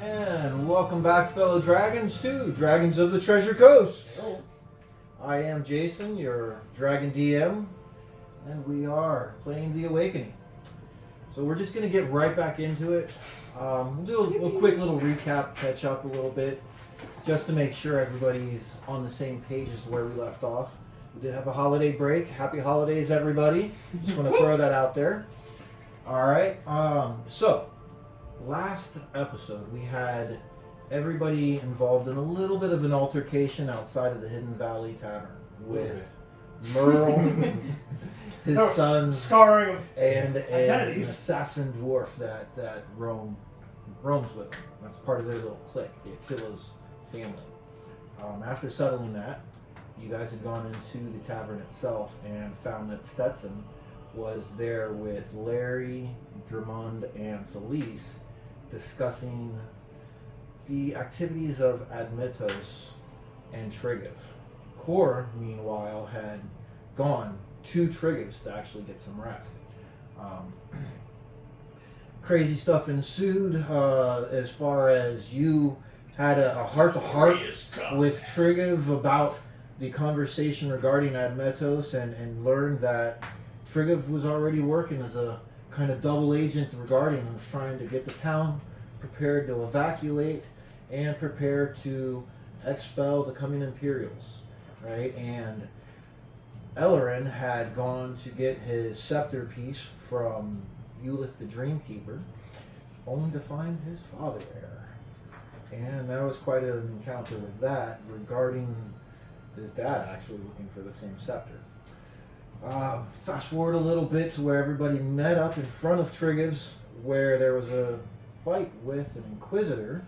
And welcome back, fellow dragons, to Dragons of the Treasure Coast. Oh. I am Jason, your Dragon DM, and we are playing The Awakening. So we're just going to get right back into it. We'll do a quick little recap, catch up a little bit, just to make sure everybody's on the same page as where we left off. We did have a holiday break. Happy holidays, everybody. Just want to throw that out there. All right. So last episode we had everybody involved in a little bit of an altercation outside of the Hidden Valley Tavern with Merle, his sons, scarring of and an identities. assassin dwarf that roams with them. That's part of their little clique, the Achilles family. After settling that, you guys had gone into the tavern itself and found that Stetson was there with Larry, Drummond, and Felice discussing the activities of Admetos and Trigiv. Kor, meanwhile, had gone to Trigiv's to actually get some rest. Crazy stuff ensued as far as you had a heart-to-heart with Trigiv about the conversation regarding Admetos and learned that Trigiv was already working as a kind of double agent regarding him, trying to get the town prepared to evacuate and prepare to expel the coming Imperials, right? And Ellerin had gone to get his scepter piece from Eulith the Dreamkeeper, only to find his father there. And that was quite an encounter with that regarding his dad actually looking for the same scepter. Fast forward a little bit to where everybody met up in front of Trigiv's, where there was a fight with an Inquisitor.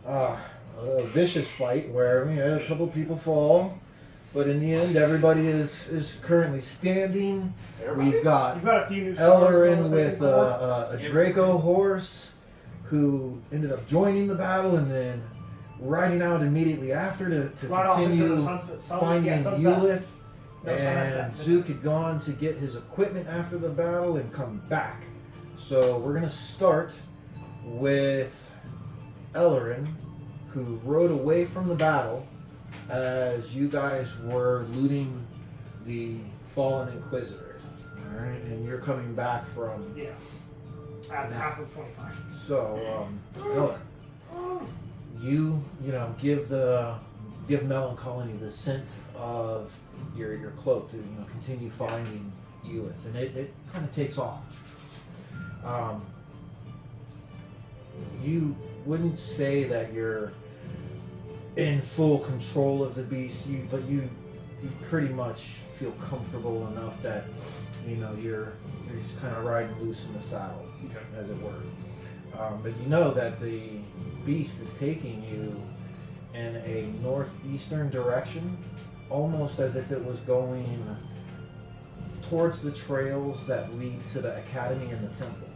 A vicious fight where we had a couple people fall, but in the end, everybody is currently standing. We've got You've got a few new Ellerin with a Draco horse who ended up joining the battle and then riding out immediately after to Right off into continue the sunset. finding Eulith. No, And sunset. Zook had gone to get his equipment after the battle and come back. So we're going to start with Ellerin, who rode away from the battle as you guys were looting the fallen Inquisitor. Alright, and you're coming back from... Yeah. At half of 25. So, Ellerin, you give Melancholy the scent of your cloak to continue finding Eulith, and it kind of takes off. You wouldn't say that you're in full control of the beast, but you pretty much feel comfortable enough that you're just kind of riding loose in the saddle, as it were. But you know that the beast is taking you in a northeastern direction, almost as if it was going towards the trails that lead to the academy and the temple.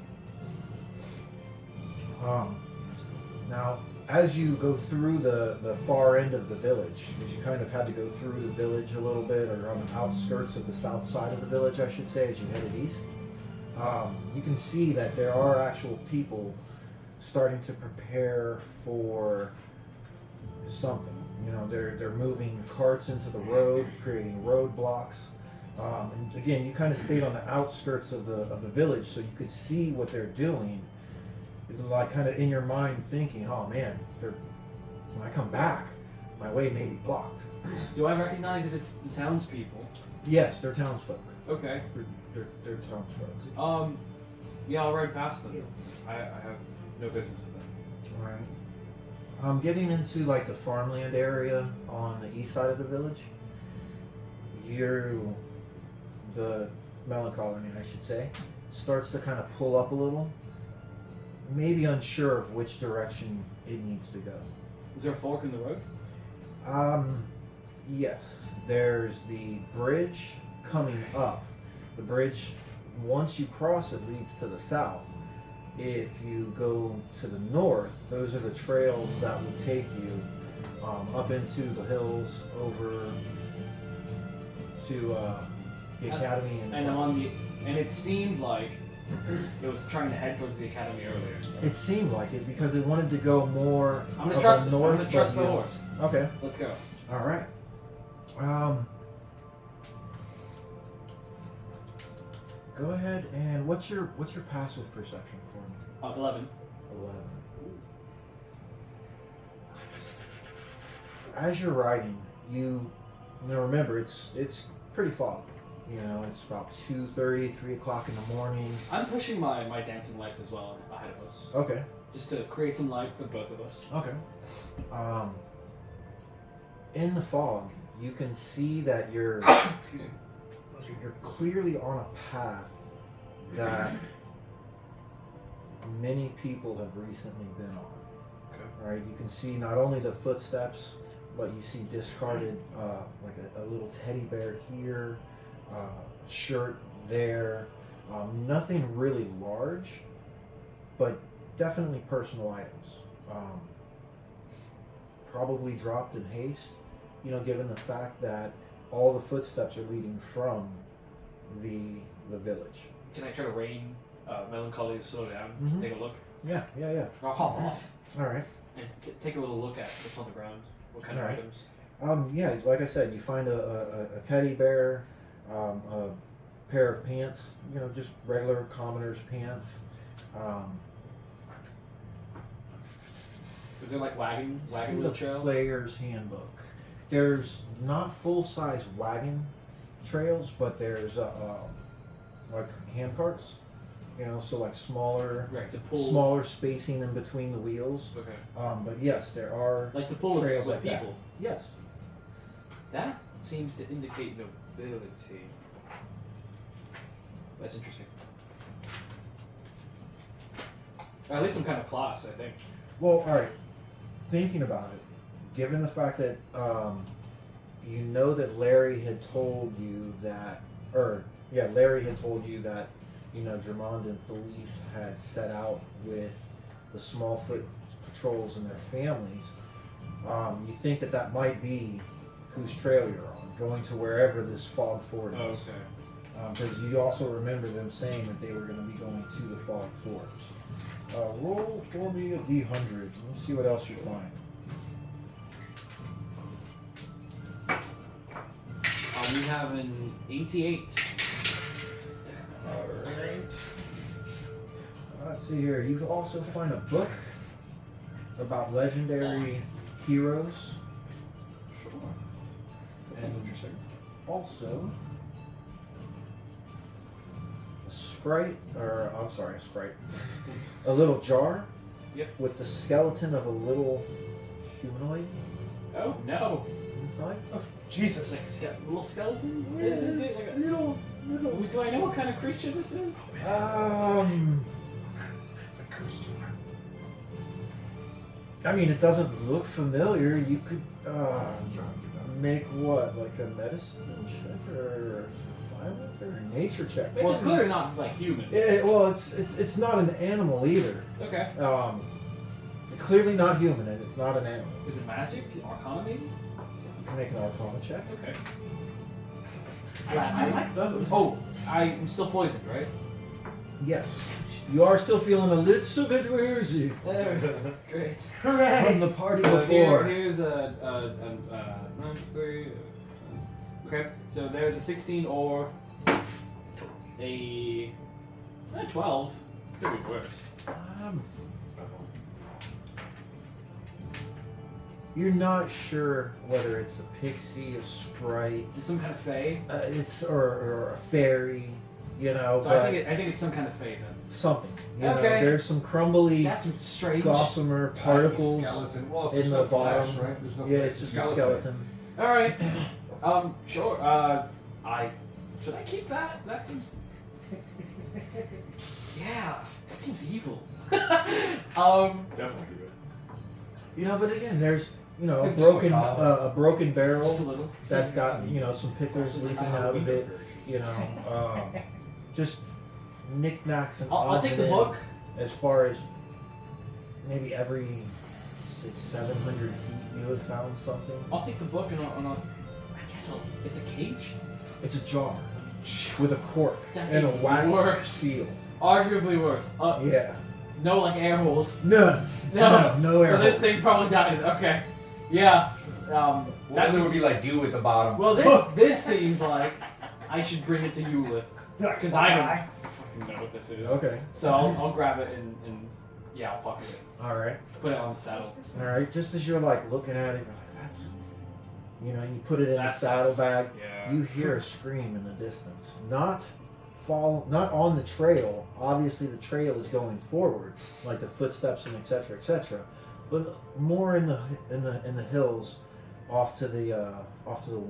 Now, as you go through the far end of the village, because you kind of had to go through the village a little bit, or on the outskirts of the south side of the village, I should say, as you headed east, you can see that there are actual people starting to prepare for something. They're moving carts into the road, creating roadblocks. And again, you kind of stayed on the outskirts of the village, so you could see what they're doing. Like kind of in your mind thinking, oh man, when I come back, my way may be blocked. Do I recognize if it's the townspeople? Yes, they're townsfolk. Okay. They're townsfolk. Yeah, I'll ride past them. I have no business with them. Alright. Getting into like the farmland area on the east side of the village, the Melancholy, I should say, starts to kind of pull up a little, maybe unsure of which direction it needs to go. Is there a fork in the road? Yes. There's the bridge coming up. The bridge, once you cross it, leads to the south. If you go to the north, those are the trails that will take you up into the hills, over to the academy. And it seemed like It was trying to head towards the academy earlier. It seemed like it because it wanted to go more I'm gonna of trust a it. north. I'm gonna trust but the you- horse. Okay. Let's go. All right. Go ahead and what's your passive perception for me? 11. 11. As you're riding, you know, remember it's pretty foggy. You know, it's about 2:30, 3 o'clock in the morning. I'm pushing my dancing legs as well ahead of us, Okay. just to create some light for both of us. Okay. In the fog, you can see that you're Excuse me. you're clearly on a path that many people have recently been on. Okay. Right? You can see not only the footsteps, but you see discarded like a little teddy bear here, shirt there. Nothing really large, but definitely personal items. Probably dropped in haste, you know, given the fact that all the footsteps are leading from the village. Can I try to rein Melancholy to slow down? Mhm. Take a look. Yeah. I'll hop off All right. and take a little look at what's on the ground. What kind of Alright. items? Yeah, like I said, you find a teddy bear, a pair of pants, you know, just regular commoner's pants. Is there like wagon The wheel trail? player's handbook. There's not full-size wagon trails, but there's like hand carts, you know, so like smaller Right, to pull. smaller spacing in between the wheels. Okay. But yes, there are Like to pull with trails like people. yes. That seems to indicate nobility. That's interesting. Or at least some kind of class, I think. Well, all right. Thinking about it, given the fact that you know that Larry had told you that, Larry had told you that, you know, Drummond and Felice had set out with the Smallfoot patrols and their families. You think that might be whose trail you're on, going to wherever this fog fort is. Because you also remember them saying that they were going to be going to the fog forge. Roll for me a D100. Let's see what else you find. We have an 88. Alright. Let's see here. You can also find a book about legendary heroes. Sure. That sounds And interesting. Also, a sprite, or I'm sorry, a sprite. A little jar. Yep. With the skeleton of a little humanoid Oh no! inside. Oh, Jesus. Like little skeleton? Yeah, Is it it's like a- little. Do I know what kind of creature this is? It's a cursed jar. I mean, it doesn't look familiar. You could make what, like a medicine check or survival or a nature check? Well, it's clearly not like human. Yeah, well, it's not an animal either. Okay. It's clearly not human, and it's not an animal. Is it magic? Arcana maybe? You can make an Arcana check. Okay. I like those. Oh, I'm still poisoned, right? Yes, you are still feeling a little bit woozy Great. Hooray! from the party So before. here's a 9, 3. Okay, so there's a 16 or a 12. Could be worse. You're not sure whether it's a pixie, a sprite, Is it some kind of fae? it's or a fairy, you know, So but I think it's some kind of fae then. something. You know, Okay. there's some crumbly That's strange. gossamer particles Skeleton. Well, if in there's the no flash, bottom. right? There's no Yeah, flash. it's just a skeleton. All right. Sure. Should I keep that? That seems. Yeah, that seems evil. Definitely do it. You know, but again, there's a Just broken like a broken Just a barrel little. that's got some pickers leaking out of it. You know, just knickknacks and I'll odds take and the ends. book. As far as maybe every 600-700 feet, you have found something. I'll take the book and I guess it's a cage. It's a jar with a cork That and a seems wax worse. seal. Arguably worse. Yeah. No, like air holes. No. No air So this holes. thing probably died. Okay. Yeah. Well, That's there would be like goo at the bottom. Well, this seems like I should bring it to Eulith because I don't fucking know what this is. Okay. So I'll grab it and yeah, I'll pocket it. All right. Put it on the saddle. All right. Just as you're like looking at it, you're like, that's, you know, you put it in the That's- saddlebag. Yeah. You hear a scream in the distance. Not on the trail. Obviously, the trail is going forward, like the footsteps and etc. etc. But more in the hills, off to the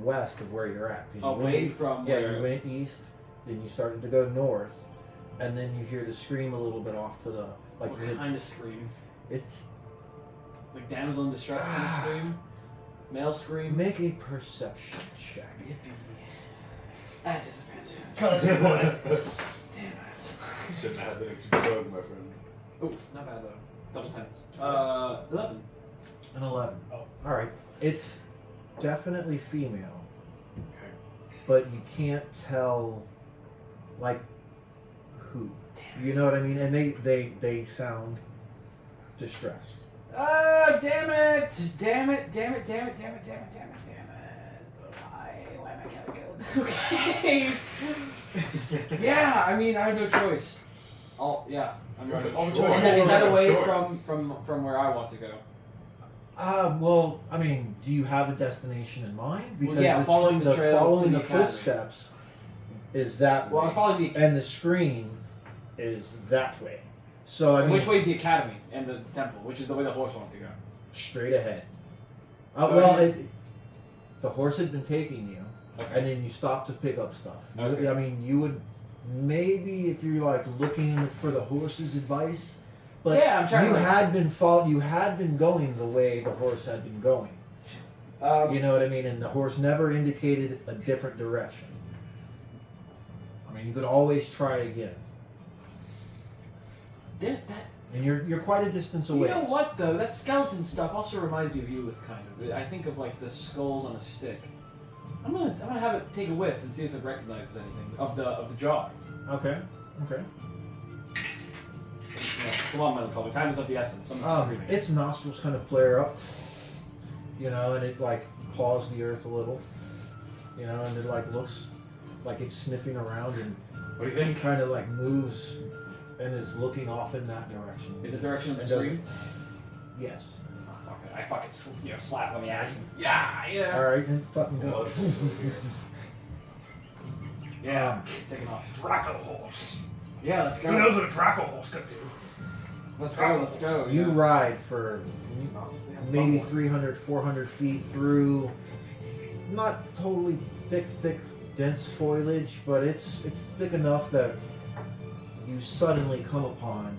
west of where you're at. 'Cause you Away went, from yeah, where. you went east, then you started to go north, and then you hear the scream a little bit off to the like What kind of scream? it's Like damsel in distress kind of scream? Male scream? make a perception check. At disadvantage. Cause it was. Damn it. Shouldn't have been too drug, my friend. Oh, not bad though. Double tens. 11. An 11. Oh. All right. It's definitely female, Okay. but you can't tell, like, who. You know what I mean? And they sound distressed. Damn it! Damn it! Damn it! Damn it! Damn it! Damn it! Damn it! Damn it! Why am I kind of good? Okay. Yeah, I mean, I have no choice. Yeah, I'm ready. All the Is choices. that away Choice. from where I want to go? Well, I mean, do you have a destination in mind? Because yeah, following the trail to following the the academy. footsteps is that Well, I'm way, following the. and the scream is that way. So I mean, Which way is the academy and the temple? Which is the way the horse wants to go? straight ahead. So Well, you- the horse had been taking you. Okay. And then you stop to pick up stuff. Okay. I mean, you would maybe if you're like looking for the horse's advice, but Yeah, I'm trying you to- had been going the way the horse had been going. You know what I mean? And the horse never indicated a different direction. I mean, you could always try again. that. And you're quite a distance You away. know what though? That skeleton stuff also reminds me of you with kind of. I think of like the skulls on a stick. I'm gonna have it take a whiff and see if it recognizes anything of the jar. Okay. Okay. Yeah, come on, Melancholy. Time is of the essence. Someone's screaming. Its nostrils kind of flare up, you know, and it like paws the earth a little, you know, and it like looks like it's sniffing around and What do you think? kind of like moves and is looking off in that direction. Is the direction of the And scream? Yes. Oh, fuck it. I fucking slap on the ass. Yeah. All right, then fucking go. Yeah. Taking off. Draco horse. Yeah, let's Who knows go. what a Draco horse could do? Let's go. Let's go. You yeah. ride for Obviously, I'm maybe fumbling. 300, 400 feet through not totally thick, dense foliage, but it's thick enough that you suddenly come upon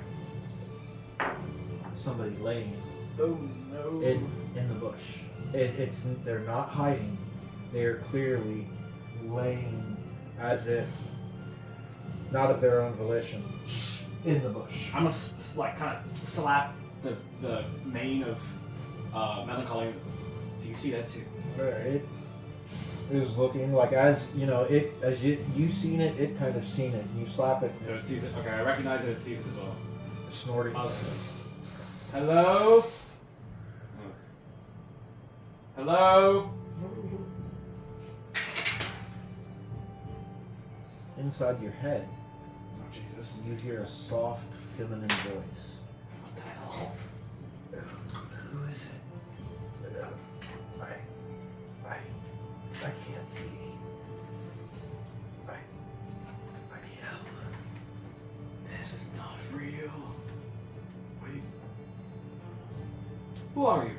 somebody laying Oh no. in the bush. They're not hiding. They are clearly laying as if not of their own volition in the bush. I'm gonna like kind of slap the mane of Melancholy. Do you see that too? It is looking like as you know it as you seen it. It kind of seen it. You slap it, So it sees it. Okay, I recognize it. It sees it as well. snorting. Hello. Hello. Inside your head, Oh Jesus. you hear a soft, feminine voice. What the hell? Who is it? I can't see. I need help. This is not real. Wait. Who are you?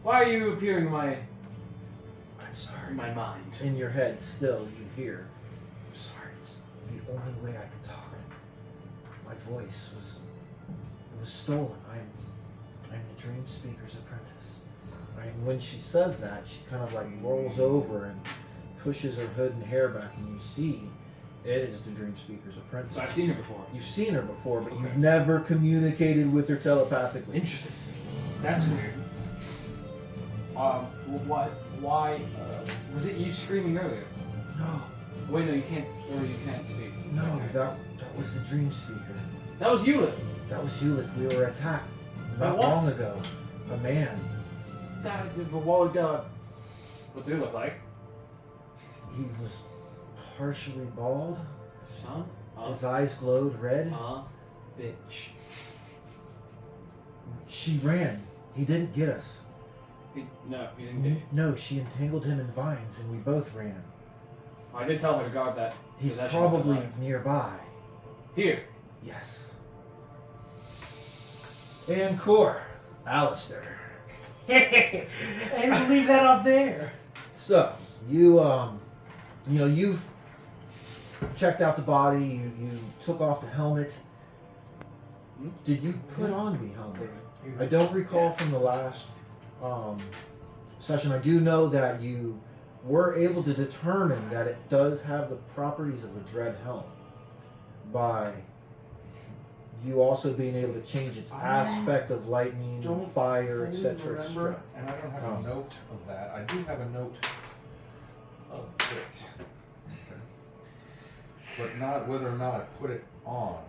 Why are you appearing in I'm sorry. my mind? In your head, still, you hear. I'm sorry. It's the only way I could talk. My voice was stolen. I'm the Dream Speaker's apprentice. Right? And when she says that, she kind of like rolls over and pushes her hood and hair back, and you see it is the Dream Speaker's apprentice. So I've seen her before. You've seen her before, but you've never communicated with her telepathically. Interesting. That's weird. What? Why? Was it you screaming earlier? No, Wait, no, you can't. Or you can't speak. No, Okay. that was the dream speaker. That was Eulith. That was Eulith. We were attacked By not what? long ago. A man. But what did he look like? He was partially bald. Son His of eyes glowed red. a bitch. She ran. He didn't get us. No, he didn't get you. No, she entangled him in vines, and we both ran. I did tell her to guard that. He's possession of the probably light. nearby. Here. Yes. And Core, Alistair. And we'll leave that off there. So you you've checked out the body. You took off the helmet. Hmm? Did you put on the helmet? I don't recall from the last session. I do know that you were able to determine that it does have the properties of a dread helm by you also being able to change its aspect of lightning, fire, etc. Remember, and I don't have a note of that. I do have a note of it, but not whether or not I put it on.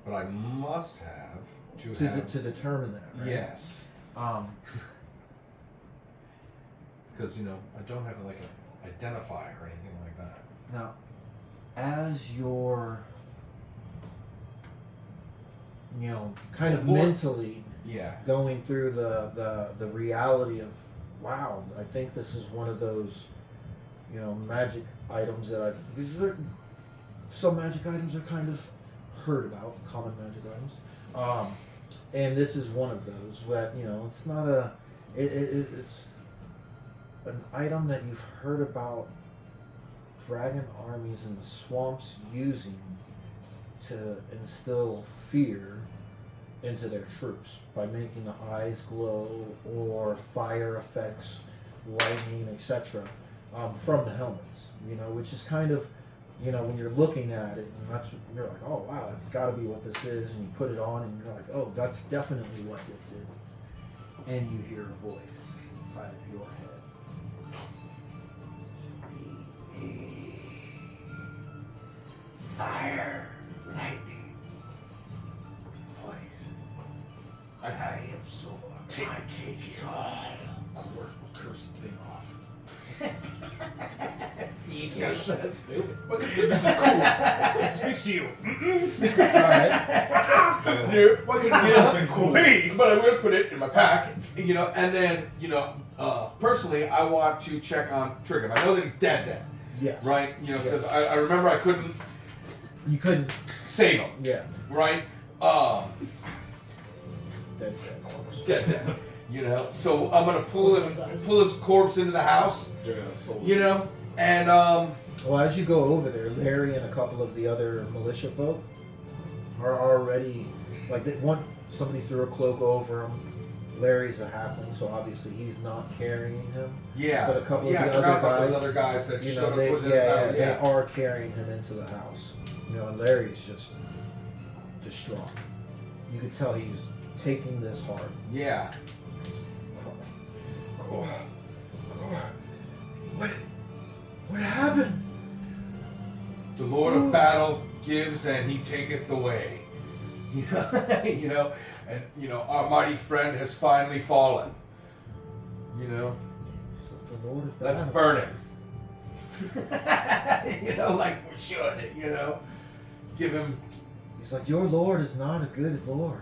But I must have To determine that, right? Yes, because I don't have like an identifier or anything like that. Now, as you're, kind of mentally Yeah. going through the reality of, wow, I think this is one of those, magic items that some magic items are kind of heard about, common magic items. And this is one of those that, it's not it's an item that you've heard about dragon armies in the swamps using to instill fear into their troops by making the eyes glow or fire effects, lightning, etc. From the helmets, which is kind of, when you're looking at it, and you're like, oh wow, that's got to be what this is, and you put it on, and you're like, oh, that's definitely what this is, and you hear a voice inside of your head. Fire, lightning, poison. I absorb. Take it all. Curse the thing off. Look at the bitch is cool. It speaks to you. Alright. Why couldn't it have been cool? But I will put it in my pack, and then, personally, I want to check on Trigon. I know that he's dead, Yes. right? Because I remember I couldn't You couldn't. save him, Yeah. right? Dead. Dead. So I'm gonna pull his corpse into the house, and Well, as you go over there, Larry and a couple of the other militia folk are already somebody threw a cloak over him. Larry's a halfling, so obviously he's not carrying him. yeah, But a couple I of the forgot about other those guys, other guys that showed up they, was in they are carrying him into the house. And Larry's just distraught. You could tell he's taking this hard. Yeah. What happened? The Lord of Battle gives and he taketh away. And our mighty friend has finally fallen. The Lord of Let's Battle. burn him. Like we should, give him. He's like, your Lord is not a good Lord.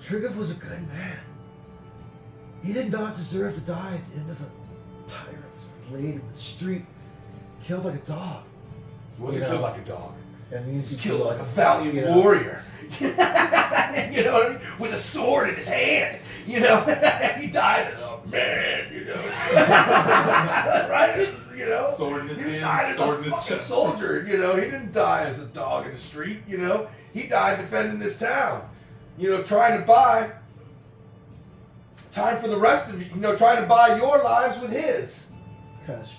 Triggev was a good man. He did not deserve to die at the end of a tyrant's blade in the street, killed like a dog. He wasn't killed like a dog. And He was killed like a valiant warrior. With a sword in his hand. He died as a man. Right? Sword in his He hand, died as sword a in his fucking chest. soldier. He didn't die as a dog in the street. He died defending this town. Trying to buy time for the rest of you. Trying to buy your lives with his. kind of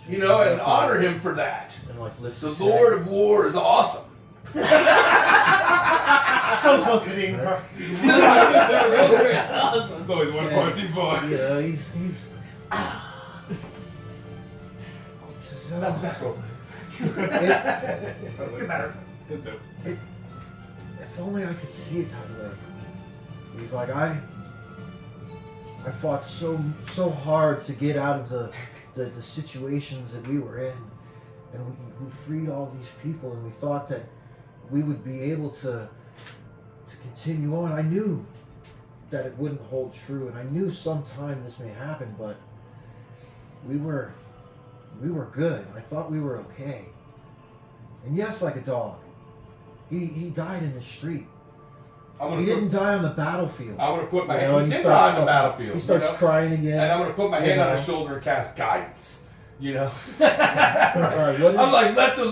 And honor him for that. And lifts The his Lord head. of War is awesome. So close to being perfect. Awesome. It's always 1.25. He's That's the best one. It matter. It's dope. If only I could see it that way. He's like, I fought so hard to get out of the situations that we were in, and we freed all these people, and we thought that we would be able to continue on. I knew that it wouldn't hold true, and I knew sometime this may happen, but we were good. I thought we were okay. And yes, like a dog, he died in the street. He didn't die on the battlefield. I'm gonna put my You know, hand. and He he did die on starts- the battlefield. He starts you know? crying again. And I'm gonna put my You hand on know? his shoulder and cast guidance. You know. Alright, what is- I'm like, let the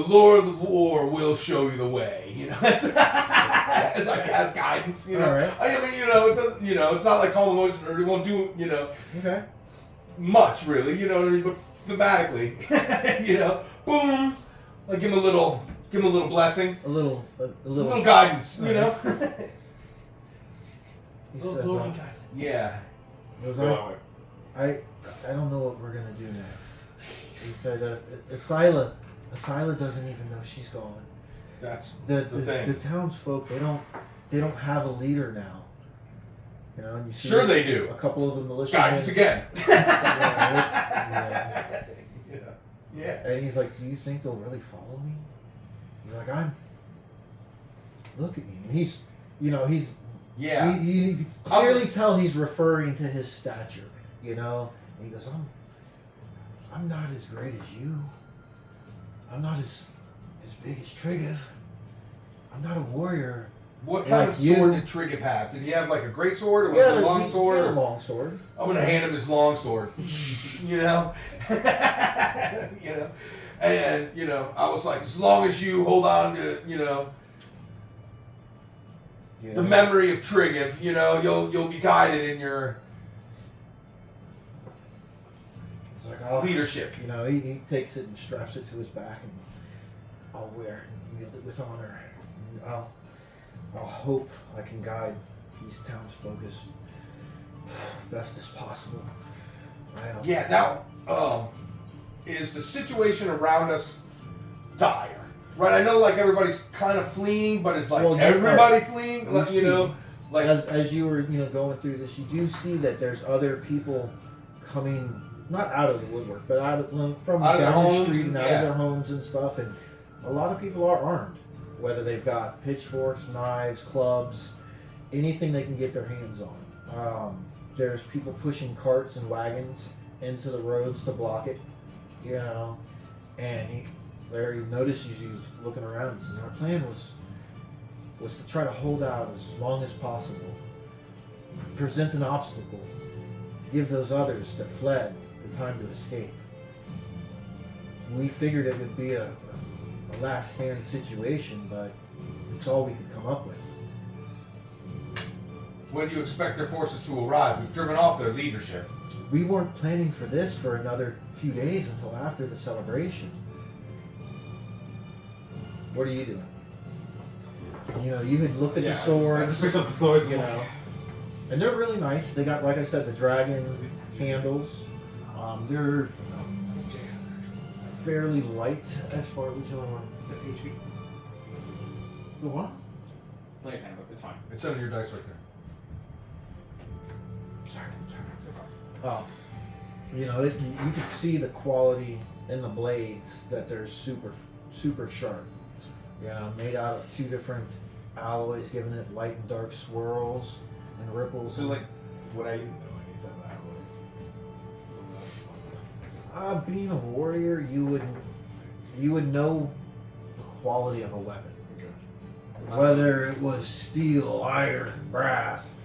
Lord of the War will show you the way. You know. As I cast guidance. You know. Alright. I mean, you know, it doesn't. You know, it's not like calling motion or it won't do. You know. Okay. Much really. You know what I mean? But thematically, you know, boom. Like give him a little blessing. A little A little guidance, you know? He says, Yeah. he goes, Go that way. I don't know what we're gonna do now. He said, Asila doesn't even know she's gone. That's The thing. townsfolk, they don't have a leader now. You know, and you see Sure they do. a couple of the militiamen. Guidance again. Yeah. Yeah. And he's like, do you think they'll really follow me? He's like, look at me. And he's, you know, he's, Yeah. you can clearly tell he's referring to his stature, you know? And he goes, I'm not as great as you. I'm not as big as Trigiv. I'm not a warrior. What kind Like of sword you. did Trigiv have? Did he have like a great sword or was it a long sword? He had a or- long sword. I'm gonna hand him his long sword. You know? You know? And, you know, I was like, as long as you hold on to, you know, You the know? memory of Trigiv, you know, you'll be guided in your He's like, I'll, leadership. you know, he takes it and straps it to his back, and I'll wear it and wield it with honor. And I'll hope I can guide these townsfolk as best as possible. Yeah, now, is the situation around us dire? Right, I know like everybody's kind of fleeing, but is like Well, everybody fleeing? you Like, you see, know, like as you were, you know, going through this, you do see that there's other people coming, not out of the woodwork, but from Out of their down the homes, street and out yeah. of their homes and stuff. And a lot of people are armed, whether they've got pitchforks, knives, clubs, anything they can get their hands on. There's people pushing carts and wagons into the roads to block it, you know. And Larry notices you looking around and says, our plan was to try to hold out as long as possible, present an obstacle to give those others that fled the time to escape. We figured it would be a last stand situation, but it's all we could come up with. when do you expect their forces to arrive? We've driven off their leadership. We weren't planning for this for another few days until after the celebration. What are you doing? You know, you had looked at the I swords, just picked up the swords. you know, and they're really nice. They got, like I said, the dragon candles. They're fairly light as far as which one. HP. The what? Player's handbook. It's fine. It's under your dice right there. Sorry. Oh, you know, you could see the quality in the blades that they're super sharp. You know, made out of two different alloys, giving it light and dark swirls and ripples. So like, what I Being a warrior, you would know the quality of a weapon, whether it was steel, iron, brass.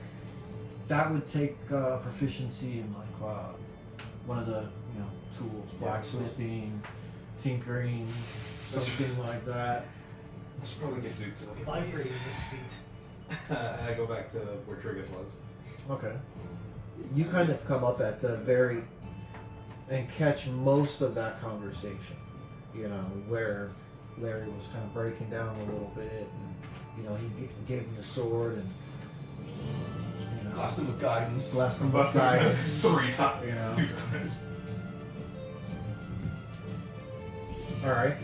That would take proficiency in like one of the tools, blacksmithing, tinkering, something like that. This probably gets it to the vibrating this seat. And I go back to where Trigiv was. Okay. You kind of come up at the very and catch most of that conversation. You know, where Larry was kind of breaking down a little bit, and he gave him the sword and blessed him with guidance. blessed him with Busted guidance. 3 times. You know. 2 times. All right.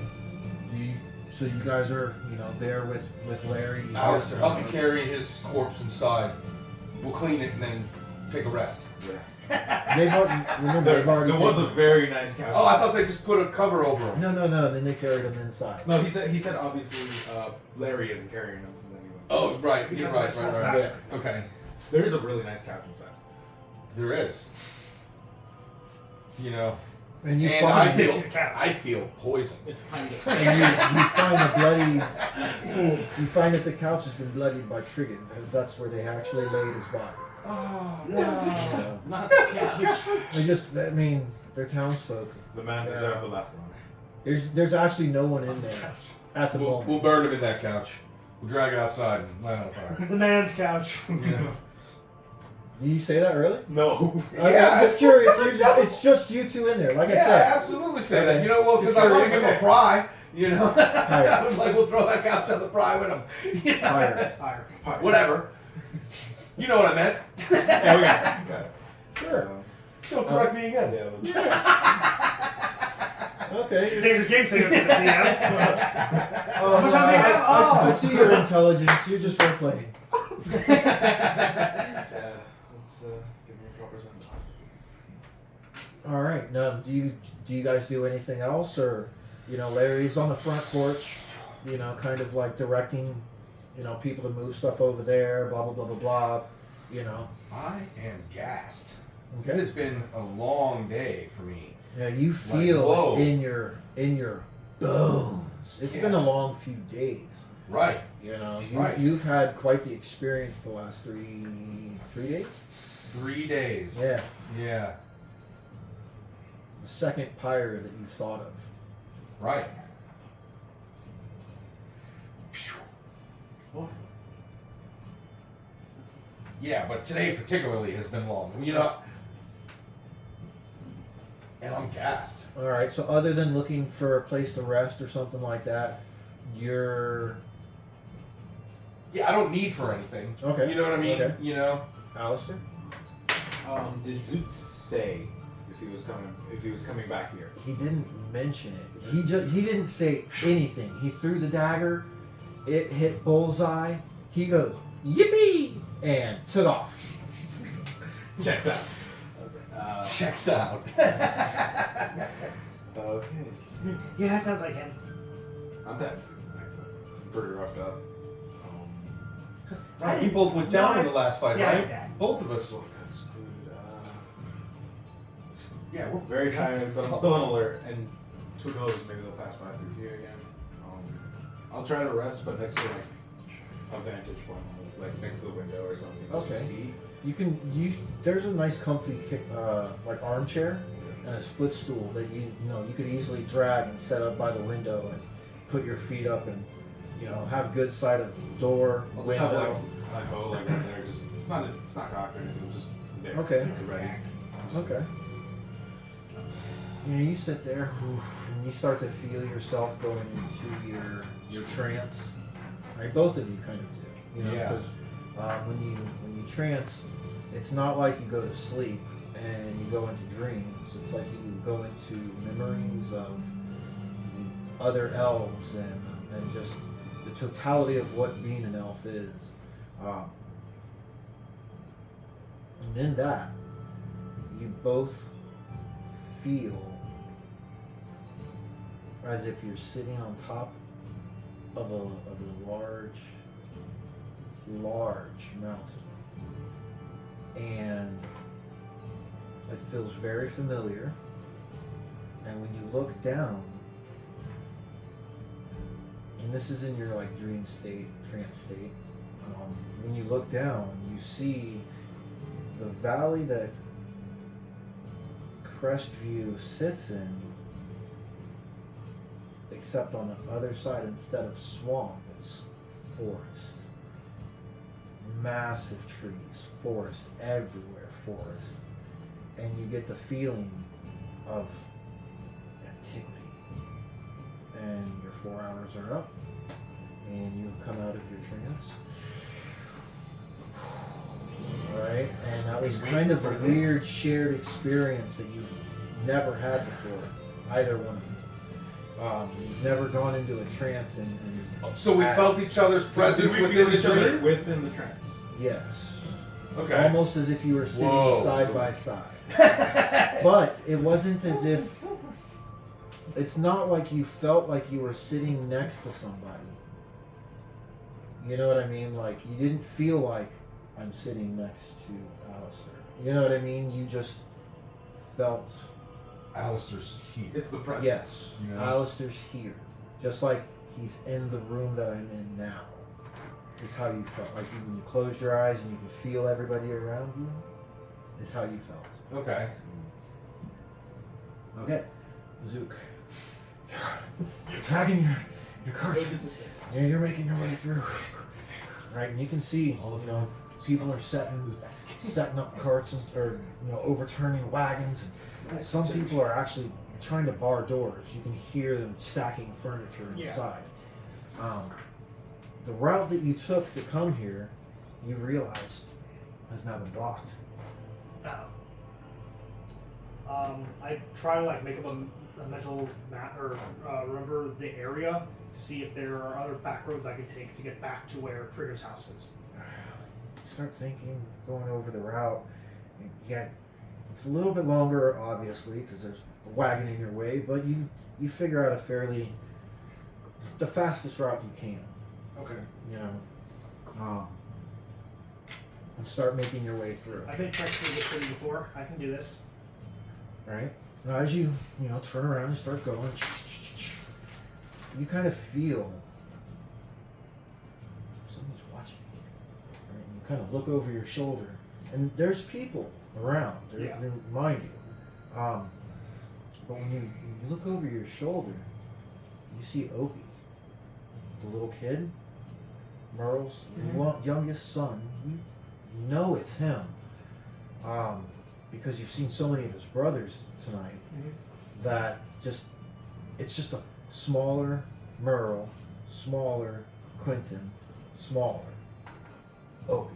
So you guys are, there with Larry. Alistair, help me carry his corpse inside. We'll clean it and then take a rest. They've already, There was a taken- very nice couch. Oh, I thought they just put a cover over him. No. Then they carried him inside. No, he said obviously Larry isn't carrying him. Anyway. Oh, right. You're Because right. of Right, the right. stash. Yeah. Okay. There is a really nice couch inside. There is. And you And find I feel poison. It's time to. and you find a bloody. You find that the couch has been bloodied by Trigger, because that's where they actually laid his body. Oh, So, Not the couch. they're townsfolk. The man Yeah. deserved the last one. There's actually no one in there at the We'll moment. burn him in that couch. We'll drag it outside and light it on fire. The man's couch. Did you say that early? No. I'm just curious. It's just you two in there. Like I Yeah, said. absolutely say that. Because I want to give him a pry. I was like, we'll throw that couch on the pry with him. Fire. Fire. Whatever. You know what I meant. Yeah, we got it. Sure. Don't correct me again. Okay. It's a dangerous game saying it to the DM. How much time do you have? I see your intelligence. You're just role playing. Yeah. Let's give me a proper send off. All right. Now, do you guys do anything else, or Larry's on the front porch, kind of like directing, people to move stuff over there, blah blah blah blah blah, I am gassed. It Okay. has been a long day for me. Yeah, you Like, feel whoa. it in your bones. It's been a long few days. Right. Right. You've had quite the experience the last three days. 3 days. Yeah, Yeah. the second pyre that you've thought of. Right. Yeah, but today particularly has been long. And I'm gassed. All right. So other than looking for a place to rest or something like that, you're Yeah, I don't need for anything. okay. You know what I mean? Okay. Alistair? Did Zoot say if he was coming back here? He didn't mention it. He didn't say anything. He threw the dagger. It hit bullseye. He goes yippee and took off. Checks out. Checks out. Okay. Yeah, that sounds like him. I'm dead. Pretty roughed up. Right, we both went down in the last fight, Yeah, right? yeah. Both of us. Both got screwed. Yeah, we're Very tired, but I'm still on alert. And who knows? Maybe they'll pass by through here again. I'll try to rest, but next to a vantage point, like next to the window or something, just to Okay. see. There's a nice comfy like armchair and a footstool that you could easily drag and set up by the window and put your feet up and have good sight of door, I'll just have window. like a hoe like right there. Just it's not cocked or anything. Just there. Okay. Ready. Okay. You sit there and you start to feel yourself going into your trance. Right, both of you kind of do. Yeah. Because when you trance, it's not like you go to sleep and you go into dreams. It's like you go into memories of the other elves and just the totality of what being an elf is. And in that, you both feel as if you're sitting on top of a large mountain. And it feels very familiar. And when you look down, and this is in your dream state, trance state, when you look down, you see the valley that Crestview sits in, except on the other side, instead of swamp, it's forest. Massive trees, forest everywhere, forest. And you get the feeling of antiquity. And your 4 hours are up, and you come out of your trance. Alright, and that was kind of a weird shared experience that you've never had before, either one of you. He's never gone into a trance and So we felt each other's presence Did we within feel the each other dream? within the trance. yes. Okay. Almost as if you were sitting Whoa. side by side. But it wasn't as if. It's not like you felt like you were sitting next to somebody. You know what I mean? Like, you didn't feel like I'm sitting next to Alistair. You know what I mean? You just felt. Alistair's here. It's the presence. Yes, You know? Alistair's here. Just like he's in the room that I'm in now. Is how you felt. Like when you closed your eyes and you could feel everybody around you. Is how you felt. Okay. Okay, Zook. You're dragging your cart. You're making your way through. Right, and you can see, you know, people are setting up carts or overturning wagons. And some people are actually trying to bar doors. You can hear them stacking furniture inside. The route that you took to come here, you realize, has now been blocked. I try to like make up a mental map or remember the area to see if there are other back roads I can take to get back to where Trigger's house is. You start thinking, going over the route. And it's a little bit longer, obviously, because there's a wagon in your way. But you figure out the fastest route you can. Okay. You know, and start making your way through. I've been trying to the city before. I can do this. Right? Now, as you turn around and start going, you kind of feel somebody's watching you. Right? And you kind of look over your shoulder, and there's people around. Mind you. But when you look over your shoulder, you see Opie, the little kid, Merle's youngest son. You know it's him. Because you've seen so many of his brothers tonight, that it's just a smaller Merle, smaller Quentin, smaller Opie.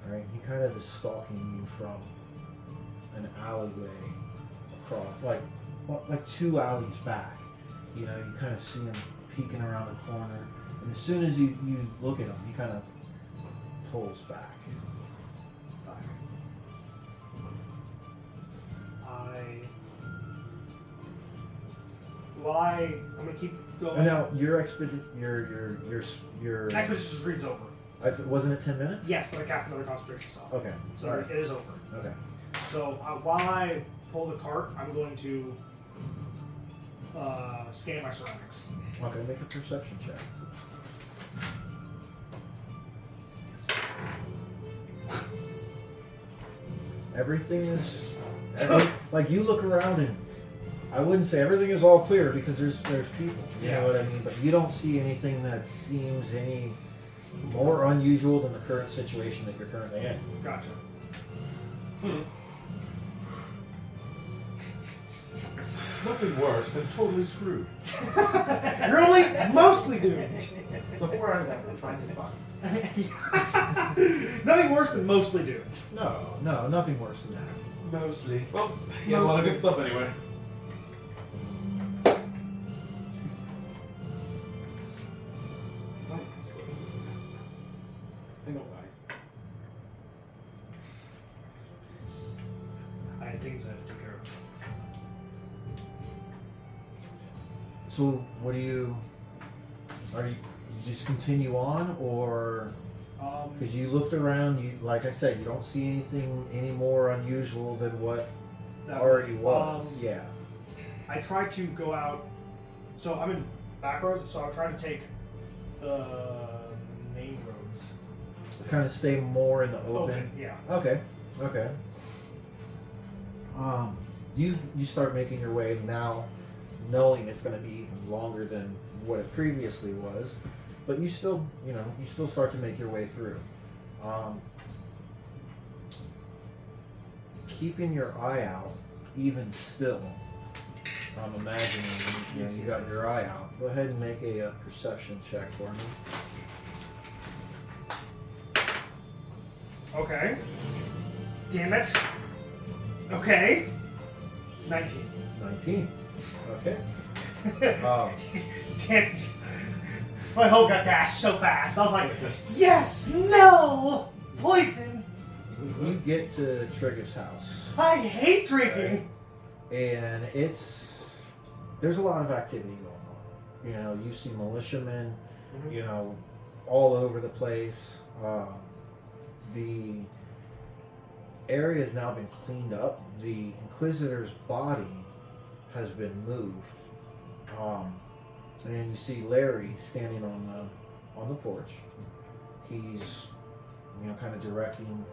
Right? He kind of is stalking you from an alleyway across, like 2 alleys back. You know, you kind of see him peeking around the corner, and as soon as you look at him, he kind of pulls back. I'm gonna keep going. And now your expedition reads over. Wasn't it 10 minutes? Yes, but I cast another concentration spell. Okay. So Alright. it is over. Okay. So while I pull the cart, I'm going to scan my surroundings. Okay. Make a perception check. Everything is like you look around and I wouldn't say everything is all clear because there's people. You know what I mean? But you don't see anything that seems any more unusual than the current situation that you're currently in. Gotcha. Nothing worse than totally screwed. You're only mostly doomed. So 4 hours after we find his body. Nothing worse than mostly doomed. No, nothing worse than that. Mostly. Well, he had a lot of good stuff anyway. I know why. I had things I had to take care of. So what do you just continue on, or because you looked around, you like I said, you don't see anything any more unusual than what That already was. Yeah. I tried to go out. So I'm in back roads, so I'll try to take the main roads. Kind of stay more in the open. Yeah. Okay. You start making your way now, knowing it's going to be even longer than what it previously was, but you still start to make your way through. Keeping your eye out, even still. I'm imagining you got your eye out. Go ahead and make a perception check for me. Okay. Damn it. Okay. 19. 19. Okay. Damn. My hoe got dashed so fast. I was like, yes, no, poison. You get to Trigger's house, I hate drinking. and there's a lot of activity going on. You know, you see militiamen, you know, all over the place. The area has now been cleaned up. The Inquisitor's body has been moved. And you see Larry standing on the porch. He's, you know, kind of directing,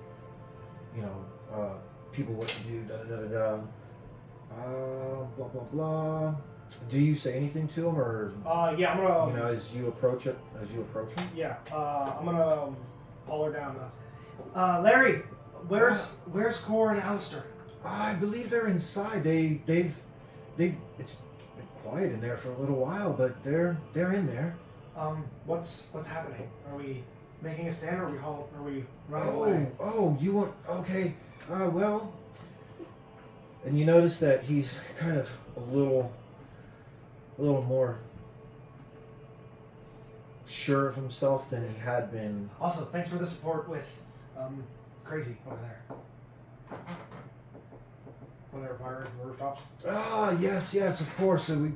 you know, people what to do. Da da da da. Blah blah blah. Do you say anything to him, or Yeah, I'm gonna. you know, as you approach him? Yeah, I'm gonna haul her down. Larry, where's Core and Alistair? I believe they're inside. They've it's been quiet in there for a little while, but they're in there. What's happening? Are we making a stand, or are we running away? Oh, you want okay? Well, and you notice that he's kind of a little more sure of himself than he had been. Also, thanks for the support with Crazy over there. When they were firing from the rooftops. Yes, of course. So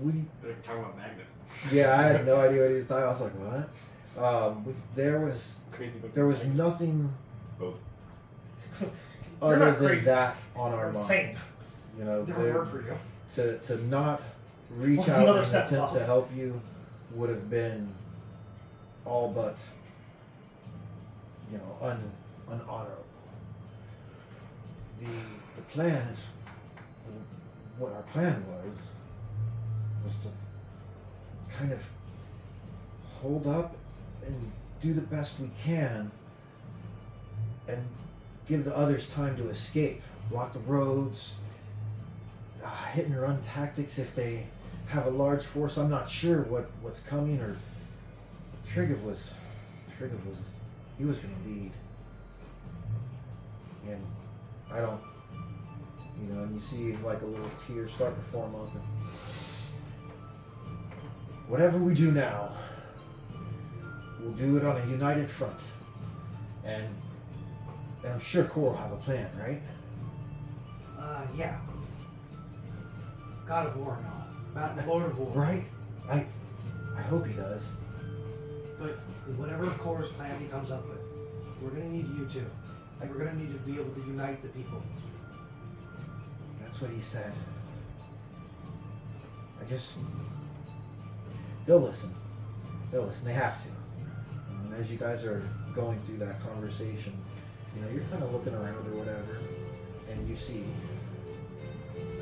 we They're talking about Magnus. yeah, I had no idea what he was talking. I was like, what? There was Crazy, but there was Magnus. nothing Both. You're other not than crazy. that on our You're mind. insane. You know, Different word for you. to not reach What's out another and step attempt above? to help you would have been all but, you know, unhonorable. The plan is, what our plan was to kind of hold up and do the best we can and give the others time to escape, block the roads, hit and run tactics if they have a large force. I'm not sure what's coming, or Trigger was he was going to lead, and I don't, you know, and you see like a little tear start to form up. And whatever we do now, we'll do it on a united front, and I'm sure Core will have a plan, right? Yeah. God of War and all. Lord of War. Right? I hope he does. But whatever Core's plan he comes up with, we're gonna need you too. We're gonna need to be able to unite the people. That's what he said. They'll listen. They have to. And as you guys are going through that conversation, you know, you're kind of looking around or whatever, and you see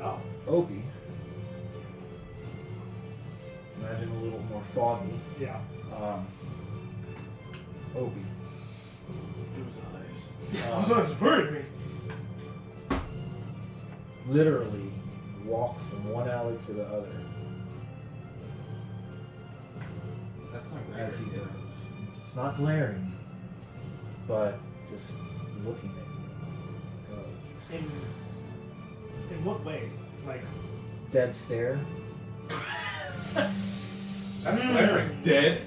Oh. Opie. Imagine a little more foggy. Yeah. Opie. Those eyes. Someone's hurting me. Literally walk from one alley to the other That's not as he weird. goes. It's not glaring, but just looking at you. Goes. In what way? Like, Dead stare. That's glaring. Dead.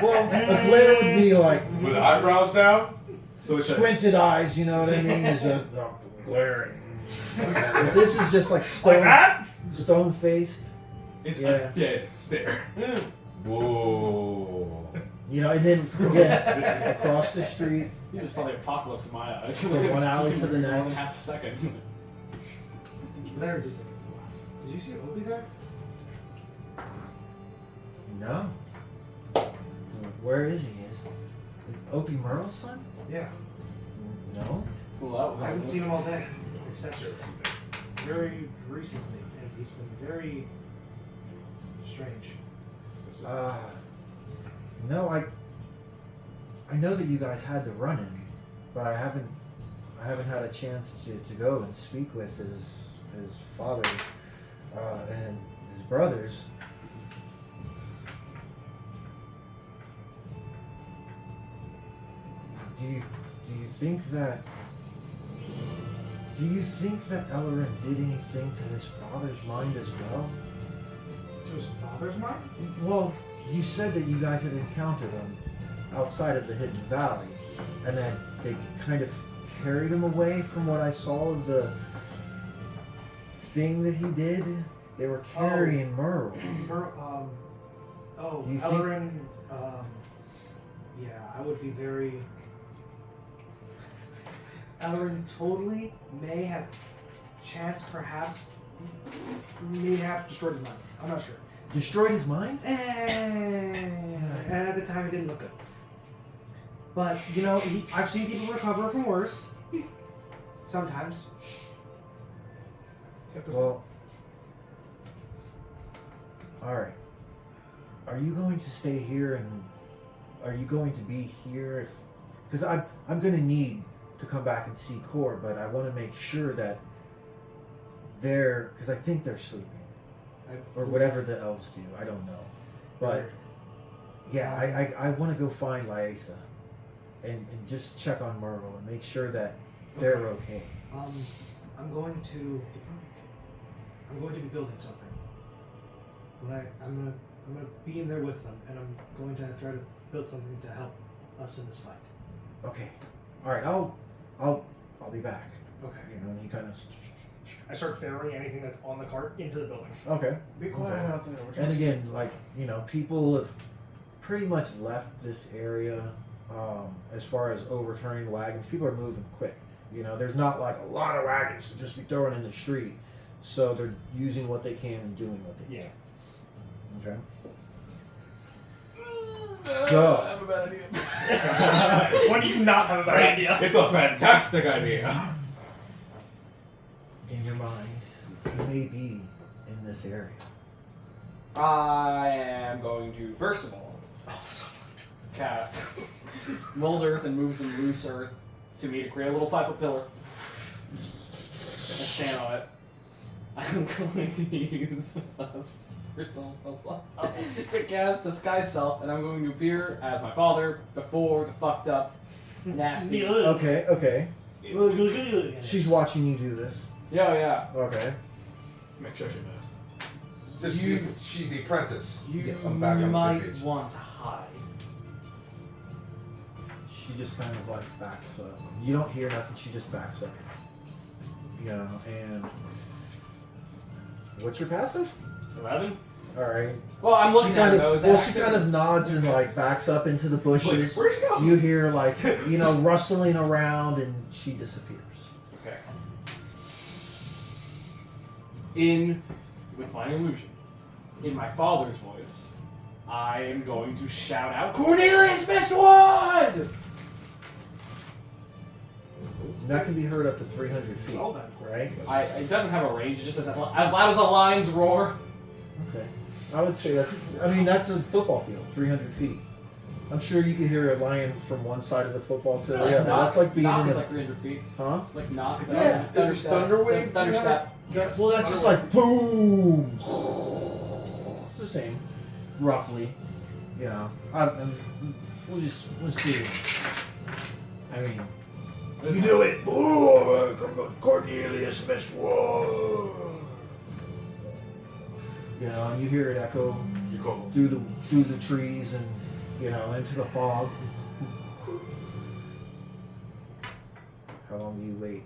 Well, a glare would be like With eyebrows down? So it's squinted eyes, you know what I mean? Is a glaring. But this is just like like that? stone faced. It's Yeah. a dead stare. Whoa. You know, and then again across the street. You just saw the apocalypse in my eyes. From one alley to the More than next. half a second. There's. Did you see Opie there? No. Where is he? Is Opie Merle's son? Yeah. No. Well, that was I haven't obvious. seen him all day, except very recently, and he's been very strange. No, I know that you guys had the run in, but I haven't had a chance to go and speak with his father and his brothers. Do you think that Ellerin did anything to his father's mind as well? To his father's mind? Well, you said that you guys had encountered him outside of the Hidden Valley, and then they kind of carried him away from what I saw of the thing that he did. They were carrying Merle. Oh, Do you think- Ellerin, yeah, I would be very... Ellerin totally may have perhaps destroyed his mind. I'm not sure. Destroyed his mind? And at the time, it didn't look good. But, you know, I've seen people recover from worse. Sometimes. Well, alright. Are you going to stay here and are you going to be here? Because I'm going to need to come back and see Core, but I want to make sure that they're, because I think they're sleeping. Or whatever the elves do, I don't know. But yeah, I want to go find Lyesa and just check on Merle and make sure that they're okay. I'm going to be building something. I'm gonna be in there with them, and I'm going to try to build something to help us in this fight. Okay. Alright, I'll be back. Okay. You know, and he kind of I start ferrying anything that's on the cart into the building. okay. Be quiet Okay. out there. We're And trying to again, like, you know, people have pretty much left this area as far as overturning wagons. People are moving quick. You know, there's not like a lot of wagons to just be throwing in the street. So they're using what they can and doing what they can. Okay. So, I have a bad idea. When do you not have a bad idea? It's a fantastic idea. in your mind, you may be in this area. I am going to, first of all, cast mold earth and move some loose earth to me to create a little 5-foot pillar. And stand on it. I'm going to use personal spell slot to cast Disguise Self, and I'm going to appear as my father before the fucked up, nasty. Okay. She's watching you do this. Yeah. Okay. Make sure she knows. She's the apprentice. You Yes, I'm back on the same might page. want to hide. She just kind of like backs up. You don't hear nothing. She just backs up. You know, and what's your passive? 11? All right. Well, I'm She looking at kind it of, though. Is well, that she kind of nods and like backs up into the bushes. Where'd she go? You hear like, you know, rustling around, and she disappears. Okay. With my illusion, in my father's voice, I am going to shout out, Cornelius Mistwood! That can be heard up to 300 feet, Oh, then. right? It doesn't have a range, it just says as loud as a lion's roar. Okay. I would say that. I mean, that's a football field, 300 feet. I'm sure you can hear a lion from one side of the football to the other. That's like being knock in is a. like 300 feet. Huh? Like knock is Yeah. like Is it Thunderwave? Thunderstep. Well, that's just like boom. It's the same, roughly. You know, we'll see. I mean, you do it. Oh, Cornelius Mistwood. You know, and you hear it echo You go. through the trees and you know into the fog. How long do you wait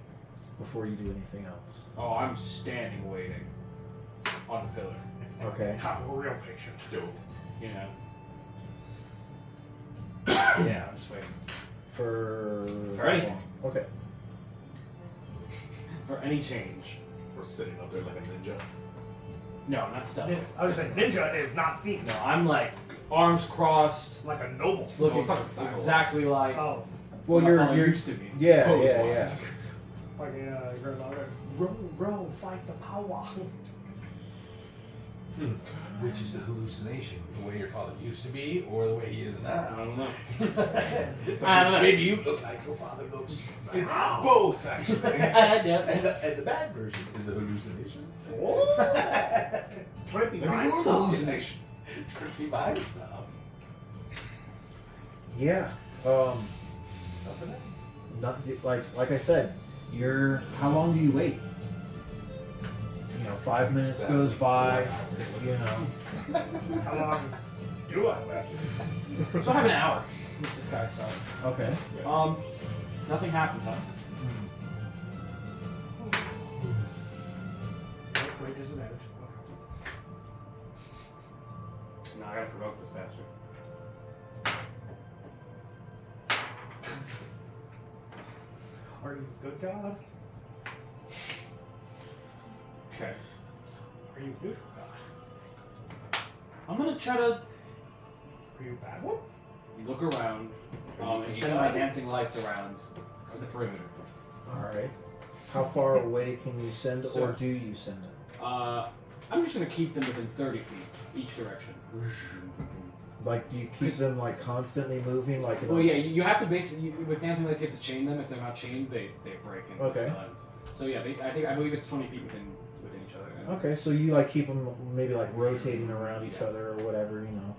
before you do anything else? Oh, I'm standing waiting on the pillar. Okay. I'm real patient. You know. Yeah, I'm just waiting. For any- how long? Okay. For any change. We're sitting up there like a ninja. No, not stealth. I was saying, ninja is not steam. No, I'm like arms crossed, Like a noble. looking it's not Star Wars. exactly like Oh, Well, my father you're used to be. yeah. Pose-wise. like your grandmother. Row, fight the power. Which is the hallucination? The way your father used to be, or the way he is I now? don't know. I don't know. Maybe you look like your father looks. It's both, actually. and the bad version is the hallucination. Trippy Maybe mind you're the stuff. hallucination. Trippy mind stuff. Yeah. Not like I said. How long do you wait? You 5 minutes goes by. You know. How long do I wait? So I have an hour with this guy's stuff. Okay. Nothing happens, huh? Wait, disadvantage. No, I gotta provoke this bastard. Are you a good god? Okay. Are you a neutral god? I'm gonna try to Are you a bad one? look around and send my dancing lights around the perimeter. Alright. How far away can you send, or So- do you send them? I'm just gonna keep them within 30 feet each direction. Like, do you keep them like constantly moving? Like, in a- Well, yeah, you have to basically with dancing lights. You have to chain them. If they're not chained, they break and Okay. lose. So yeah, I believe it's 20 feet within each other. Yeah. Okay, so you like keep them maybe like rotating around each other or whatever, you know.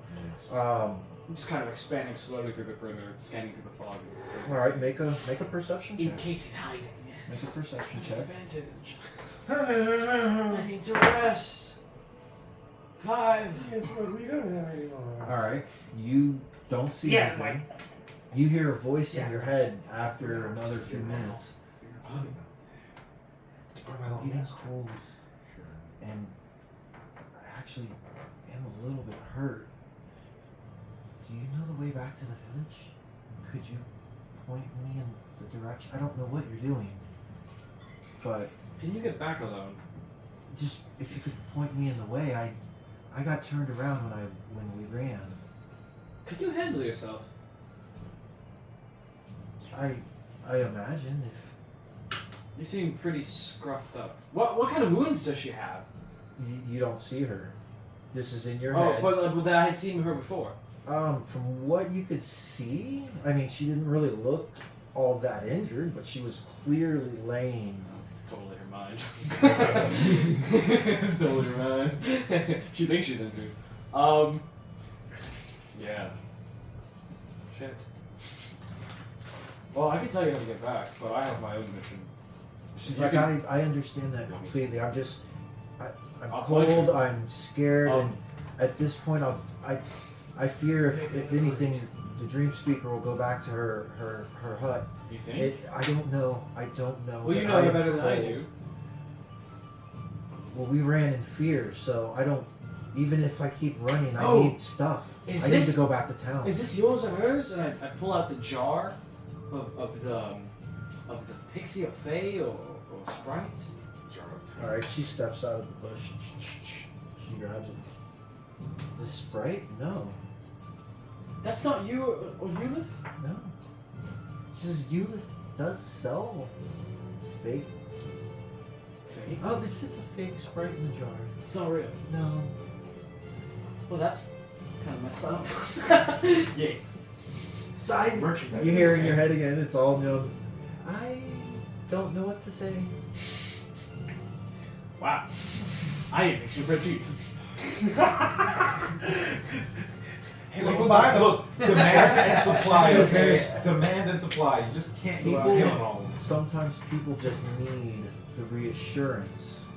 I'm just kind of expanding slowly through the perimeter, scanning through the fog. So All right, make a perception in check. case he's hiding. Make a perception check. Disadvantage. I need to rest. 5. Yes, but we don't have any more. All right, you don't see Yeah, anything. You hear a voice in your head after another few minutes. I'm getting cold, and I actually am a little bit hurt. Do you know the way back to the village? Could you point me in the direction? I don't know what you're doing, but Can you get back alone? just if you could point me in the way. I got turned around when we ran. Could you handle yourself? I imagine if You seem pretty scruffed up. What kind of wounds does she have? you don't see her. This is in your Oh, head. but that I had seen her before. From what you could see, I mean, she didn't really look all that injured, but she was clearly laying. Totally her mind. It's totally her mind. She thinks she's injured. Yeah. Shit. Well, I can tell you how to get back, but I have my own mission. She's You like, can- I understand that completely. I'm just, I'm I'll punch cold. you. I'm scared, Um, and at this point, I fear if anything, the Dream Speaker will go back to her hut. You think? I don't know. I don't know. Well, you but know her am better than I cold. do. Well, we ran in fear, so I don't. Even if I keep running, I Oh, need stuff. is I need this- to go back to town. Is this yours or hers? And I pull out the jar of the pixie or fey or sprite. All right, she steps out of the bush. She grabs it. The Sprite? No, That's not you or Eulith? no. She says Eulith does sell fake. Fey? Oh, this is a fake Sprite in the jar. It's not real. No. Well, that's kind of messed up. Yeah. So you hear in your head again. It's all I don't know what to say. Wow. I didn't think she was so cheap. Hey, Look, look, buy them. look, demand and supply, Yes, okay? yes. Demand and supply. You just can't go out People- killing all of them. Sometimes people just need the reassurance,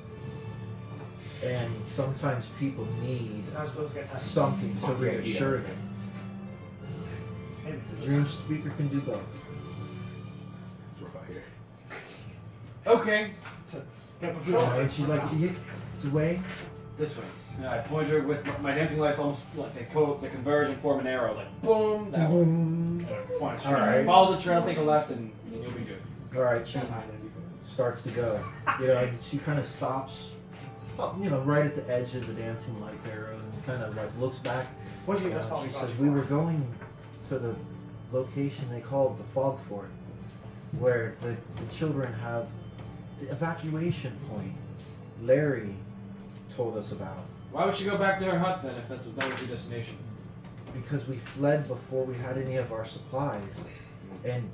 and sometimes people need I'm supposed to get time. something to Fuck yeah, reassure yeah. them. Hey, this is Dream Speaker can do both. Drop out here. Okay. Get Sure. And she's like, the way? This way. And I point her with my dancing lights almost like they converge and form an arrow, like boom, that way. Boom. Point straight. Alright. Follow the trail, take a left, and you'll be good. Alright, she starts to go. And she kind of stops, right at the edge of the dancing lights arrow and kind of like looks back. What's your best She says, we were going to the location they called the Fog Fort, where the children have the evacuation point Larry told us about. Why would she go back to her hut then if that was your destination? Because we fled before we had any of our supplies. And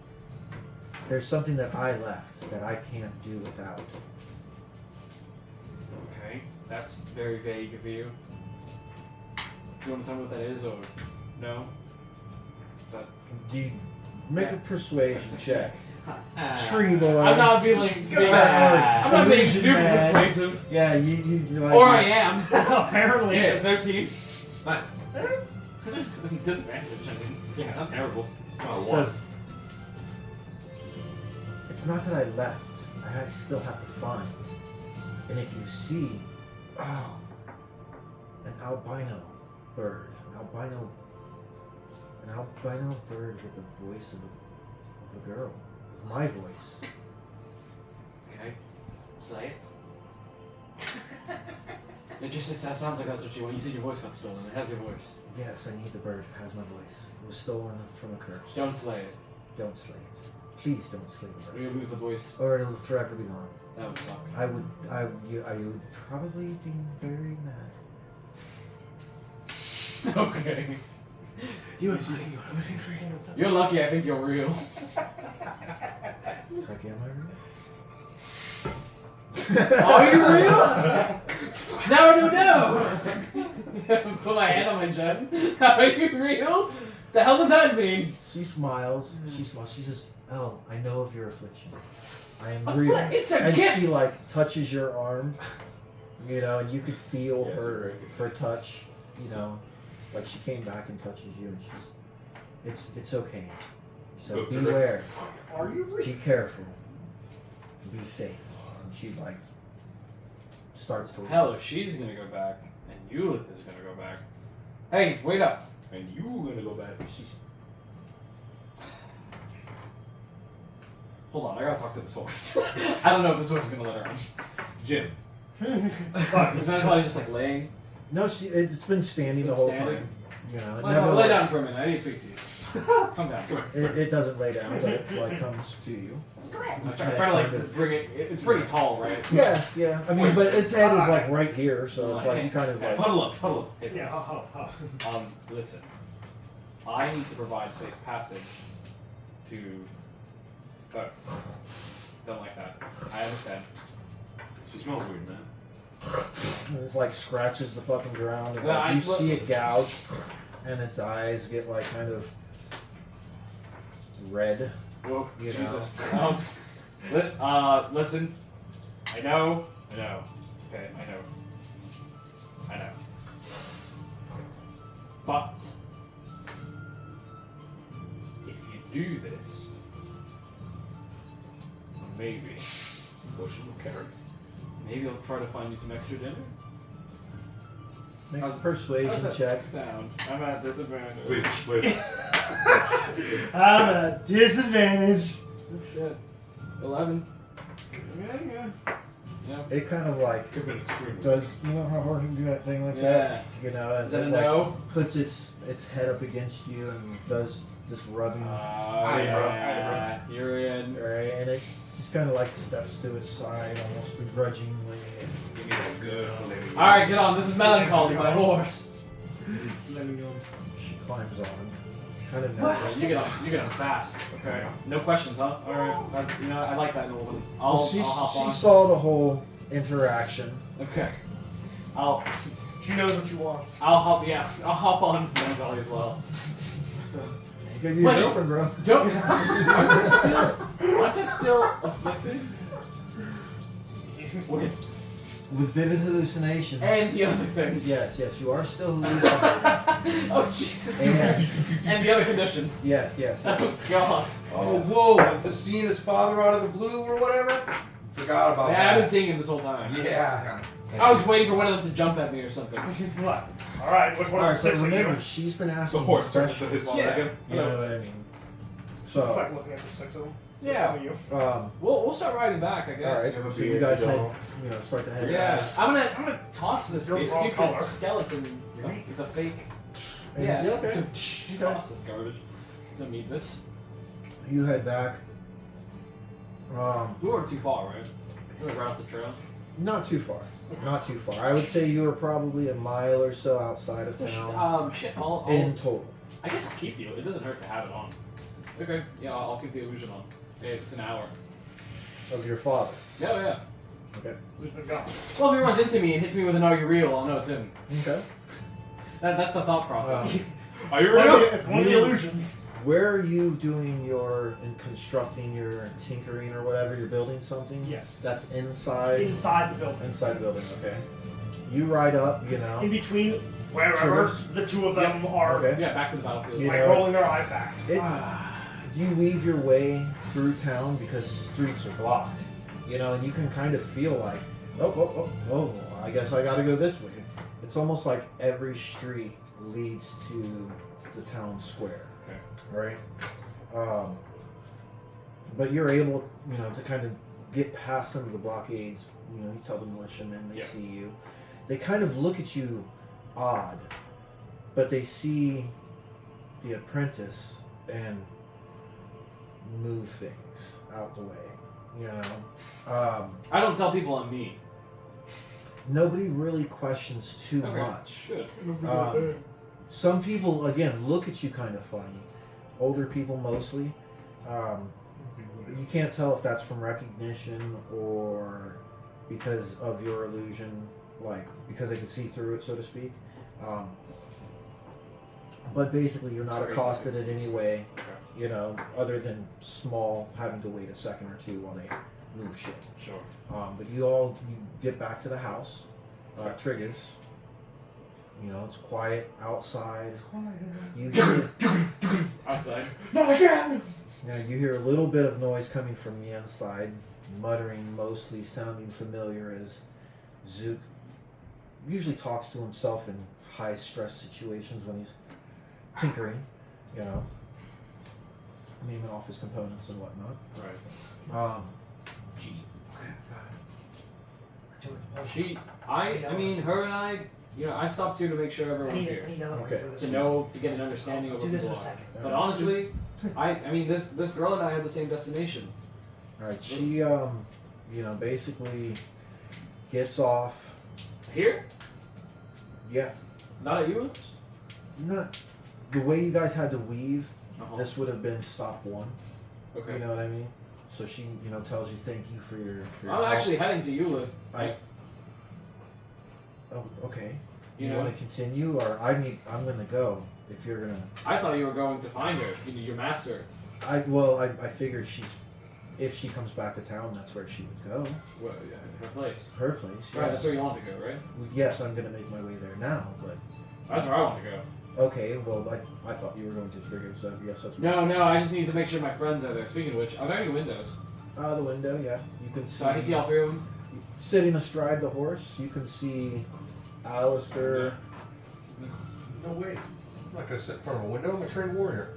there's something that I left that I can't do without. Okay. That's very vague of you. Do you want to tell me what that is, or no? Is that Do you make a persuasion check? tree boy. I'm not being like, I'm not being Illusion super man. persuasive. Yeah, you like, Or I am. Apparently. Yeah, 13. Nice. Disadvantage, I mean. Yeah, not terrible. It's not a It one. says, it's not that I left. I still have to find. And if you see, an albino bird, an albino bird with the voice of a girl, with my voice. Okay. Slay. It just that sounds like that's what you want. You said your voice got stolen. It has your voice. Yes, I need the bird. It has my voice. It was stolen from a curse. Don't slay it. Don't slay it. Please don't slay the You're bird. gonna lose the voice. Or it'll forever be gone. That would suck. I would probably be very mad. Okay. You're lucky. I think you're real. It's like, am I real? Are you real? Now I don't know. Put my hand on my chin. Are you real? The hell does that mean? She smiles. She smiles. She says, "Oh, I know of your affliction. I am A real." fl- it's a And gift. she like touches your arm, and you could feel Yes, her very touch. Like she came back and touches you, and it's okay. So Goes to beware. Are you real? Be careful. Be safe. And she like starts to. Hell, if she's gonna go back and Eulith is gonna go back. Hey, wait up. And you gonna go back. She's Hold on, I gotta talk to this horse. I don't know if this horse is gonna let her on. Jim. It's probably just like laying. no. It's been standing the It's been whole standing? time. It Lay, never lay down for a minute. I need to speak to you. Come down. Come here. It doesn't lay down, but it like comes to you. I'm trying to like bring it. It's pretty tall, right? Yeah. I mean, but its head is like right here, so it's like you kind of like. Huddle up. Hey, Yeah, listen. I need to provide safe passage to. Oh, don't like that. I understand. She smells weird, man. And it's like scratches the fucking ground, and Yeah, like, I- you see it gouge, and its eyes get like kind of red. Whoa, You Jesus. Listen. I know. Okay, I know. But if you do this, maybe Bushel of carrots. I'll try to find you some extra dinner. Make a How's persuasion that check. sound? I'm at disadvantage. Wait. I'm at disadvantage. Oh shit. 11. Yeah. It kind of like Could have been extremely. does. You know how horses do that thing like Yeah. that? As Is that a it like no? puts its head up against you and does this rubbing. Yeah. You're in. Right, and it just kind of like steps to its side, almost begrudgingly. Give me that good filet. Alright, get on. This is Melancholy, my horse. Let me know. She climbs on him, kind of nervous. You get on fast. Okay. No questions, huh? Alright. I like that Nolan. I'll She hop on. saw the whole interaction. Okay. She knows what she wants. I'll hop on Melancholy as well. You got your Wait. girlfriend, bro. Don't. Aren't they still afflicted? With vivid hallucinations. And the other thing. Yes, you are still hallucinating. Oh Jesus. And And the other condition. yes. Oh God. Oh, whoa! With the seeing his father out of the blue or whatever. Forgot about Man, I've been that. seeing him this whole time. Yeah. I was waiting for one of them to jump at me or something. What? All right, which one Alright, of the but six are you? remember, she's been The asking horse turns questions. into his mom Yeah. again. You know what I mean? It's So, like looking at the six of them. Yeah. Which one are you? We'll start riding back, I guess. alright, have a so you beard, guys you head, don't. start to head Yeah, back. I'm gonna toss this You're wrong stupid color. skeleton, You're naked. the fake. And- Yeah. okay. Toss this garbage. Don't need this. You head back. We weren't too far, right? We were right off the trail. Not too far. Not too far. I would say you were probably a mile or so outside of town Shit. I'll in total. I guess I'll keep the. It doesn't hurt to have it on. Okay. Yeah, I'll keep the illusion on. It's an hour. Of your father. Yeah. Okay. Who's been gone? Well, if he runs into me and hits me with an "Are you real?" I'll know it's him. Okay. That's the thought process. Are you One of ready? the- One of the You- illusions. Where are you doing your in constructing your tinkering or whatever? You're building something. Yes. That's inside. Inside the building. Inside the building. Okay. You ride up. You know. In between wherever Triggers. the two of them are, Okay. Yeah, back to the battlefield. You like know- rolling their eyes back. You weave your way through town because streets are blocked, you know, and you can kind of feel like, oh, I guess I gotta go this way. It's almost like every street leads to the town square, Okay. right? But you're able, you know, to kind of get past some of the blockades. You know, you tell the militiamen, they Yeah. see you. They kind of look at you odd, but they see the apprentice and move things out the way. You know, I don't tell people I'm me. nobody really questions too Okay. much. Good. Some people, again, look at you kind of funny. Older people mostly. You can't tell if that's from recognition or because of your illusion, like because they can see through it, so to speak. But basically, you're not Sorry, accosted sorry. in any way, Okay. you know, other than small having to wait a second or two while they move shit. Sure. But you get back to the house. Triggers. You know, it's quiet outside. You hear, Outside. Not again! now you hear a little bit of noise coming from the inside, muttering, mostly sounding familiar as Zook usually talks to himself in high stress situations when he's tinkering, you know, naming off his components and whatnot. Right. Jeez. I mean, her and I, you know, I stopped here to make sure everyone's here. Okay. To get an understanding of Do what this in people a are. second. But honestly, I mean, this girl and I had the same destination. All right, she, you know, basically gets off. Here? Yeah, Not at Eulith's? not the way you guys had to weave. Uh-huh. This would have been stop one. Okay. You know what I mean? So she, you know, tells you thank you for your. I'm help. actually heading to Eulith. Oh, okay. You You know, want to continue, or I'm gonna go. If you're gonna, I thought you were going to find her, your master. I figured if she comes back to town, that's where she would go. Well, yeah, her place. Her place. Right, Yes. that's where you want to go, right? Yes, I'm gonna make my way there now, but That's where I want to go. okay. Well, I thought you were going to Trigger, so yes, that's. No, I just need to make sure my friends are there. Speaking of which, are there any windows? The window, yeah. You can see. So I can see all three of them? Sitting astride the horse, you can see Alistair. No way. I'm not gonna sit in front of a window. I'm a trained warrior.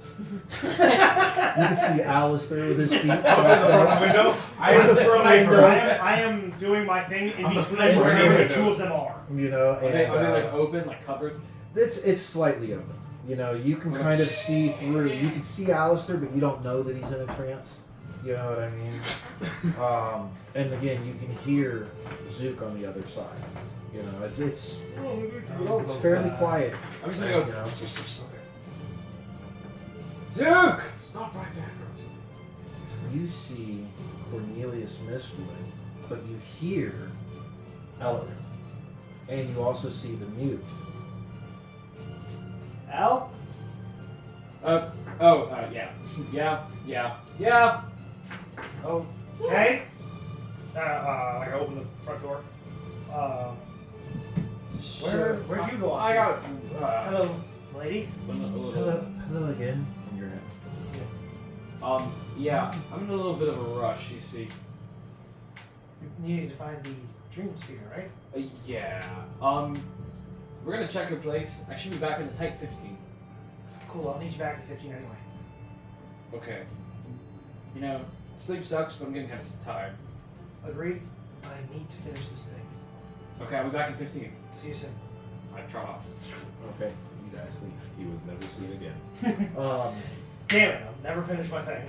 You can see Alistair with his feet. I was in the front of the window. I In am the the front sniper. window. I am doing my thing in I'm the between sniper. wherever the two of them are. You know, Are they and like open, like covered? it's slightly open. You know, you can kind of see through. You can see Alistair, but you don't know that he's in a trance. You know what I mean? And again, you can hear Zook on the other side. You know, it's fairly quiet. I'm just gonna You go. know, Zook! Stop right there, girls. you see Cornelius Mistwood, but you hear Eleanor, and you also see the mute. Al? Yeah. Yeah. Okay. I open the front door. Where'd you go off I to? got. Hello, lady. Hello again. In your head. Yeah, I'm in a little bit of a rush, you see. You need to find the dream speaker, right? Yeah. We're gonna check your place. I should be back in a tight 15. Cool, I'll need you back in 15 anyway. Okay. You know, sleep sucks, but I'm getting kind of tired. Agreed? I need to finish this thing. Okay, I'll be back in 15. See you soon. I trot off. Okay, you guys leave. He was never seen again. Damn it, I'll never finish my thing.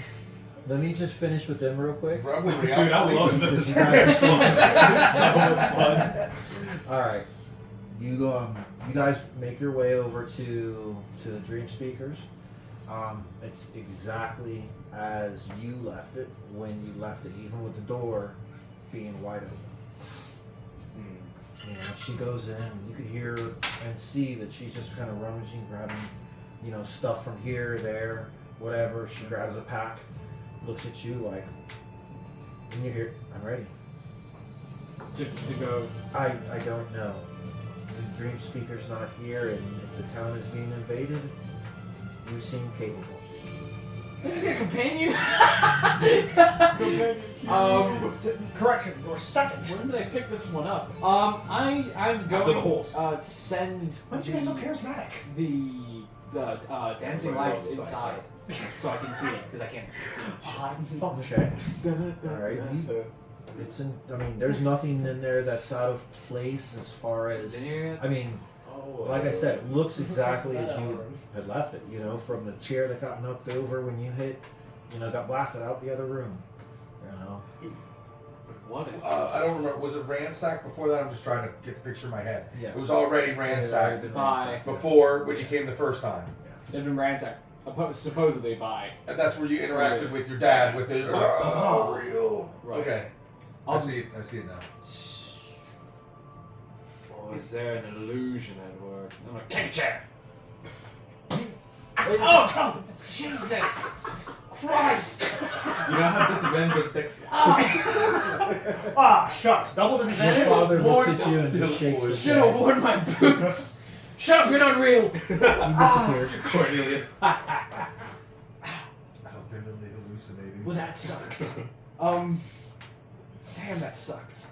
Let me just finish with them real quick. Probably Dude, I love Because this. you guys are So much fun. All right, you guys make your way over to the Dream Speakers. It's exactly as you left it when you left it, even with the door being wide open. You know, she goes in. You could hear and see that she's just kind of rummaging, grabbing, you know, stuff from here, there, whatever. She grabs a pack, looks at you like, and you hear, I'm ready. To go. I don't know. The Dream Speaker's not here, and if the town is being invaded, you seem capable. Can I just get a companion? Correction, your second. When did I pick this one up? I'm After the going horse. send Why did you get so charismatic? the dancing Right, lights right, inside, so I can see it because I can't see. Okay. Alright. It's in, I mean, there's nothing in there that's out of place as far as, I mean, like I said, it looks exactly as you had left it, you know, from the chair that got knocked over when you hit, you know, got blasted out the other room, you know. What? I don't remember. Was it ransacked before that? I'm just trying to get the picture in my head. Yes. It was already ransacked By. before when you came the first time. They've been ransacked. Supposedly by. And that's where you interacted with your dad with the real. Right. Okay. I see it now. Or is there an illusion at work? I'm gonna take a chair. Oh, Jesus Christ! You don't have disadvantage of Dex. ah, shucks. Double Your disadvantage. father looks at you and Still just shakes his Should have head. worn my boots. Shut up! You're not real. He disappears. Cornelius. How vividly hallucinating. Well, that sucked. Damn, that sucked.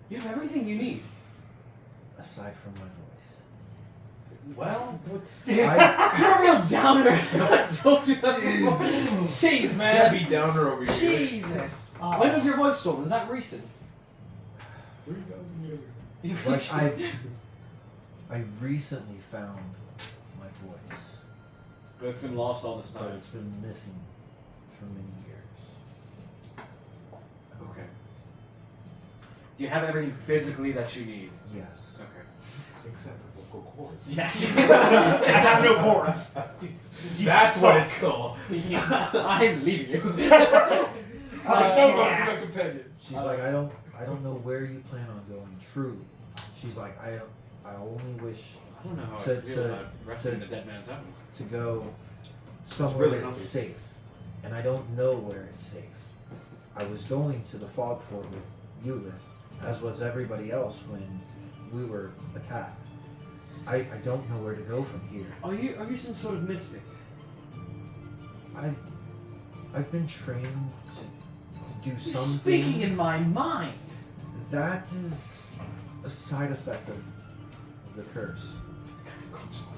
You have everything you need. Aside from my voice. Well, I, you're a real downer. I told you that before. Jeez, man. Debbie Downer over here. Jesus. When was your voice stolen? Is that recent? 3,000 years. like I recently found my voice, But it's been lost all this but time. it's been missing for many years. Okay. Do you have everything physically that you need? Yes. Okay. Except for vocal cords. Yeah. I have no cords. You That's suck. what it stole. I'm leaving you. Yes. She's like, I don't know where you plan on going. Truly, she's like, I only wish I don't know how To- I feel to- about resting to- in a dead man's home. to go somewhere really that's comfy. safe, and I don't know where it's safe. I was going to the fog fort with Eulith, as was everybody else when we were attacked. I don't know where to go from here. Are you some sort of mystic? I've been trained to do You're some speaking things. in my mind. That is a side effect of the curse.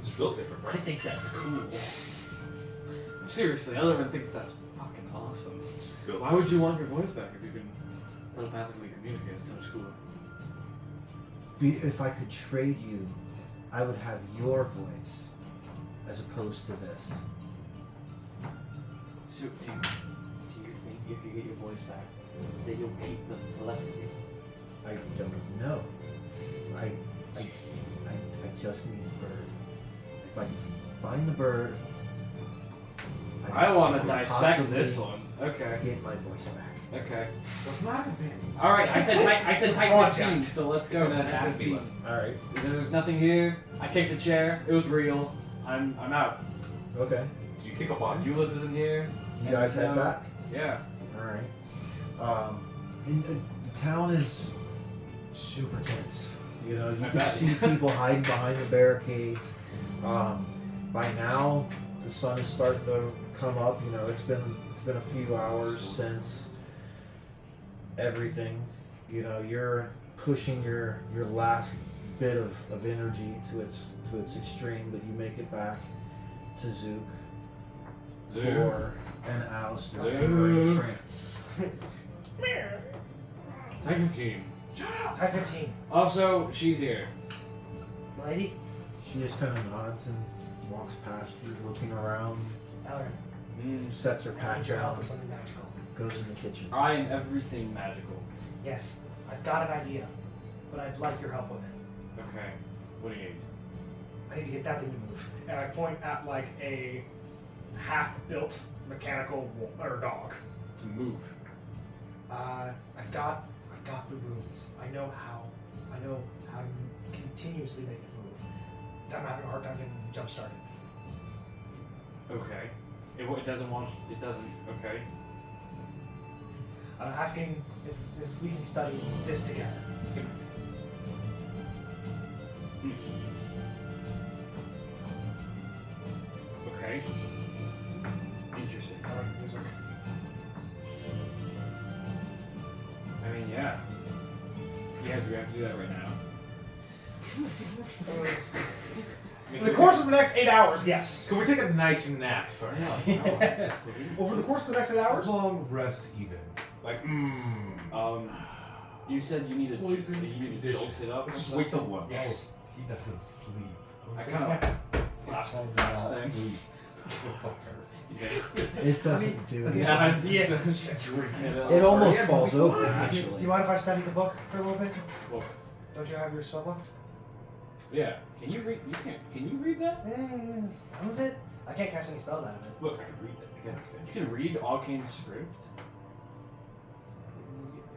It's built different, I right? think that's cool. Seriously, I don't even think that's fucking awesome. It's built Why would you want your voice back if you can telepathically communicate? It's so much cooler. If I could trade you, I would have your voice as opposed to this. So, do you think if you get your voice back, that you'll keep the telepathy? I don't know. I just need a bird. If I can find the bird, I want to could dissect possibly this one. Okay. Get my voice back. Okay. So it's not a companion. All right. I said type Project. 15. So let's go. So then Type that would be 15. less. All right. There's nothing here. I kicked a chair. It was real. I'm out. Okay. Do you kick a box? Julius isn't here. You guys head back. Yeah. All right. And the town is super tense. You know, you I can bet. see people hiding behind the barricades. By now, the sun is starting to come up. You know, it's been a few hours since everything. You know, you're pushing your last bit of energy to its extreme, but you make it back to Zook. Or and Alistair who are in Zook. trance. Type 15. Type 15. Also, she's here. Lady? She just kind of nods and walks past you, looking around, Ellery, sets her I need pack your help down, with something magical. goes in the kitchen. I am everything magical. Yes, I've got an idea, but I'd like your help with it. Okay. What do you need? I need to get that thing to move. And I point at like a half-built mechanical dog. To move. I've got the runes. I know how to continuously make it move. I'm having a hard time getting jump started. Okay. It doesn't want. It doesn't. Okay. I'm asking if we can study this together. Okay. Interesting. I like music. I mean, yeah. Yeah, do we have to do that right now? In the course of the next 8 hours, yes. Can we take a nice nap first? Over the course of the next 8 hours? Long rest even. Like, You said you need to Poison jolt it up. or just something? wait till lunch. Yes. He doesn't sleep. I kind of. Slash does not Thing. sleep. Yeah. It doesn't do anything. Yeah, Yeah. It almost Yeah, falls but over, Do actually. you mind if I study the book for a little bit? Book. Don't you have your spell book? Yeah. Can you read? You can't. Can you read that? Some of it. I can't cast any spells out of it. Look, I can read that. Again, You can read Arcane's script.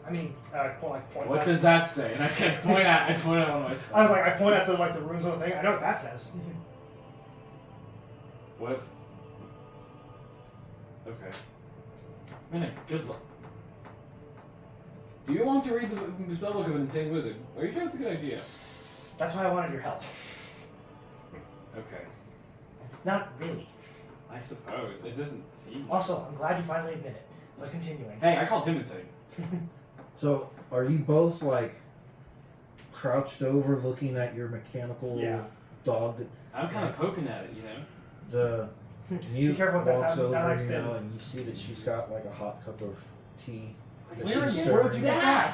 I mean, point. What at, does that say? And I can point at. I point at one of my spells. I point at the runes on the thing. I know what that says. What? Okay. Man, good luck. Do you want to read the spellbook of an insane wizard? Are you sure it's a good idea? That's why I wanted your help. Okay. Not really. I suppose. It doesn't seem. Also, I'm glad you finally admit it. But continuing. Hey, I called him insane. So, are you both like crouched over, looking at your mechanical Yeah. dog? That I'm kind of poking at it, you know? the mute careful with that- walks that over, might you spin. know, and you see that she's got like a hot cup of tea. that Where she's did you stirring. get that?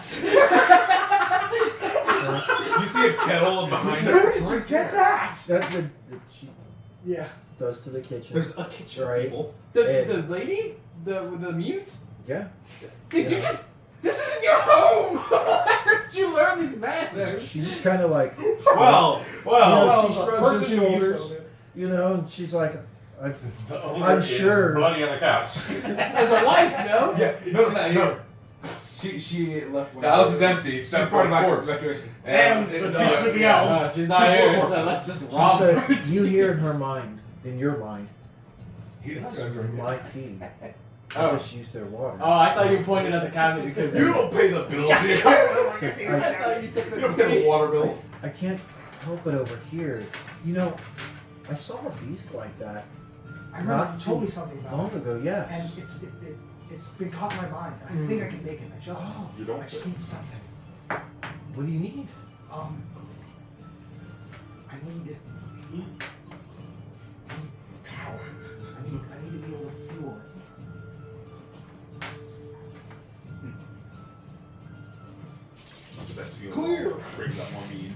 you see a kettle behind Where her. did you get that? That she Yeah. does to the kitchen. There's a kitchen, Right. people. The lady? The mute? Yeah. Did you Yeah. just. This isn't your home! Where did you learn these manners? She just kind of like, Well, well, she the shrugs her person who shoulders, used it. you know, and she's like, The owner I'm is sure. bloody on the couch. As a wife, no? yeah, no. She left. When The house is empty except She's for part the of corpse. evacuation. And the two sleeping elves. She's not here, so let's just she rob said, her. you hear in her mind, in your mind, He's not it's going to drink my it. tea. Oh. I just used their water. Oh, I thought you pointed at the cabinet because You don't pay the bills here. I thought you took You don't pay the water bill. I can't help it over here. You know, I saw a beast like that I remember Not you told too me something about long it. ago, yes. And it's been caught in my mind. And I think I can make it. You don't I just need something. What do you need? I need power. I need to be able to fuel it. Not the best feeling. Clear. Brings up more mead.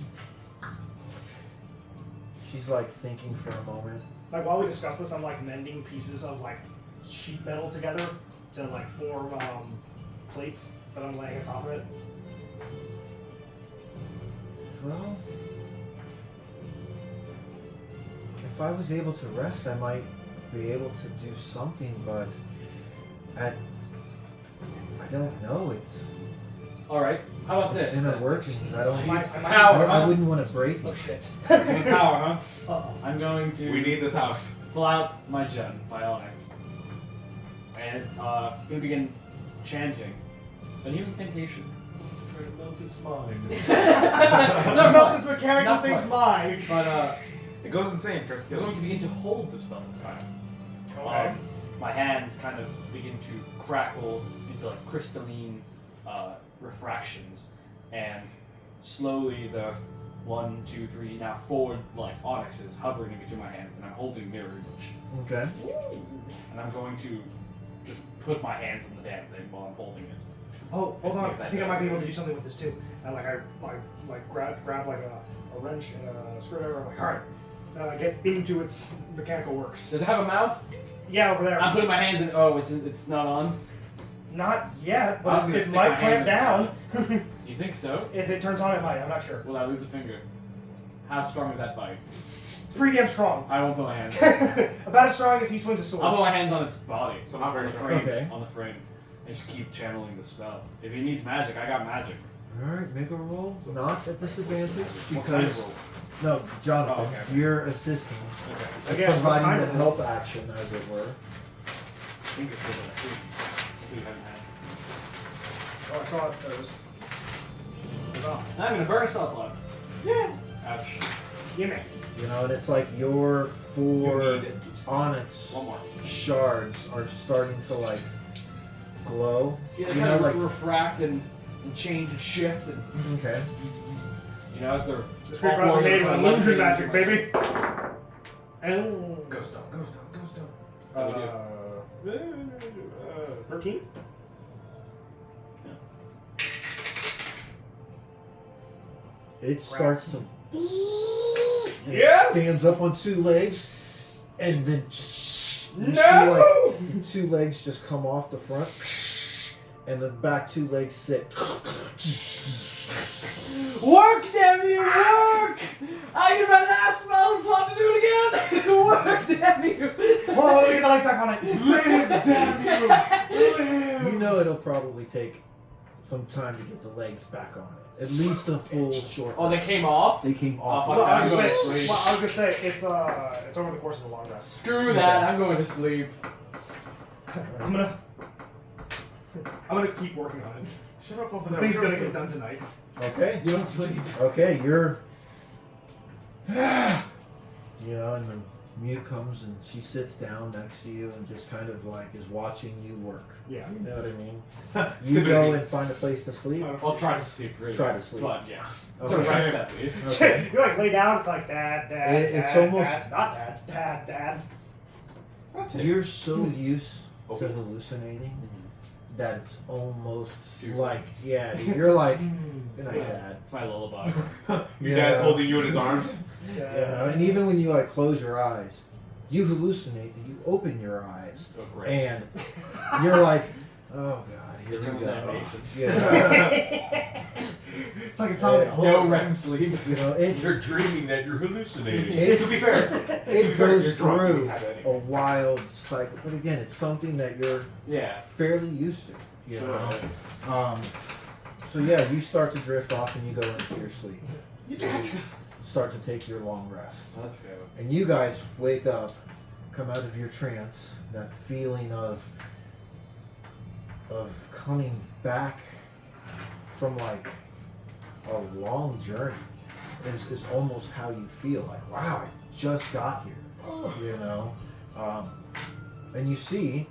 She's like thinking for a moment. Like while we discuss this, I'm like mending pieces of like sheet metal together to like form plates that I'm laying on top of it. Well, if I was able to rest, I might be able to do something, but I don't know. It's Alright, how about this? inner then? workings. I don't. I might Power, I huh? wouldn't want to break Oh it. shit. Give me power, huh? Uh-oh. I'm going to We need this house. pull out my gem, my onyx. And gonna begin chanting a new incantation. Try to melt its mind. Not Melt quite. this mechanical Not thing's quite. mine. But It goes insane. Press I'm kill. going to begin to hold the spell this time. Okay. My hands kind of begin to crackle into like crystalline refractions, and slowly the 1, 2, 3, now 4 like onyxes hovering in between my hands, and I'm holding mirror image. Okay. And I'm going to just put my hands on the damn thing while I'm holding it. Oh, hold Let's see on. if I that think I might be able to goes. do something with this too. And like I grab like a wrench and a screwdriver. I'm like, all right. And I get into its mechanical works. Does it have a mouth? Yeah, over there. I'm putting my hands in. Oh, it's not on. Not yet, I was but gonna it stick might my clamp hand down. You think so? If it turns on, it might. I'm not sure. Will I lose a finger? How strong is that bite? It's pretty damn strong. I won't put my hands. About as strong as he swings a sword. I'll put my hands on its body. So not very on the strong. frame. Okay. On the frame. And just keep channeling the spell. If he needs magic, I got magic. Alright, make a roll. Not at disadvantage What kind of because roll? no, Jonathan, Oh, okay. you're assisting, Okay. Again, what providing kind the of help action, as it were. I think it's still that we haven't had. Oh, I saw it. It was. Oh, I'm gonna burn a spell slot. Ouch. gimme. You know, and it's like your You 4 need onyx one more. shards are starting to like glow. Yeah, they You kind know, of like refract and change and shift, and okay. you know, as they're This group all got made forming with for illusion levitating magic, into my baby. hands. And Ghost down, ghost down, ghost down. 13. It starts to and Yes! it stands up on 2 legs and then you No! see like 2 legs just come off the front and the back 2 legs sit. Work, damn you, work! I used my last spell slot to do it again! Work, damn you! Hold on, let me get the lights back on it. Live, damn you! Live! You know it'll probably take some time to get the legs back on it. At least a full short. Oh, they came off? They came off. Oh, of Well, fuck it. I was I'm gonna going to say, sleep. well, I was gonna say it's over the course of a long rest. Screw that, I'm going to sleep. I'm gonna keep working on it. Shut up over The there. thing's gonna get done tonight. Okay. You don't sleep. Okay, you're. You know, and then Mew comes and she sits down next to you and just kind of like is watching you work. Yeah. You know what I mean? You go and find a place to sleep. I'll try to sleep, really. Try to sleep. But, yeah. Okay. To rest, at least. Okay. You like lay down, it's like dad, dad, It's dad, almost- dad, not dad, dad, dad. You're so used to Okay. hallucinating that it's almost Super. like, yeah, dude, you're like, good night, Dad. It's my lullaby. Your Yeah. dad's holding you in his arms. You know, and even when you like close your eyes, you hallucinate that you open your eyes Oh, great. and you're like, oh god, here It's we almost go. animation. Yeah. It's like insomnia. No REM sleep. You know, You're dreaming that you're hallucinating. To be fair, it goes you're drunk, you through have it a anyway. wild cycle, but again, it's something that you're Yeah. fairly used to. You Sure. know. So yeah, you start to drift off and you go into your sleep. You did. Start to take your long rest. Let's go. And you guys wake up, come out of your trance, that feeling of coming back from like a long journey is almost how you feel. Like, wow, I just got here. You know? And you see,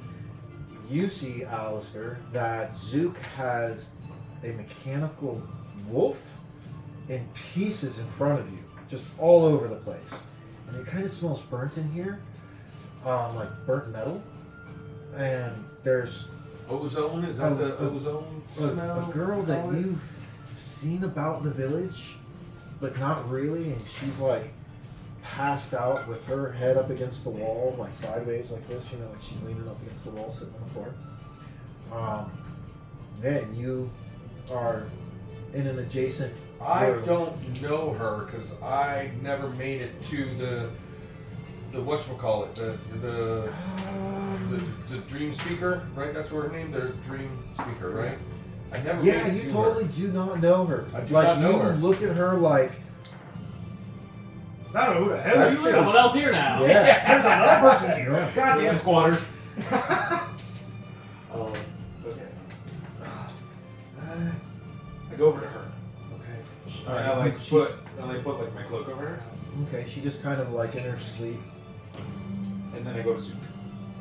Alistair, that Zook has a mechanical wolf in pieces in front of you, just all over the place. And it kind of smells burnt in here, like burnt metal. And there's Ozone? Is that the ozone smell? a girl that Call it? you've seen about the village, but not really, and she's like passed out with her head up against the wall, like sideways like this, you know, like she's leaning up against the wall, sitting on the floor. Yeah, and you are in an adjacent I room. don't know her because I never made it to the whatchamacallit, the dream speaker, right? That's what her name, the dream speaker, right? I never Yeah, made it you to totally her. do not know her. I do like not know you her. look at her like, I don't know who the hell That's- you is. Someone else here now. yeah. There's another person here. Yeah. Goddamn squatters. Okay. I go over to her. Okay. All And right, I like she's- put like my cloak over her, Okay, she just kind of like in her sleep. and then I go to Zook.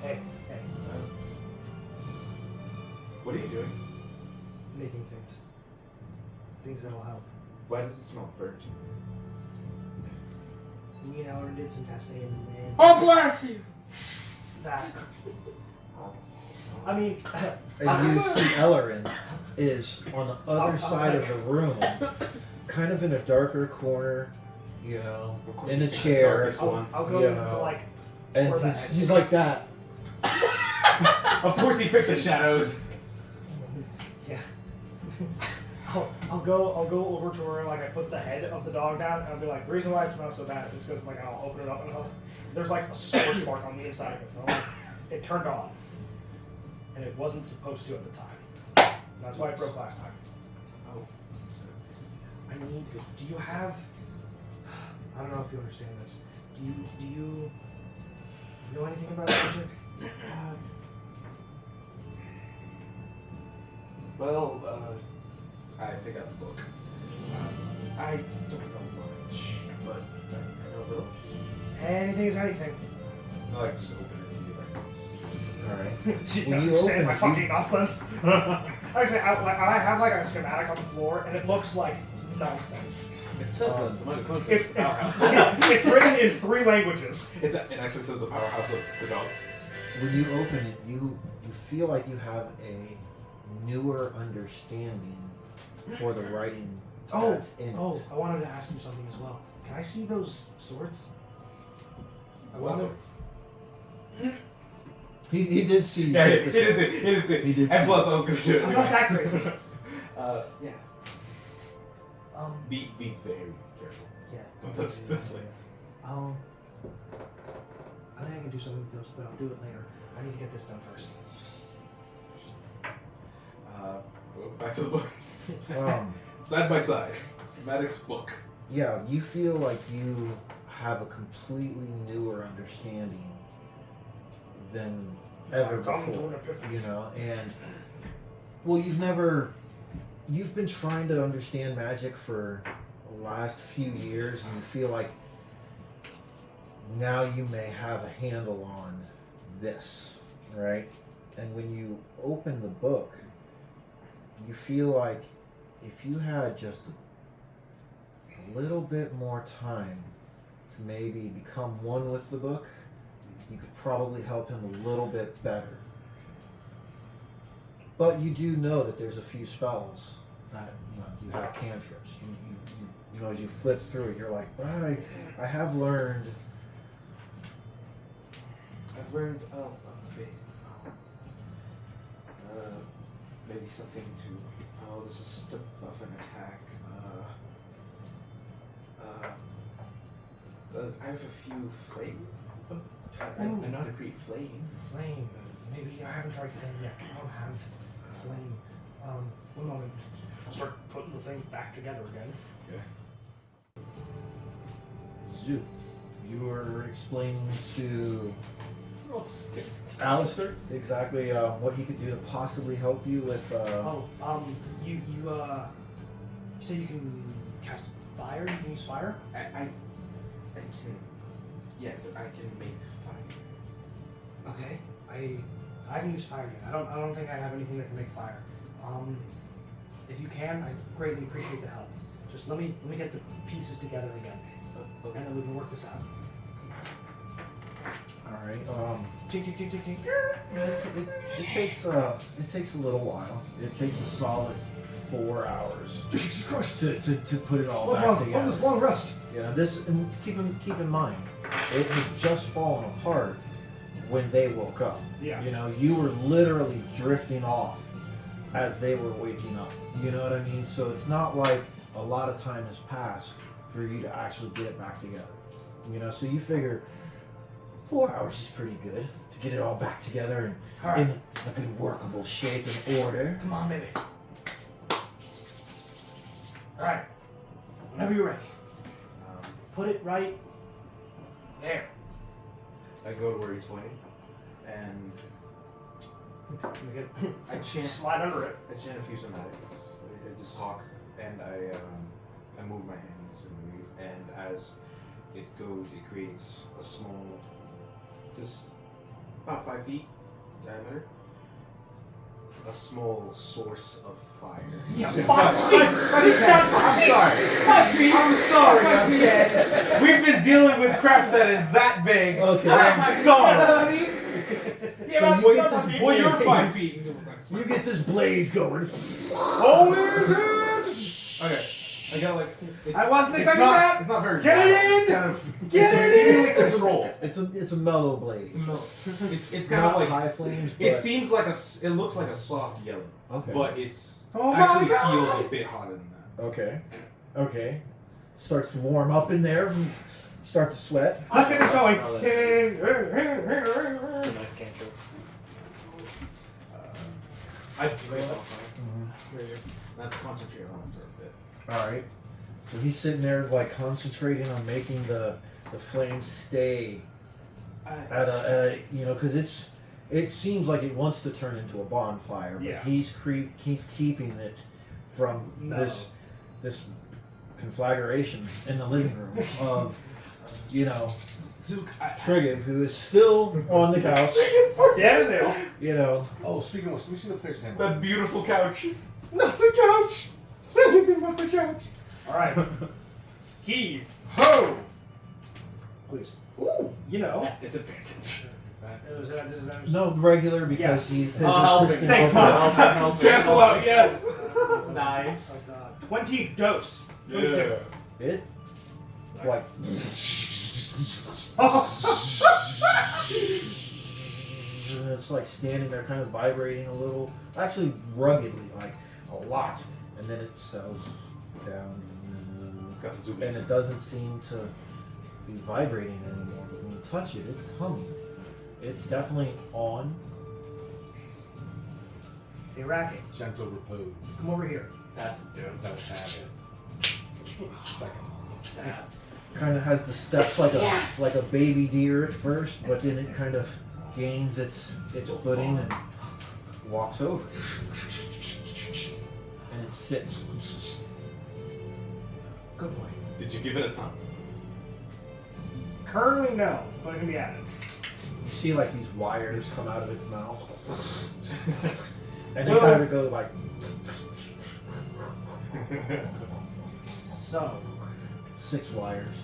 Hey, hey, What are you doing? making things. Things that'll help. Why does it smell burnt? Me and Ellen did some testing and Oh, bless you. that. I mean, And you see Ellerin is on the other I'll side of take- the room, kind of in a darker corner, you know, Of course in a it's the chair, darkest one. I'll go You into know. like and Or that. he's like that. Of course he picked the shadows. yeah. I'll go over to where like I put the head of the dog down and I'll be like, the reason why it smells so bad is because like I'll open it up and there's like a scorch mark on the inside of it. And I'm like, it turned on, and it wasn't supposed to at the time. And that's why it broke last time. Oh. I need. Do you have? I don't know if you understand this. Do you know anything about magic? I pick up the book. I don't know much, but I know a little. Anything is anything. I like just open it and see if I can. All right. You When you understand open my it, fucking nonsense? I say I have like a schematic on the floor, and it looks like nonsense. It says that the mitochondria It's is the powerhouse. it's written in 3 languages. It actually says the powerhouse of the dog. When you open it, you feel like you have a newer understanding for the writing that's in it. Oh, I wanted to ask you something as well. Can I see those swords? What wanted- sorts? He did see. Yeah, you it take the is sword. it. It is it. He did And see plus, I was gonna do it. I'm not that crazy. Yeah. Be very careful. Yeah. Don't touch the flames. I think I can do something with those, but I'll do it later. I need to get this done first. So back to the book. Side by side, schematics book. Yeah, you feel like you have a completely newer understanding than ever I've come to before. an epiphany. You know, and well, you've been trying to understand magic for the last few years, and you feel like now you may have a handle on this, right? And when you open the book, you feel like if you had just a little bit more time to maybe become one with the book, you could probably help him a little bit better. But you do know that there's a few spells that you have cantrips. You know, as you flip through it, you're like, but I have learned. I've learned a bit. Maybe something to. Oh, this is to buff an attack. I have a few flame. I know how to create flame. Flame. Maybe I haven't tried flame yet. I don't have flame. One moment. I'll start putting the thing back together again. Okay. Zoo, you were explaining to Oh, stick. Alistair exactly what he could do to possibly help you with. You say you can cast fire? You can use fire? I can. Yeah, I can make fire. Okay. I haven't used fire yet. I don't think I have anything that can make fire. If you can, I greatly appreciate the help. Just let me get the pieces together again, Okay. and then we can work this out. All right. Tink, tink, tink, tink, tink. It takes a little while. It takes a solid 4 hours Jesus Christ. to put it all What back together. this long rest? You know, this, and keep in mind, it had just fallen apart when they woke up. Yeah. You know, you were literally drifting off as they were waking up. You know what I mean? So it's not like a lot of time has passed for you to actually get it back together. You know, so you figure 4 hours is pretty good to get it all back together and All right. in a good workable shape and order. Come on, baby. All right. Whenever you're ready, put it right there. I go to where he's pointing, and Let me get I chant. slide under it. I chant a few somatics. I just talk, and I move my hands in ways, and as it goes, it creates a small, just about 5 feet diameter, a small source of fire. Yeah, I'm sorry. 5 feet. I'm sorry. 5 feet. We've been dealing with crap that is that big. Okay. I'm sorry. So you get this Well, you're blaze. 5 feet. You get this blaze going. Okay. I got like. It's, I wasn't it's expecting not, that. It's not very. Get it loud. in! It's kind of. Get it's it in! It's a roll. It's a mellow blaze. It's kind Not of like. high flames, but It seems like it looks like a soft yellow, okay. but it's Oh my actually God! feels a bit hotter than that. Okay. Starts to warm up in there. Start to sweat. Let's get this going. It's a nice cantrip. I wait, Mhm. let's concentrate on it for a bit. All right. So he's sitting there like concentrating on making the flames stay at a because it seems like it wants to turn into a bonfire, but Yeah. he's keeping it from this conflagration in the living room of Zook, Trigiv, who is still on the couch. Dead as hell. Oh, speaking of which, let me see the player's handbook. that beautiful couch. Not the couch! Anything but the couch! Alright. Heave. Ho! Please. Ooh! At disadvantage. Is that disadvantage? No, regular because Yes. his Oh, assistant. thank woke God. up. Cancel out, yes! Nice. 20 dose. 22. It like and it's like standing there, kind of vibrating a little, actually ruggedly, like a lot, and then it settles down, It's got the and zoomies. it doesn't seem to be vibrating anymore. But when you touch it, it's humming. It's definitely on. Hey, Racket, Gentle repose. come over here. That's dope. Don't have it. Second. Sad. Kind of has the steps like a baby deer at first, but then it kind of gains its footing and walks over, and it sits. Good boy. Did you give it a tongue? Currently, no, but it can be added. You see like these wires come out of its mouth, and they kind of go like. So, 6 wires.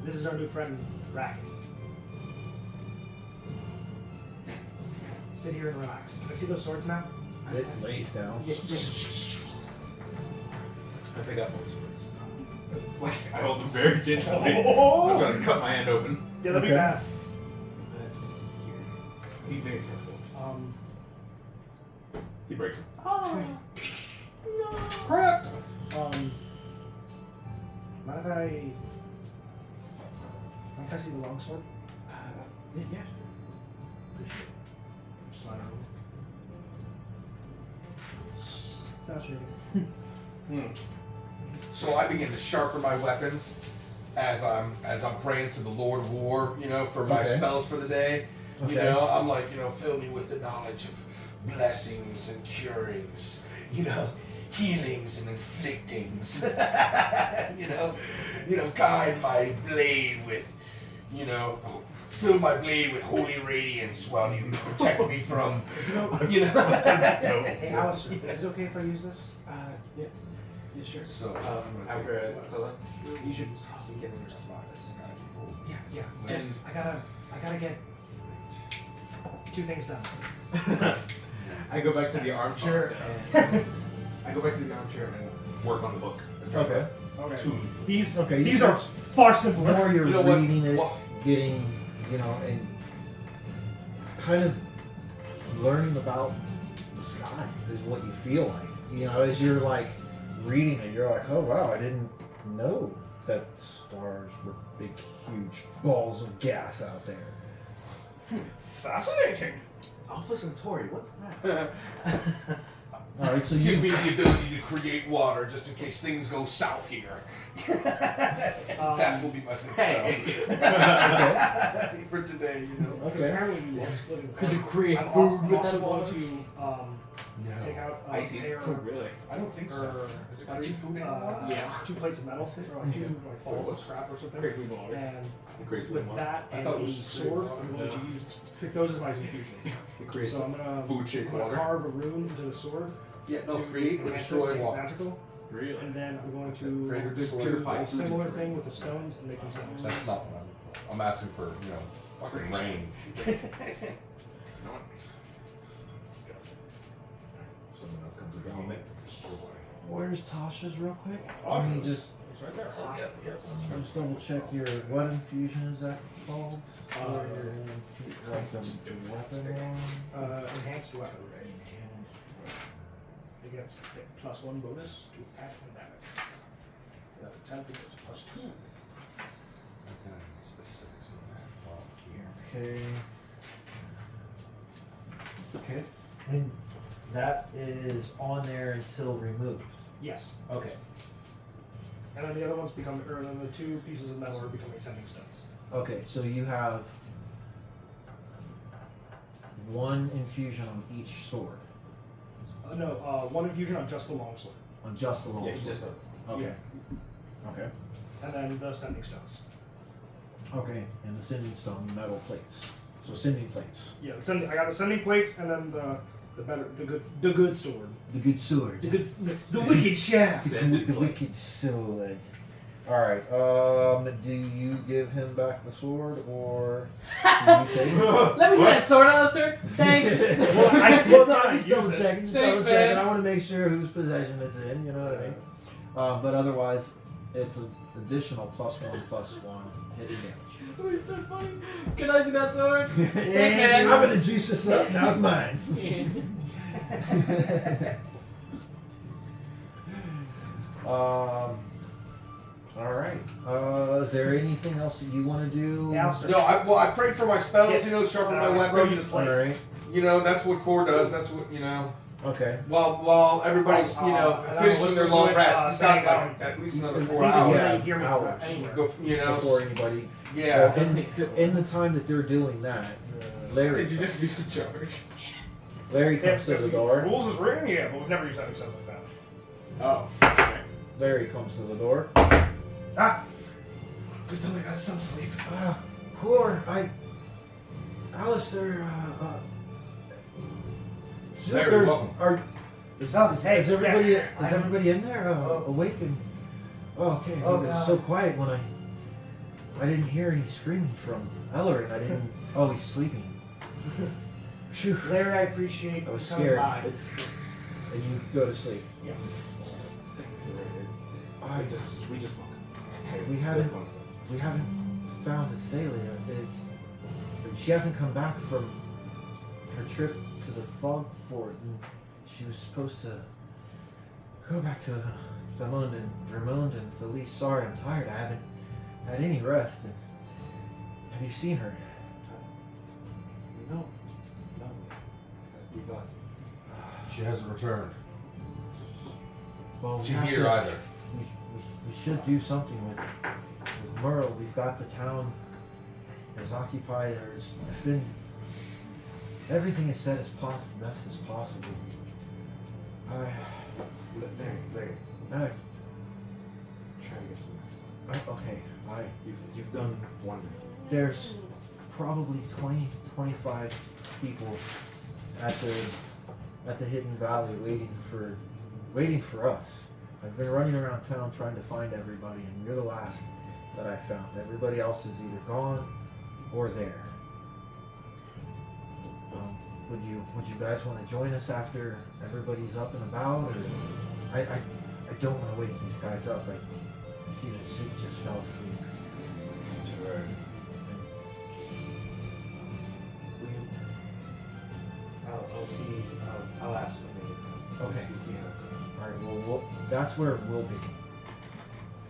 this is our new friend, Racket. Sit here and relax. Can I see those swords now? It lays down. I pick up those words. I hold them very gingerly. I'm going to cut my hand open. Yeah, that'd be Okay. bad. Be very careful. He breaks them. Crap! Mind if I see the long sword? Yeah. Appreciate it. Slide it over. Fascinating. So I begin to sharpen my weapons as I'm praying to the Lord of War, for my Okay. spells for the day. Okay. I'm like, fill me with the knowledge of blessings and curings, healings and inflictings. Guide my blade with, fill my blade with holy radiance while you protect me from, Hey, Alistair, is it okay if I use this? Yeah. Yeah, sure. So, After I tell them, you should probably get some response. Yeah. Just I gotta get 2 things done. I go back to the armchair and work on the book. Okay. Okay. Two. These Okay, you these can- are far The simpler. more you're You know what? reading it, What- getting, and kind of learning about the sky is what you feel like. As you're like reading it, you're like, oh wow, I didn't know that stars were big, huge balls of gas out there. Fascinating. Alpha Centauri, what's that? All right, so give you me the ability to create water just in case things go south here. That will be my fifth spell. For today, okay. Apparently you are splitting. Could you create I'm food also, with also that going water? to take out a Ices. pair, Oh, really? I don't think so. or Does it create food anymore? Yeah. 2 plates of metal, or like 2 like balls of scrap or something. Create food with water. And It creates with one. that I and thought it the was sword, straight I'm going to water. pick those as my infusions. It creates So I'm gonna food-shaped I'm gonna water. carve a rune into the sword. Yeah, no, to create or enhance it, destroy make it water. magical, Really? and then I'm going Create or to destroy do purified a food similar and thing with the stones and make them stones. That's not what I'm asking for, fucking rain. Someone else comes with helmet. Where's Tasha's real quick? Oh, Let me it's- just It's right there. just double check your what infusion is that called? Uh, Like the weapon one? Enhanced weapon. It gets +1 bonus to attack and damage. At 10, it gets +2. Specifics in that while here. Okay. Okay. And that is on there until removed. Yes. Okay. And then the other ones become, or then the 2 pieces of metal are becoming sending stones. Okay, so you have 1 infusion on each sword. No, 1 infusion on just the longsword. On just the long Yeah, sword. just Okay. Okay. And then the sending stones. Okay, and the sending stone metal plates. So sending plates. Yeah, I got the sending plates and then the good sword. The good sword. The wicked shaft. The wicked sword. Alright, do you give him back the sword or do you take it? Let me see that sword, Alistair. Thanks. Well, I Well, no, just double use it. checking, just Thanks, double checking. man. I want to make sure whose possession it's in, you know what I mean? But otherwise, it's an additional +1/+1 hitting damage. Oh, he's so funny. Can I see that sword? Thanks, I'm man. gonna juice this up, now it's mine. Alright. Is there anything else that you want to do? Alistair. No, I prayed for my spells, Yes. you know, sharpen my Throw you weapons. the plate. Alright. You know, that's what Core does. That's what, you know. Okay. While everybody's, you know, and I finishing was their doing, long rest. He's got saying, like at least another I 4 think hours. he's Yeah, gonna hear me from hours. anywhere. You know, Before anybody. yeah. In the time that they're doing that, Larry, Did you just use the charge? Larry comes to the door. Rules is written, yeah, but we've never used that sense like that. Oh. Okay. Larry comes to the door. Ah! Please tell me I got some sleep. Core, Alistair, Larry, welcome. Is Hey, everybody yes, is everybody in there awake and okay? Oh, it was God. so quiet when I didn't hear any screaming from Ellerin. I didn't. Oh, he's sleeping. Phew. Larry, I appreciate I was coming scared. by. And you go to sleep. Yeah. We just walk. We haven't found Azalea. She hasn't come back from her trip to the fog fort, and she was supposed to go back to Thamund and Dramond and Thalise. Sorry, I'm tired. I haven't had any rest. And have you seen her? No. We thought. She hasn't returned. Well, we To have here to- either. We should do something with Merle. We've got the town as occupied or as defended. Everything is set as best as possible. Larry, I, try to get some rest. okay, You've done wonderful. there's probably 20, 25 people at the Hidden Valley waiting for us. I've been running around town trying to find everybody, and you're the last that I found. Everybody else is either gone or there. Would you guys want to join us after everybody's up and about? Or I don't want to wake these guys up. I see that Zig just fell asleep. It's alright. I'll see. I'll ask him. Okay. You see how it goes. All right. Well, that's where we'll be.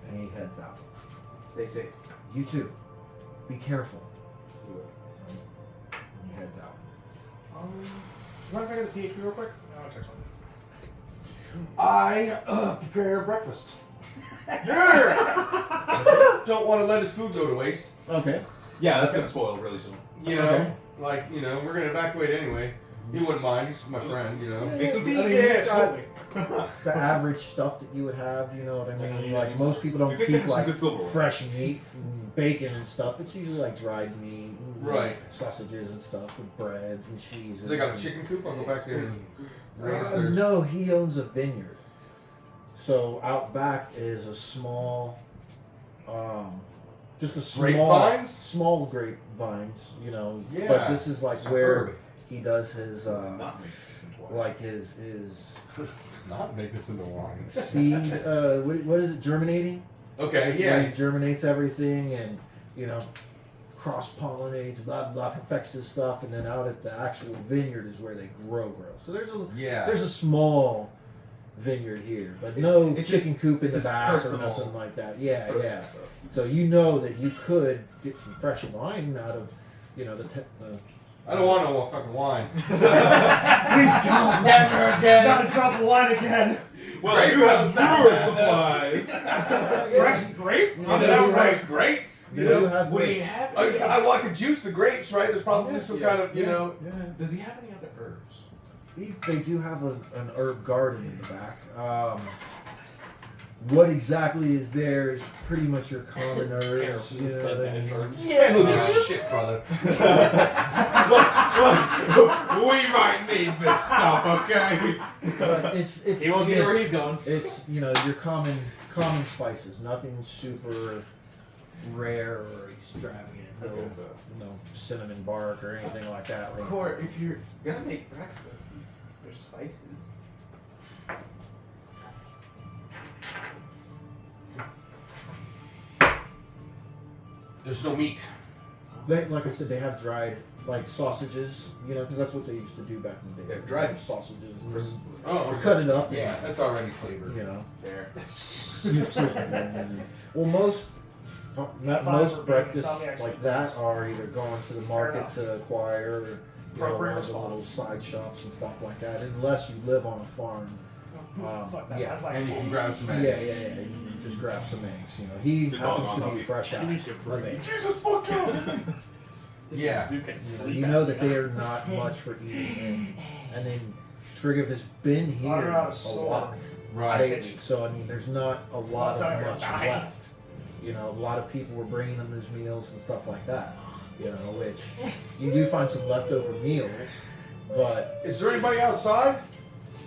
And he heads out. Stay safe. You too. Be careful. Do it. And he heads out. You mind if I get the PHP real quick? I want to check something. I prepare breakfast. Don't want to let his food go to waste. Okay. Yeah, that's gonna spoil really soon. You know, Okay. like, you know, we're gonna evacuate anyway. He wouldn't mind. He's my friend, you know. Make some tea. I mean, Yeah, he's got totally. the average stuff that you would have, you know what I mean? Yeah, Like most people don't You think they keep have some like good silverware? fresh meat, and bacon and stuff. It's usually like dried meat, and, Right. sausages and stuff, with breads and cheeses. They got a and- chicken coop. I'll go back there and raise their. No, he owns a vineyard. So out back is a small, just a small, Grapevines? small grapevines, you know. Yeah, But this is like where Superb. he does his, Let's not make this into wine. like his Let's not make this into wine. seed. What is it? Germinating. Okay, Where yeah. he germinates everything and, you know, cross pollinates, blah blah, perfects his stuff, and then out at the actual vineyard is where they grow. So there's Yeah. a small vineyard here, but no It's chicken coop in it's the his back or personal- nothing like that. Yeah, Personal yeah. stuff. So you know that you could get some fresh wine out of, you know, the I don't want no fucking wine. Please God, Never again. not a drop of wine again. Well, grapes you have outside. brewer supplies. Fresh grape? Yeah, I they have do fresh have- grapes. They You do know? have Would he grapes. have? I could juice the grapes, right? There's probably some Yeah. kind of, you know. Yeah. Does he have any other herbs? They do have an herb garden in the back. What exactly is there is pretty much your common herbs. You know what I mean? Yeah, no, this shit, brother. We might need this stuff, okay? But it's He won't get again, where he's going. it's your common spices. Nothing super rare or extravagant. No, Okay, so cinnamon bark or anything like that. Like, Core, if you're gonna make breakfast, there's spices. There's no meat. like I said, they have dried like sausages. You know, because that's what they used to do back in the day. They have dried sausages. Oh, Or cut it up. and, Yeah, that's already flavored. You know. Fair. Well, most Fine most for being breakfasts insomniacs. like that are either going to the market enough. to acquire, or Appropriate one of the little response. side shops and stuff like that. Unless you live on a farm. Fuck that. yeah. I'd like And you can eggs. grab some Yeah, eggs. yeah, yeah. You just grab some eggs. You know, he The dog happens on to be top. fresh out You need to of breathe. eggs. Jesus, fuck you! Yeah. Zoo can You know, sleep you at know that night. they are not much for eating, and then Trigger has been here I don't know, a so- lot Right. lately. So I mean, there's not a lot Unless I'm of gonna much die. left. You know, a lot of people were bringing them his meals and stuff like that. You know, which you do find some leftover meals, but Is there anybody outside?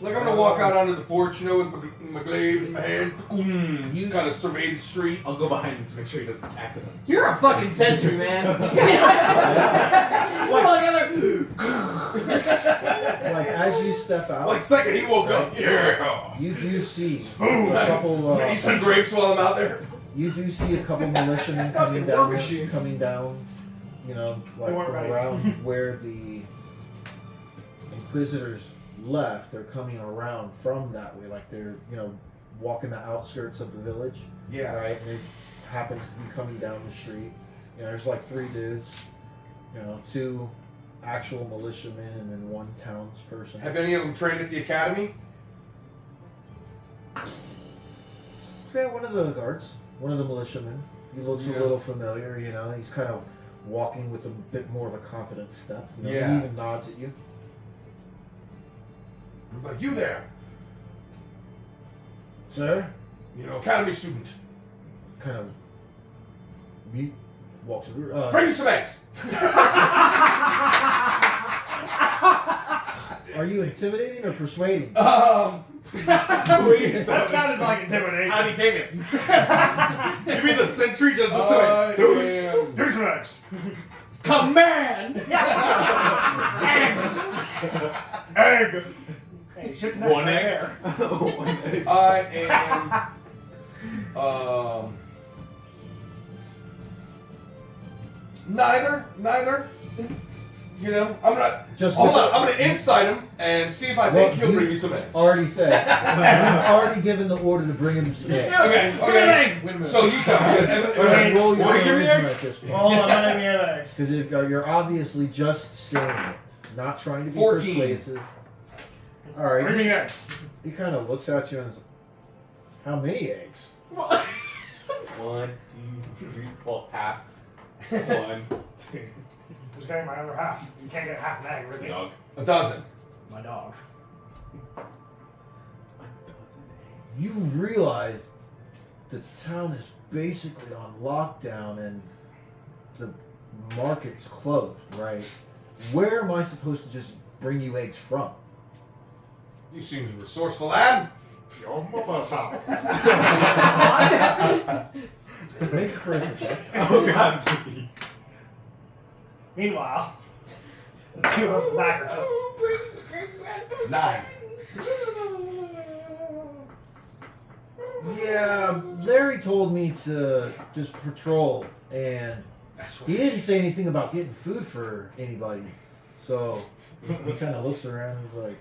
Like, I'm gonna walk out onto the porch, you know, with my glaive in my hand. Just kind of survey the street. I'll go behind him to make sure he doesn't accidentally. You're a fucking sentry, man. like as you step out, Like, second he woke up. Yeah. you do see Spoon. a couple. Eat some grapes while I'm out there. You do see a couple militiamen coming Fucking war down, machine. you know, like weren't from ready. around where the Inquisitors left. They're coming around from that way, like they're, you know, walking the outskirts of the village, Yeah. right? And they happen to be coming down the street. You know, there's like 3 dudes, you know, 2 actual militiamen and then 1 townsperson. Have any of them trained at the academy? Yeah, one of the guards, one of the militiamen. He looks Yeah. a little familiar, you know. He's kind of walking with a bit more of a confident step. You know? Yeah. He even nods at you. What about you there? Sir? You know, academy student. Kind of walks over. Bring me some eggs. Are you intimidating or persuading? Please. That sounded like intimidation. How'd he take it? Give me the sentry just to say. Here's some eggs. Command! Egg. Hey, shit's not One right egg. there. I am. Neither. You know, I'm gonna. Just Hold with on, the- I'm gonna inside him and see if I Well, think he'll you- bring me some eggs. Already said. He's already given the order to bring him some eggs. Okay, Give me okay. eggs. Wait a minute. So you tell me. Alright, roll your Will you give me charisma eggs? at this point. Oh, I'm gonna give you eggs. Because you're obviously just saying it, not trying to be 14. persuasive. All Bring right. me eggs. He kind of looks at you and is, how many eggs? 1, 2, 3, well, half. 1, 2. Who's getting my other half? You can't get half an egg, really. Dog. A dozen. My dog. You realize the town is basically on lockdown and the market's closed, right? Where am I supposed to just bring you eggs from? You seem resourceful, lad. Your mother's house. Make a charisma check. Oh god, please. Meanwhile, the 2 of us in the back are just. 9. Yeah, Larry told me to just patrol, and That's he didn't say anything about getting food for anybody. So he kind of looks around and is like,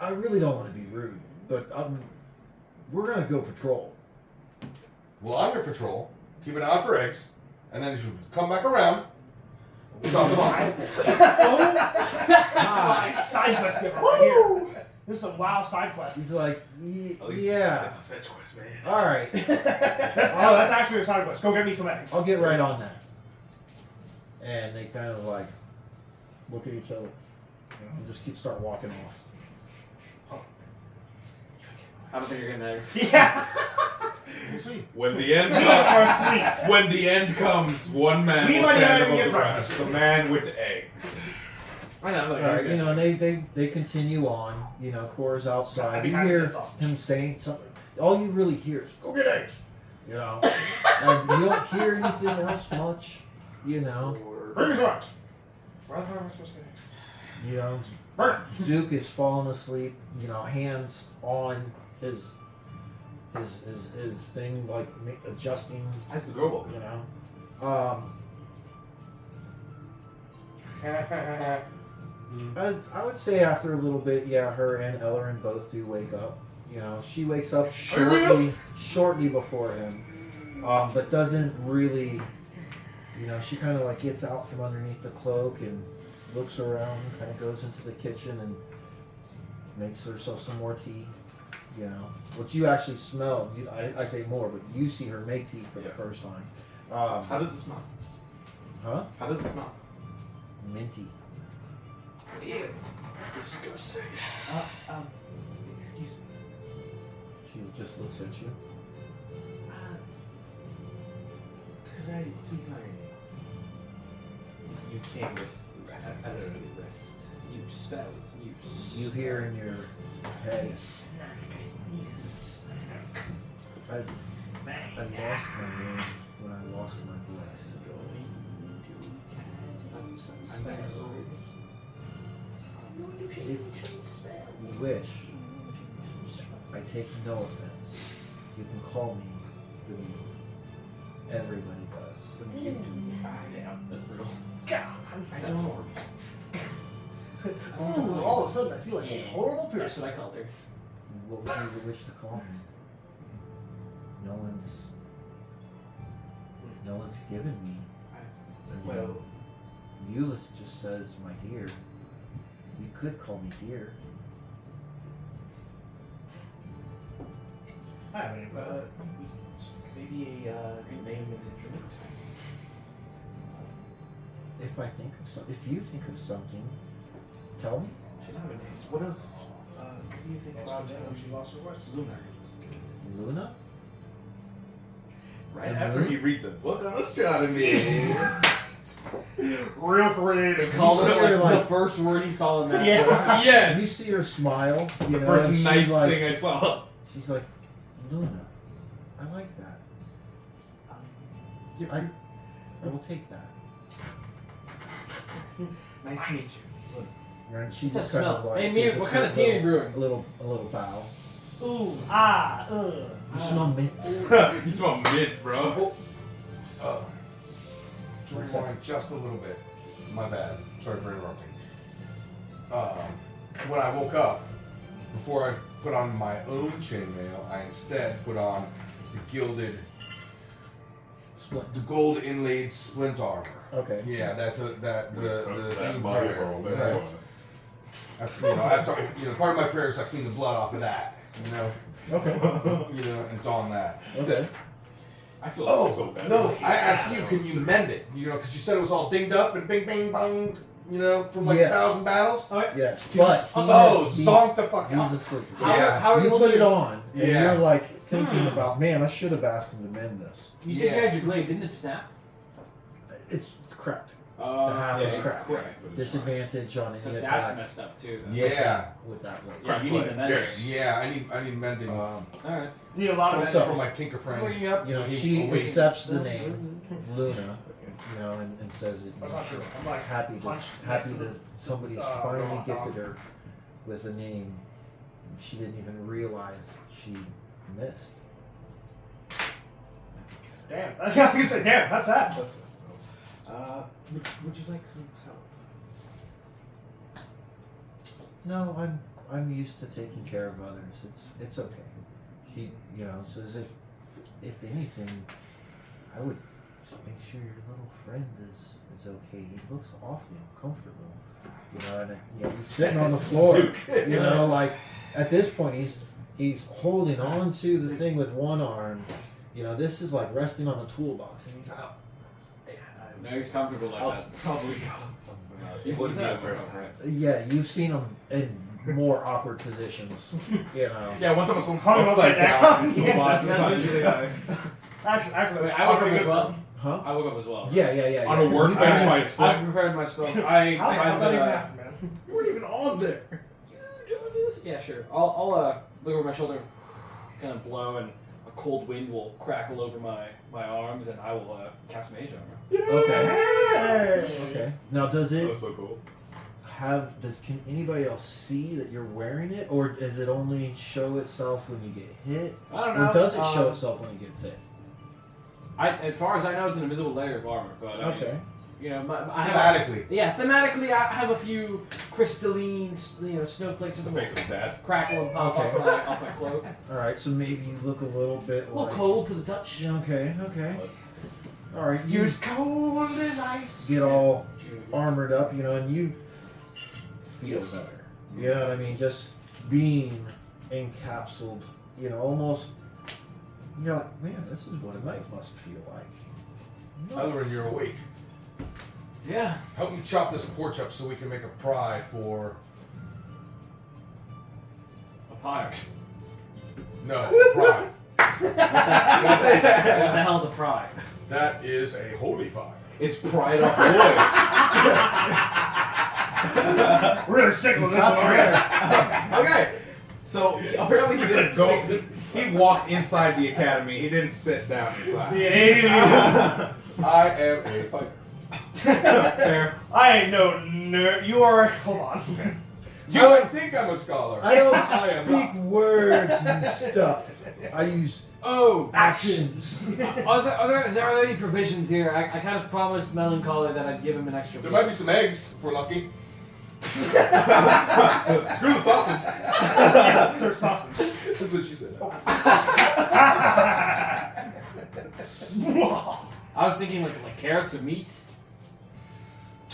I really don't want to be rude, but we're going to go patrol. Well, I'm your patrol. Keep an eye out for eggs, and then as you come back around, we drop them off. Side quest right here. This is a WoW side quest. He's like, At least yeah. It's a fetch quest, man. All right. That's actually a side quest. Go get me some eggs. I'll get right on that. And they kind of like look at each other and just start walking off. I don't think you're getting eggs. Yeah. We'll see. When the end We comes, are asleep. when the end comes, one man We will might stand even above get the rest. The man with eggs. I know. Like, All right, you know, and they continue on. You know, Cora's outside. I'd be You happy hear with sausage. him saying something. All you really hear is "Go get eggs." You know, and you don't hear anything else much. You know, Bring some eggs. Where the fuck am I supposed to get eggs? you know, Burn. Zook is falling asleep. You know, hands on his thing, like adjusting. How's the girl? You know, I would say after a little bit, yeah, her and Ellerin both do wake up. You know, she wakes up shortly before him, but doesn't really. You know, she kind of like gets out from underneath the cloak and looks around, kind of goes into the kitchen and makes herself some more tea. You know, what you actually smell. I say more, but you see her make tea for the first time. How does it smell? Huh? How does it smell? Minty. Yeah. Disgusting. Excuse me. She just looks at you. Could I please know your name? You came with rest. I literally rest. Use spells. Use. You hear in your head, Snack. I need a snack. I lost my name when I lost my voice. I'm back. If you wish, I take no offense. You can call me the Mule. Everybody does. Damn, that's brutal. God. I That's don't. horrible. Ooh, all of a sudden, I feel like a Yeah. horrible That's person. what I called her. What would you wish to call me? No one's given me a name. Well, Euless just says my dear. You could call me dear. I mean, maybe a name instrument. If you think of something, tell me. Should have a name. What if? What do you think about she lost her voice. Lunar? Luna? Right And after Moon? he reads a book on astronomy. Real creative. Called see it her, like the like- first word he saw in that. Yeah. book. You Yes. see her smile. You The know, first and she's nice like, thing I saw. She's like, Luna, I like that. I will take that. Nice to meet you. And she What's that just kind of smell? like Hey, Mia, gives a what kind of quick tea are you brewing? A little bow. Ooh, You smell mint. You smell mint, bro. To rewind just a little bit. My bad. Sorry for interrupting. When I woke up, before I put on my own chainmail, I instead put on the gilded, Split. the gold inlaid splint armor. Okay. Yeah, the that wear, right? After part of my prayer is I clean the blood off of that. Okay. And don that. Okay. I feel Oh so bad. no! I asked you, can you mend it? Because you said it was all dinged up and bing, bang, bang. From like Yes. 1,000 battles. Yes, but he's zonk the fuck he's out. asleep. So How are you you holding put it your- on, and Yeah. you're like thinking about, man, I should have asked him to mend this. You said you Yeah. had your blade, didn't it snap? It's cracked. The half is yeah, cracked. correct. Disadvantage on So any that's attack messed up too. Then. Yeah, with that blade. Yeah, you need to mend it. Yes. yeah. I need mending. All right. Need a lot of So- from my tinker friend. Looking up. You know, He she always- accepts the name Luna, and says that That's not true. I'm like happy punched happy next to that somebody's the, finally robot gifted dog. her with a name she didn't even realize she missed. Damn. I was gonna say, damn, that's that. Would you like some help? No, I'm used to taking care of others. It's okay. She says if anything, I would Just make sure your little friend is okay. He looks awfully uncomfortable. You know, and he's sitting on the floor. You know, like at this point he's holding on to the thing with one arm. You know, this is like resting on the toolbox, and he's out. No, he's comfortable like I'll that. probably go. He's Wouldn't be the that first time. Yeah, you've seen him in more awkward positions. You know. Yeah, one time I saw him Hung upside upside down. down. in the Yeah, toolbox. That's usually how Actually, I that's woke up pretty as good. well. Huh? I woke up as well. Yeah. On a work You bench guys- by his foot. I've prepared my spell. I How's tried that even to. happen, man? You weren't even on there. Yeah, sure. I'll look over my shoulder, kind of blow, and a cold wind will crackle over my arms, and I will cast Mage Armor. Okay. Hey. Okay. Now, does it so cool. can anybody else see that you're wearing it, or does it only show itself when you get hit, I don't know. or does it show itself when it gets hit? As far as I know, it's an invisible layer of armor, but I mean, Okay. you know, I have. Thematically. Yeah, thematically, I have a few crystalline, snowflakes It's of the face of his dad. crackle and pop Okay. off my cloak. All right. So maybe you look a little bit A little like. cold to the touch. Yeah, okay. All right. You Use cold as ice. get all armored up, you know, and you feel better. You know what I mean? Just being encapsulated, you know, almost. You're like, man, this is what a night must feel like. Elrin, you're awake. Yeah. Help me chop this porch up so we can make a pry for. A pyre. No, a pry. What the hell's a pry? That is a holy fire. It's pried off wood. We're gonna stick with this one. Okay. So apparently he didn't go. He walked inside the academy. He didn't sit down in class. Yeah. I am a fighter. Fair. I ain't no nerd. You are. Hold on. You might think I'm a scholar. I don't I am speak words and stuff. I use Oh, actions. Are there any provisions here? I kind of promised Melancholy that I'd give him an extra. There meal. might be some eggs if we're lucky. Screw the sausage. Yeah, there's sausage. That's what she said. I was thinking like carrots or meat.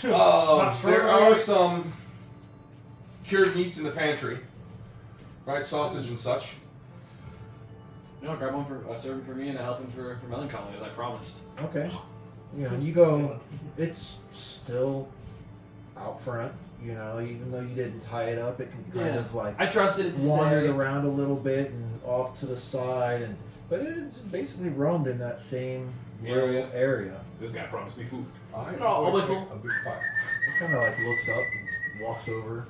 Not sure There what are it is. some cured meats in the pantry. Right, sausage and such. You know, grab one for a serving for me and a helping for Melancholy as I promised. Okay. You know, you go. It's still out front. You know, even though you didn't tie it up, it can kind Yeah. of like I trusted it to wandered stay. around a little bit and off to the side, and but it just basically roamed in that same Area. area. This guy promised me food. I am Oh, a going to whistle. make a big fire. It kind of like looks up and walks over.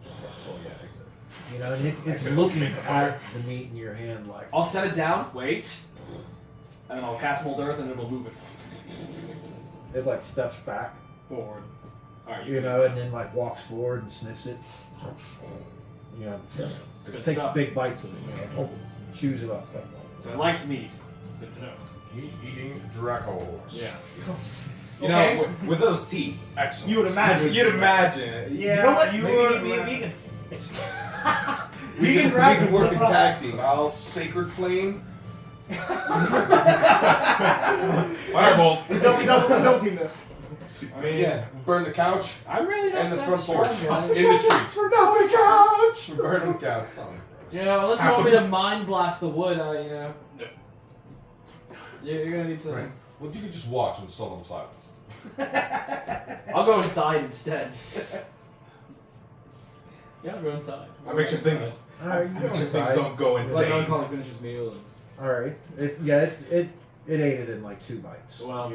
Oh yeah, exactly. You know, and it's looking at the meat in your hand like. I'll set it down. Wait. And then I'll cast Mold Earth and it'll move it It like steps back, forward. Alright, you know, and then like walks forward and sniffs it. You know, good takes stuff. big bites of it. You know, chews it up. So it likes meat. Good to know. Meat eating Dracos. Yeah. You Okay. know, with those teeth. Excellent. You would imagine. You'd imagine. Yeah, You know what? you Maybe would he'd be a imagine. vegan. It's We vegan can dragon work in flip-flop. tag team. I'll sacred flame. Firebolt. Double team this. I mean, Yeah. Burn the couch I'm really not and the that front strong, porch guys. in the street. We're not the couch. Burn the couch. Son. You know, unless you want me to mind blast the wood, you know. No. You're gonna need some. Right. Well, you could just watch in solemn silence. I'll go inside instead. Yeah, I'll go inside. I make sure things. All right, you I go make sure things inside. don't go It's like insane. Melancholy finishes meal and. All right. It ate it in like 2 bites. Well.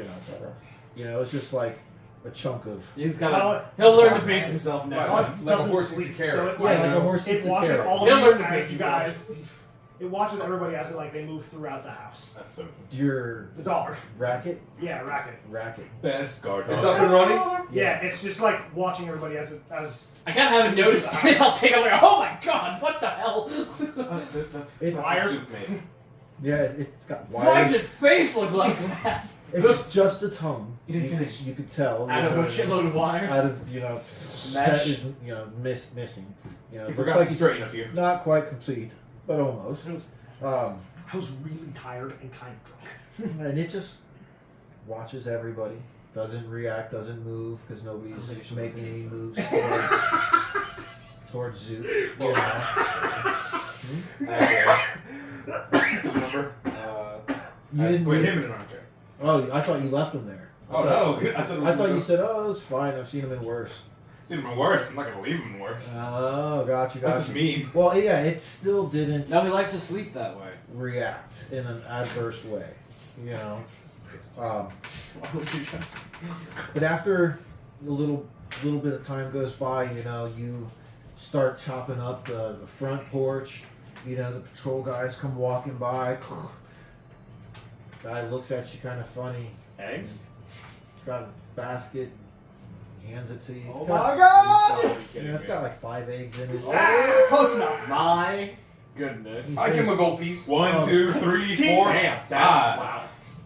You know, it's just like a chunk of. He's Well, gotta. He'll learn to pace himself next Right. time. Like a Doesn't horse sleep, eats a carrot. so it, Yeah, like, like a horse it eats a watches carrot. all He'll of learn you to pace as you himself. guys. It watches everybody as they move throughout the house. That's so Your The dog. racket. Yeah, racket. best guard. It's up and running. Yeah, it's just like watching everybody as I kind of haven't noticed it. I'll take a look. Oh my god, what the hell? It- Wires. Yeah, it's got Why does wires. its face look like that? It's just a tongue. You didn't could, finish. you could tell. Out you of a know, shitload of wires. Out of that is missing. You know, You it looks forgot like to it's straighten a few. not quite complete, but almost. it was. Um, I was really tired and kind of drunk. and it just watches everybody. Doesn't react, doesn't move because nobody's think you should making move any it. moves towards Zoot. You know. Remember? You didn't. Put him in an armchair. Oh, I thought you left him there. Oh no! I thought you said, "Oh, it's fine. I've seen him in worse." Seen him worse. I'm not gonna leave him worse. Oh, gotcha, That's gotcha. just mean. Well, yeah, it still didn't No, he likes to sleep that way. react in an adverse way, you know. Why would you trust me? But after a little bit of time goes by, you know, you start chopping up the front porch. You know, the patrol guys come walking by. Guy looks at you kind of funny. Eggs? Got a basket, hands it to you. It's Oh got, my god! Are you you kidding know, it's me? got like 5 eggs in it. Ah, close enough. My goodness. I give him a gold piece. 1, 2, 3, 4. Damn, that, Ah. wow.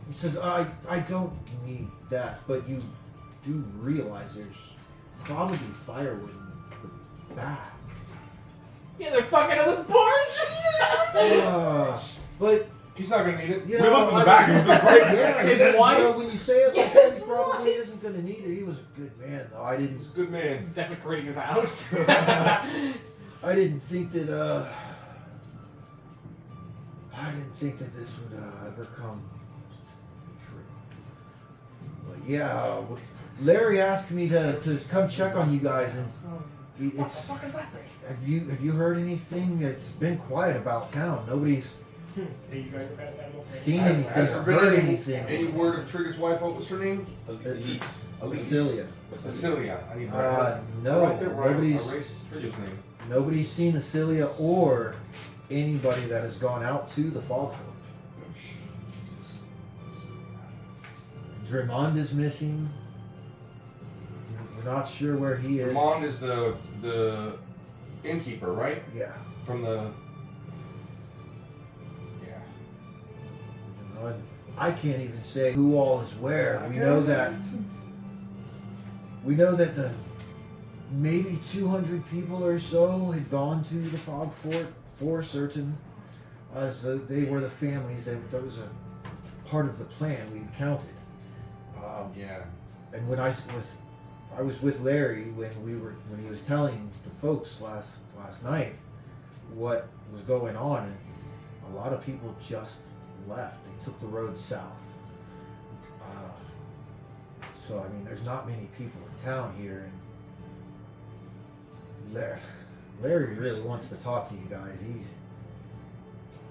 He says, I don't need that, but you do realize there's probably firewood in the back. Yeah, they're fucking on this porch! But, He's not gonna need it. you We know, looked in the back, it was just right yeah, His you wife? know, when you say it like that, he probably isn't going to need it. He was a good man, though. I didn't He's a good man. Desecrating his house. think that, I didn't think that this would ever come true. But yeah, Larry asked me to come check on you guys, and What the it's. fuck is that thing? Have you heard anything? It's been quiet about town. Nobody's Hey, you guys got animal seen training? anything, Has or there heard been anything. any word of Trigger's wife? What was her name? Elise. Cecilia. Cecilia. I need No, right there, where I nobody's erased Trigger's name. seen Cecilia or anybody that has gone out to the fog fort. Jesus. Drummond is missing. We're not sure where he is. Drummond is the innkeeper, right? Yeah. From the. Yeah. You know, and I can't even say who all is where. We know that the maybe 200 people or so had gone to the fog fort for certain. So they were the families. That was a part of the plan we counted. Yeah. And when I was with Larry when he was telling the folks last night what was going on, and a lot of people just left. They took the road south. So I mean, there's not many people in town here, and Larry really wants to talk to you guys.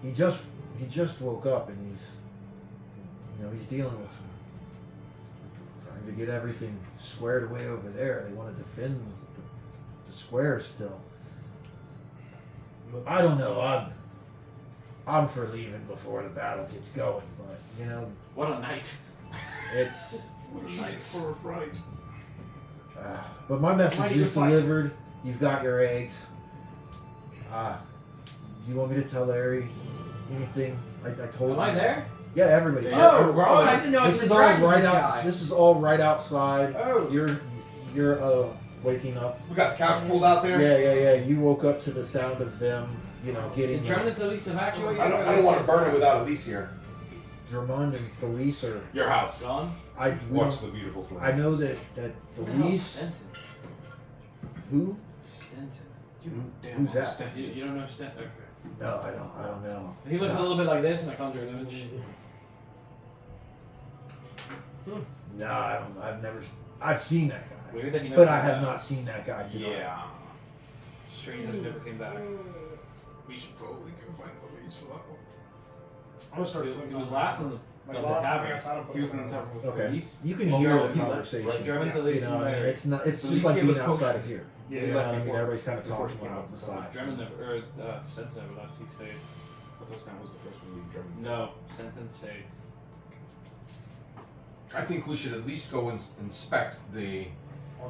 He just woke up, and he's dealing with trying to get everything squared away over there. They want to defend the square still. I don't know. I'm for leaving before the battle gets going, but What a night. it's. Jesus for a fright. But my Why message do you is fight? delivered. You've got your eggs. Do you want me to tell Larry anything? I told Am him. I there? Yeah, everybody's there. Oh, we're all I didn't know I This was is all interacting with right this out. guy. This is all right outside. Oh. You're waking up. We got the couch pulled out there. Yeah. You woke up to the sound of them, getting. Did Drummond at least evacuate? I don't want to burn it without Elise here. Drummond and Felice are. Your house. Gone? Watch the beautiful flames. I know that Felice. Stenton. Who? Stenton. Who's that? You don't know Stenton? Okay. No, I don't know. He looks a little bit like this, and I conjure an image. No, I don't. I've seen that guy, Weird that he never but I came have back. not seen that guy tonight. Yeah. Strange that he never came back. We should probably go find Elise for that one. I'm gonna start He doing was last in the my the lots tavern. outside of He was in the tavern with Okay. Elise. You can Oh, hear no, the he left, conversation. right? German to You Lacey know, I mean, Larry. it's not. It's So just he like gave being us outside potions. of here. Yeah, You know what I mean, before- everybody's kind of before talking he came on out, the so side. Drummond never, Stenton never left, he stayed. But this time was the first one we Germans. No, Stenton stayed. I think we should at least go and inspect the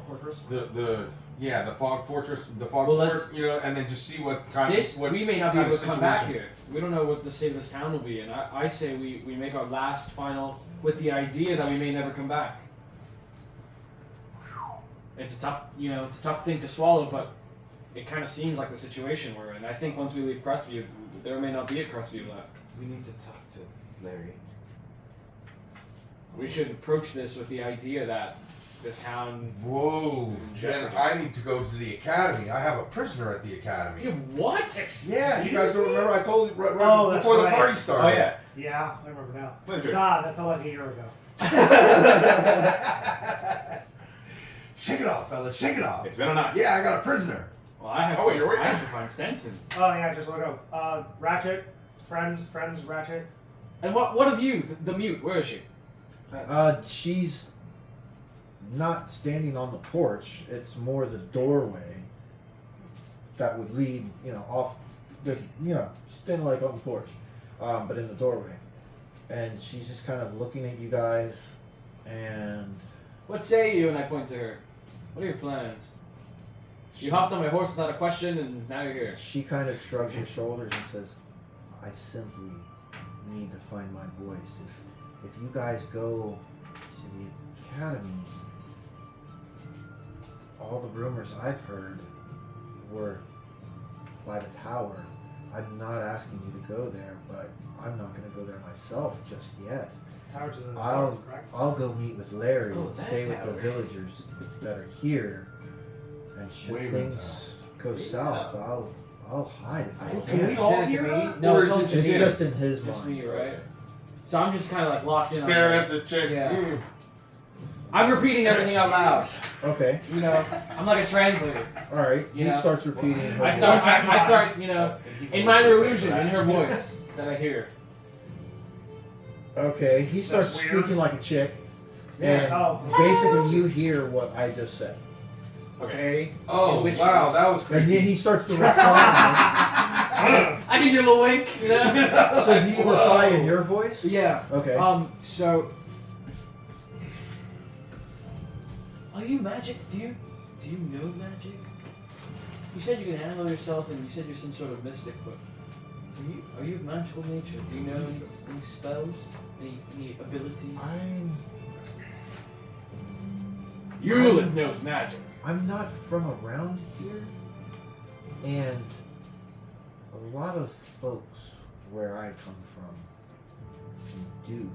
fortress. the fog fortress, the fog Well, fort, let's- and then just see what kind This, of what we may not be kind able of to come back situation. here. We don't know what the state of this town will be, and I say we make our last final with the idea that we may never come back. It's a tough thing to swallow, but it kind of seems like the situation we're in. I think once we leave Crestview, there may not be a Crestview left. We need to talk to Larry. we should approach this with the idea that this hound. Whoa. Is in Then jeopardy. I need to go to the academy. I have a prisoner at the You academy. have what? Yeah, you guys don't remember? I told you right Oh, that's before the right. party Oh started. yeah. Yeah, I remember now. Flavor. God, that felt like a year ago. Shake it off, fellas. Shake it off. It's been a night. Yeah, I got a prisoner. Well, I have Oh, to. you're waiting. I have to find Stenson. Oh yeah, just look up. Ratchet, friends, Ratchet. And what of you, the mute? Where is she? She's not standing on the porch. It's more the doorway that would lead, off. There's, standing like on the porch, but in the doorway, and she's just kind of looking at you guys, and What say you? And I point to her. What are your plans? You hopped on my horse without a question, and now you're here. she kind of shrugs her shoulders and says, "I simply need to find my voice. If you guys go to the academy, all the rumors I've heard were by the tower. I'm not asking you to go there, but I'm not going to go there myself just yet. Tower to the I'll north, correct? I'll go meet with Larry Oh, and that stay with the tower. villagers that are here. And should Wayman things go south, I'll hide if I Can we can." all Send it to hear me? her? No, Or it's is only it just It's me. just in his Just mind. me, right? So I'm just kind of like locked in. Staring on at the chick. Yeah. Mm. I'm repeating everything out loud. Okay, I'm like a translator. all right. He Yeah. starts repeating. her I start, voice. I start, in minor illusion, in her voice that I hear. Okay, he starts That's weird. speaking like a chick, Yeah. and Oh. basically you hear what I just said, Okay. Oh, In which wow, case- that was and then creepy. he starts to reply. I give you a little wink, So do you reply in your voice? Yeah. Okay. So. Are you magic? Do you know magic? You said you can handle yourself, and you said you're some sort of mystic, but are you of magical nature? Do you know any spells? Any ability? Yulith knows magic. I'm not from around here, and a lot of folks where I come from do.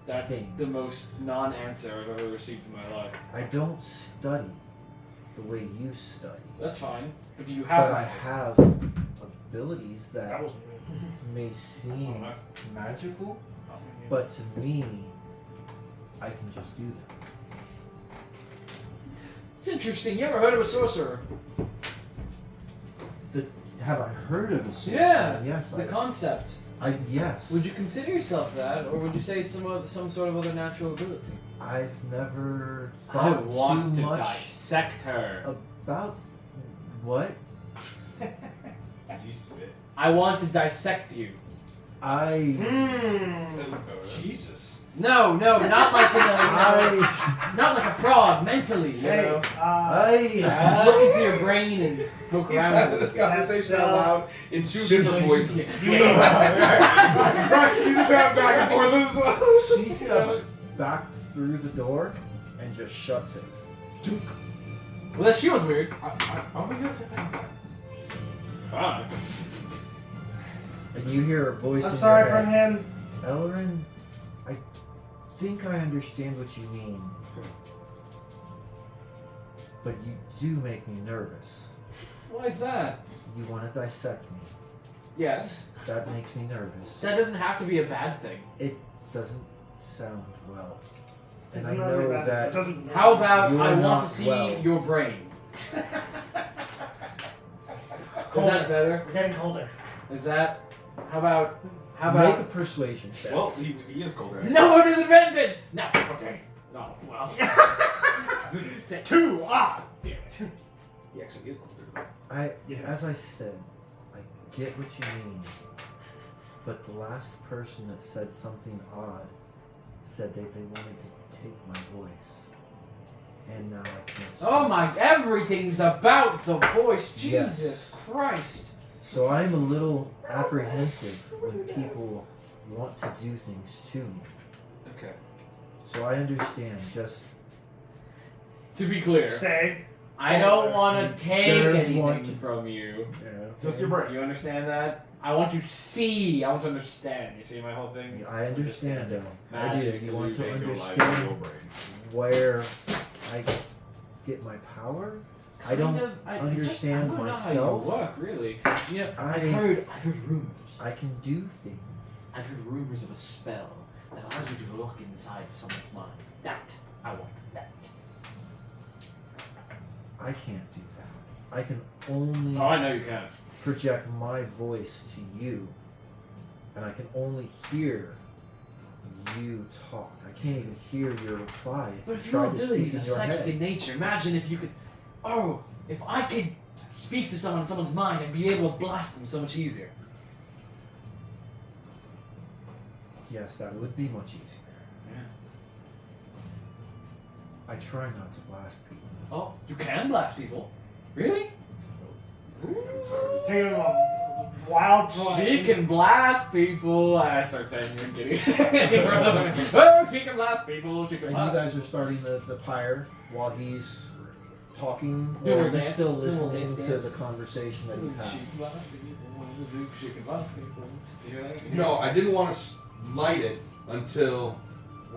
That's Things. the most non-answer I've ever received in my life. I don't study the way you study, That's fine. But do you have but I magic? have abilities that That was may seem Oh, that's- magical, but to me, I can just do them. It's interesting. You ever heard of a sorcerer? Have I heard of a sorcerer? Yeah. Yes. The concept. Yes. Would you consider yourself that, or would you say it's some sort of other natural ability? I've never I thought want too to much dissect her. about what Did you spit? I want to dissect you. I. Jesus. No, not like I. not like a frog. Mentally, you Hey, know. I. Look into your brain and poke He's around. having with this it. conversation out loud in two different voices. Yeah. Right, he's just having back and forth. She steps back through the door and just shuts it. Well, that she was weird. I'm gonna say that. Wow. And you hear a voice. I'm in sorry your from head. him. Ellerin, I think I understand what you mean, but you do make me nervous. Why is that? You want to dissect me. Yes. That makes me nervous. That doesn't have to be a bad thing. It doesn't sound well. And I It's not know really bad. It that doesn't. How about You're I want not to see well. your brain? Is Cold. that better? We're getting colder. Is that? How about? make a persuasion check. Well, he is cold, right? No more disadvantage. No. Okay. No. Well. 6. 2. Ah. Damn it. He actually is colder. Yeah. As I said, I get what you mean, but the last person that said something odd said that they wanted to take my voice, and now I can't. Speak. Oh my! Everything's about the voice. Yes. Jesus Christ. So I'm a little apprehensive when people want to do things to me. Okay. So I understand. Just To be clear, Stay. I don't want You to take don't anything want to- from you. Just your brain. You understand that? I want to see. I want to understand. You see my whole thing? I understand, though. I Magic do. You want to Take your life understand your brain. where I get my power? I don't understand I don't know myself. how you work, really. You know, I- I've heard rumors. I can do things. I've heard rumors of a spell that allows you to look inside of someone's mind. That I want. That. I can't do that. I can only Oh, I know you can. project my voice to you, and I can only hear you talk. I can't even hear your reply But if if you your try to abilities speak are in your psychic head. in nature, imagine if you could. Oh, if I could speak to someone in someone's mind and be able to blast them so much easier. Yes, that would be much easier. Yeah. I try not to blast people. Oh, you can blast people. Really? Take him a wild ride. She can blast people. I start saying you're kidding. Oh, she can blast people. She can And you blast. guys are starting the pyre while he's talking, Do a or little you're dance. still Do a little listening dance, to dance. the conversation that he's She having. can blast people. She can blast people. You hear that? No, I didn't want to light it until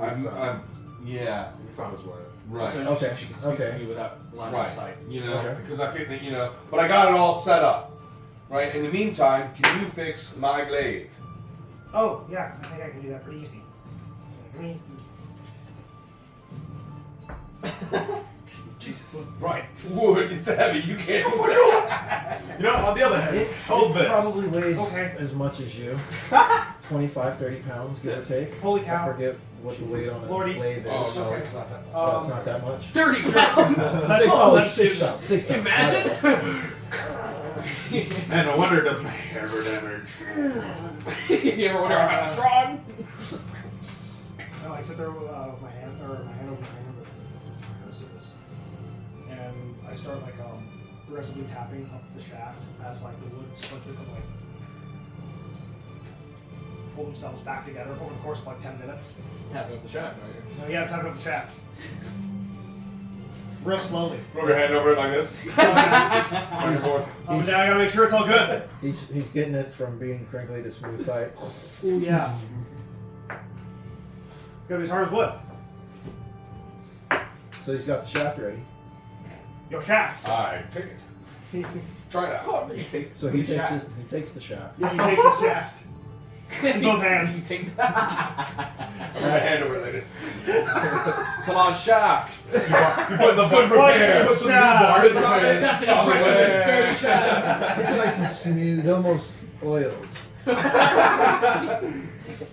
I've yeah, We found his wife. right. So Okay, She can speak okay. to me without line of Right, sight. you know, Okay. because I feel that, you know, but I got it all set up, right? In the meantime, can you fix my glaive? Oh, yeah, I think I can do that pretty easy. I mean, Jesus, right? Wood, it's heavy. You can't. Oh my You know, on the other hand, It, hold it this. probably weighs Okay. as much as you. 25, 30 pounds, give or take. Holy I cow. forget what the weight on a Lordy. glaive is. Oh no, Okay. it's not that much. So it's not that much. 30 pounds! That's oh, that's six pounds. 6 pounds. Imagine! And no wonder it does my hammer damage. You ever wonder how strong? I sit there with my hand over my hand. Let's do this. And I start like progressively tapping up the shaft as like the wood splinters and like pull themselves back together over the course of like 10 minutes. Just tapping up the shaft right here. No, yeah, tapping up the shaft. Real slowly. Rub your hand over it like this. Back and forth. Up and down, I gotta make sure it's all good. He's getting it from being crinkly to smooth tight. Ooh, yeah. It's gonna be as hard as wood. So he's got the shaft ready. Yo, shaft. I take it. Try it out. So he takes the shaft. Yeah, he takes the shaft. Both hands. Take Rub my hand over it like this. Come on, shaft. You put the foot Right, repair. the Put some new shaft. bars on it. That's an Solid impressive wear. sturdy shaft. It's nice and smooth, almost oiled.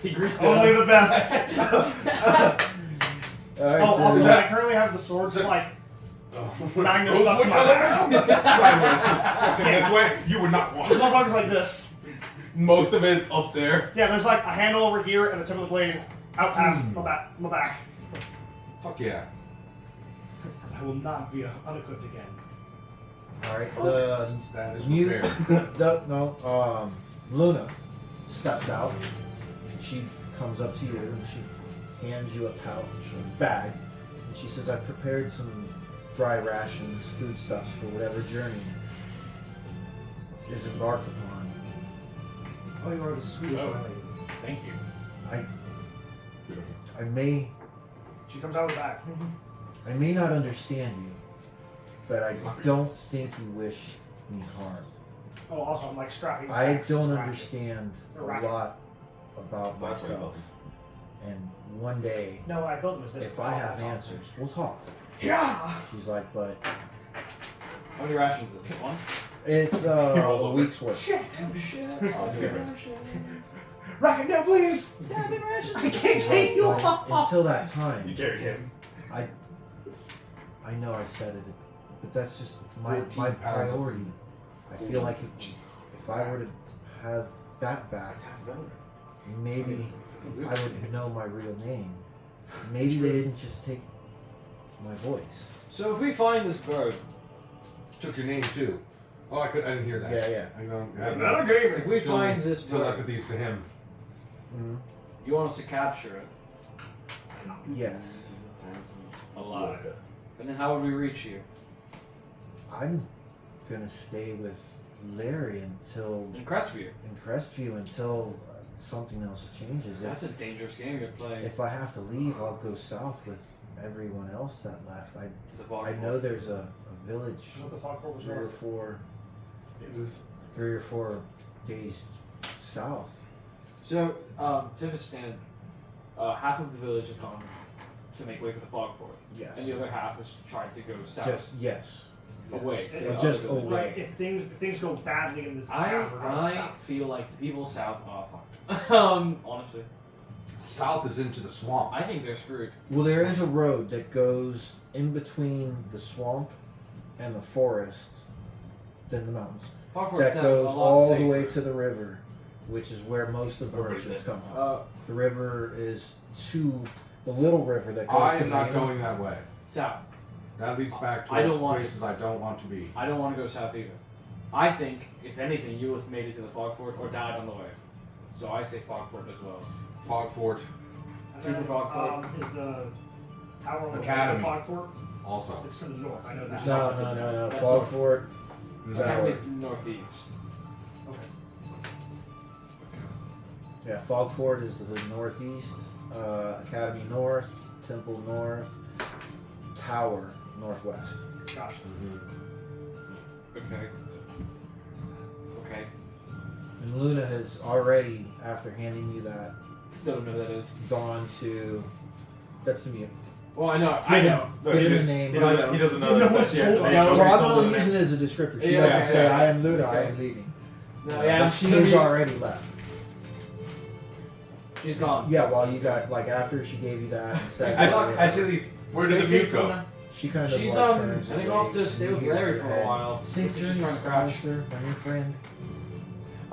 He greased it. Only the best. Alright, Oh, so also, I currently have the swords like magnet stuck to my back. Sideways. Fucking this way. You would not want The it. motherfucker's like this. Most of it is up there. Yeah, there's like a handle over here and the tip of the blade out past my back. Fuck yeah. I will not be unequipped again. alright, the That is new prepared. Luna steps out. She comes up to you and she hands you a pouch, a bag, and she says, "I've prepared some dry rations, foodstuffs for whatever journey is embarked upon." Oh, you are the sweetest Oh. lady. Thank you. I may She comes out of the back. not understand you, but I don't think you wish me harm. Oh, also, I'm like strapping. I back don't to ratchet. understand a Or ratchet. lot about myself, and one day, No, I built him as this. if I have answers, we'll talk. Yeah. She's like, but How many rations is it? One? it's rolls a over. week's worth. Shit. Oh shit. Racket now, please. 7 rations. I can't get you But off. until that time, You carried him. I know I said it, but that's just my 14 pounds of priority. I feel like if I were to have that back, maybe I would know my real name. Maybe they didn't just take my voice. So if we find this bird, Took your name too. Oh, I didn't hear that. Yeah. I don't Another game. if we Show me find this bird, telepathies to him. Mm, you want us to capture it yes. alive. And then how would we reach you? I'm gonna stay with Larry until In Crestview. in Crestview until something else changes. That's a dangerous game you're playing. If I have to leave, I'll go south with everyone else that left. To the Fog I know Fort. there's a village What the fuck was 3 or 4 days south. So, to understand, half of the village is gone to make way for the Fog Fort, Yes. and the other half is trying to go south. Just yes. away. Yes. to the Just other village. Right, if things go badly in this town, we're going I south. feel like the people south are fucked. Honestly, South is into the swamp. I think they're screwed. Well, there is a road that goes in between the swamp and the forest, then the mountains. Fog Fort That sounds goes a lot all safer. the way to the river, which is where most of the Everybody's merchants dead. come from. The river is to the little river that goes I to am not Maine. going that way. South. That leads back I don't towards want places I don't want to be. I don't want to go south either. I think, if anything, you have made it to the Fog Fort or died on the way. So I say Fog Fort as well. Fog Fort, And Two for then, Fog Fort. Is the tower on the Academy. Fog Fort? also. It's to the north. I know that. No. That's Fog north. Fort. Academy's northeast. Okay. Yeah, Fog Fort is to the northeast. Academy north. Temple north. Tower northwest. Gotcha. Okay. Okay. And Luna has already, after handing you that, Still don't know who that is. gone to. That's the mute. Well, I know. I know. Give him the name. He doesn't know. No that. one's Yeah, told no, us. no, Well, I'm told only him using it as a descriptor. She Yeah, doesn't yeah, say yeah. I am Luna, I Okay. am leaving. No, yeah. But she has already left. She's gone. Yeah, while you got like after she gave you that and said As she leaves, Where did the mute go? she kind of She's like turns heading away off to stay with your Larry for a head. while. Safe She's journey, trying to crash. Alistair, my new friend.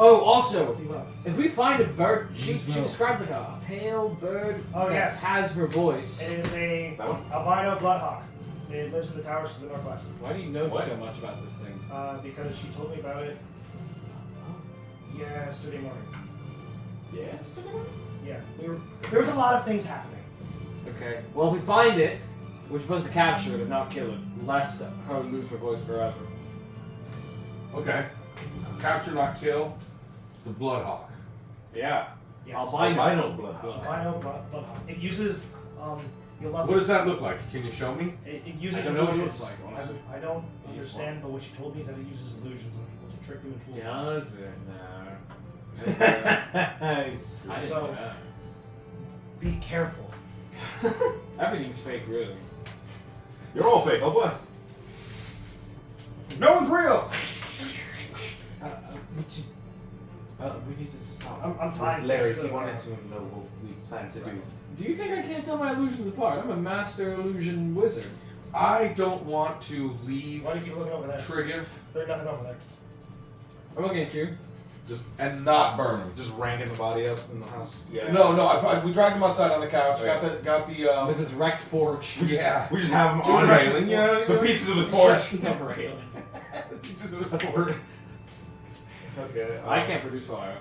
Oh, also, You will. if we find a bird, she No. described like a pale bird Oh, that yes. has her voice. It is a That one? albino bloodhawk. It lives in the towers to the northwest. Why do you know What? so much about this thing? Because she told me about it yesterday morning. yeah. Yeah, there was a lot of things happening. Okay. Well, if we find it, we're supposed to capture it and not kill it, lest her lose her voice forever. Okay. Capture, not kill. The Bloodhawk. Yeah. Yes. Albino. blood. Albino bloodhawk. It uses you'll love What it. does that look like? Can you show me? It uses I don't know what it illusions. looks like, honestly. I don't You understand, but what she told me is that it uses illusions on people to trick you and fool you. Does it? No. I didn't So- know that. Be careful. Everything's fake, really. You're all fake. Oh boy. No one's real! We need to stop. I'm tying with Larry. things He to- wanted to know what we plan to do. Do you think I can't tell my illusions apart? I'm a master illusion wizard. I don't want to leave Why do you keep looking over there? Trigiv There's nothing over there. I'm looking at you. Just and not burn him. just ranking the body up in the house. Yeah. No, we dragged him outside on the couch. Okay. Got the With his wrecked porch. yeah. We just have him Just on the his- railing, yeah, the yeah. pieces of his porch. Never railing. Just a porch. Okay. I can't produce fire.